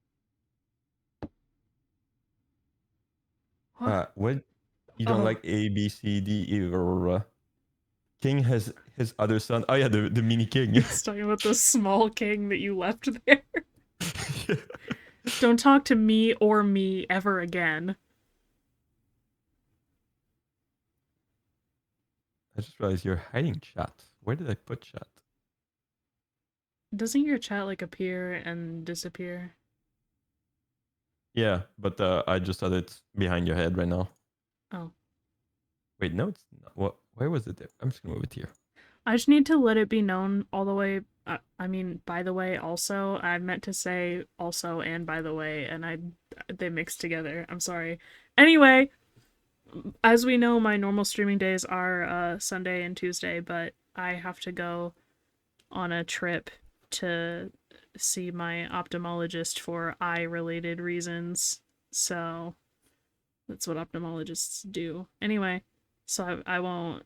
What? what you don't Oh, like A B C D E or King has his other son. Oh yeah, the mini king. he's talking about the small king that you left there. Don't talk to me or me ever again. I just realized you're hiding chat. Where did I put chat? Doesn't your chat like appear and disappear? Yeah, but I just thought it's behind your head right now. Oh. Wait, no, it's not. What? Where was it? There? I'm just gonna move it here. I just need to let it be known all the way. I mean, by the way, also, I meant to say also and by the way, and they mixed together. I'm sorry. Anyway, as we know, my normal streaming days are Sunday and Tuesday, but I have to go on a trip to see my ophthalmologist for eye related reasons. So that's what ophthalmologists do. Anyway, so I won't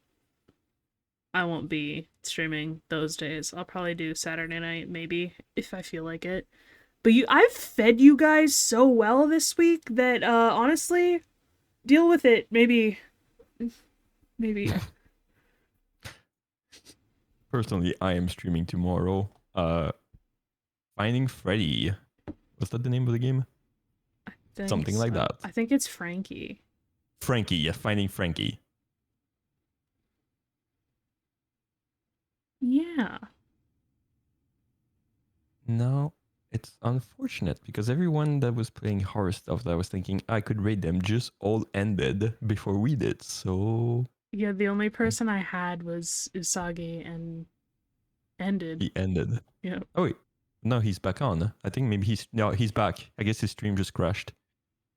be streaming those days. I'll probably do Saturday night maybe if I feel like it. But I've fed you guys so well this week that honestly, deal with it. Maybe. Personally, I am streaming tomorrow. Finding Freddy. Was that the name of the game? Think Something like so. that. I think it's Frankie. Frankie, yeah, Finding Frankie. Yeah. No, it's unfortunate because everyone that was playing horror stuff that I was thinking I could rate them just all ended before we did. So Yeah, the only person I had was Usagi and ended. he ended. Yeah. Oh wait, no, he's back on. I think maybe he's back. I guess his stream just crashed.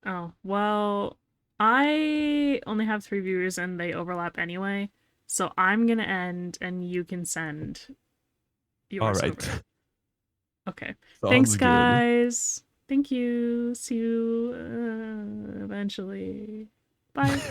Oh, well, I only have 3 viewers and they overlap anyway. So I'm gonna end and you can send All yours over. right, Okay. Thanks, sounds good. guys. Thank you. See you eventually. Bye.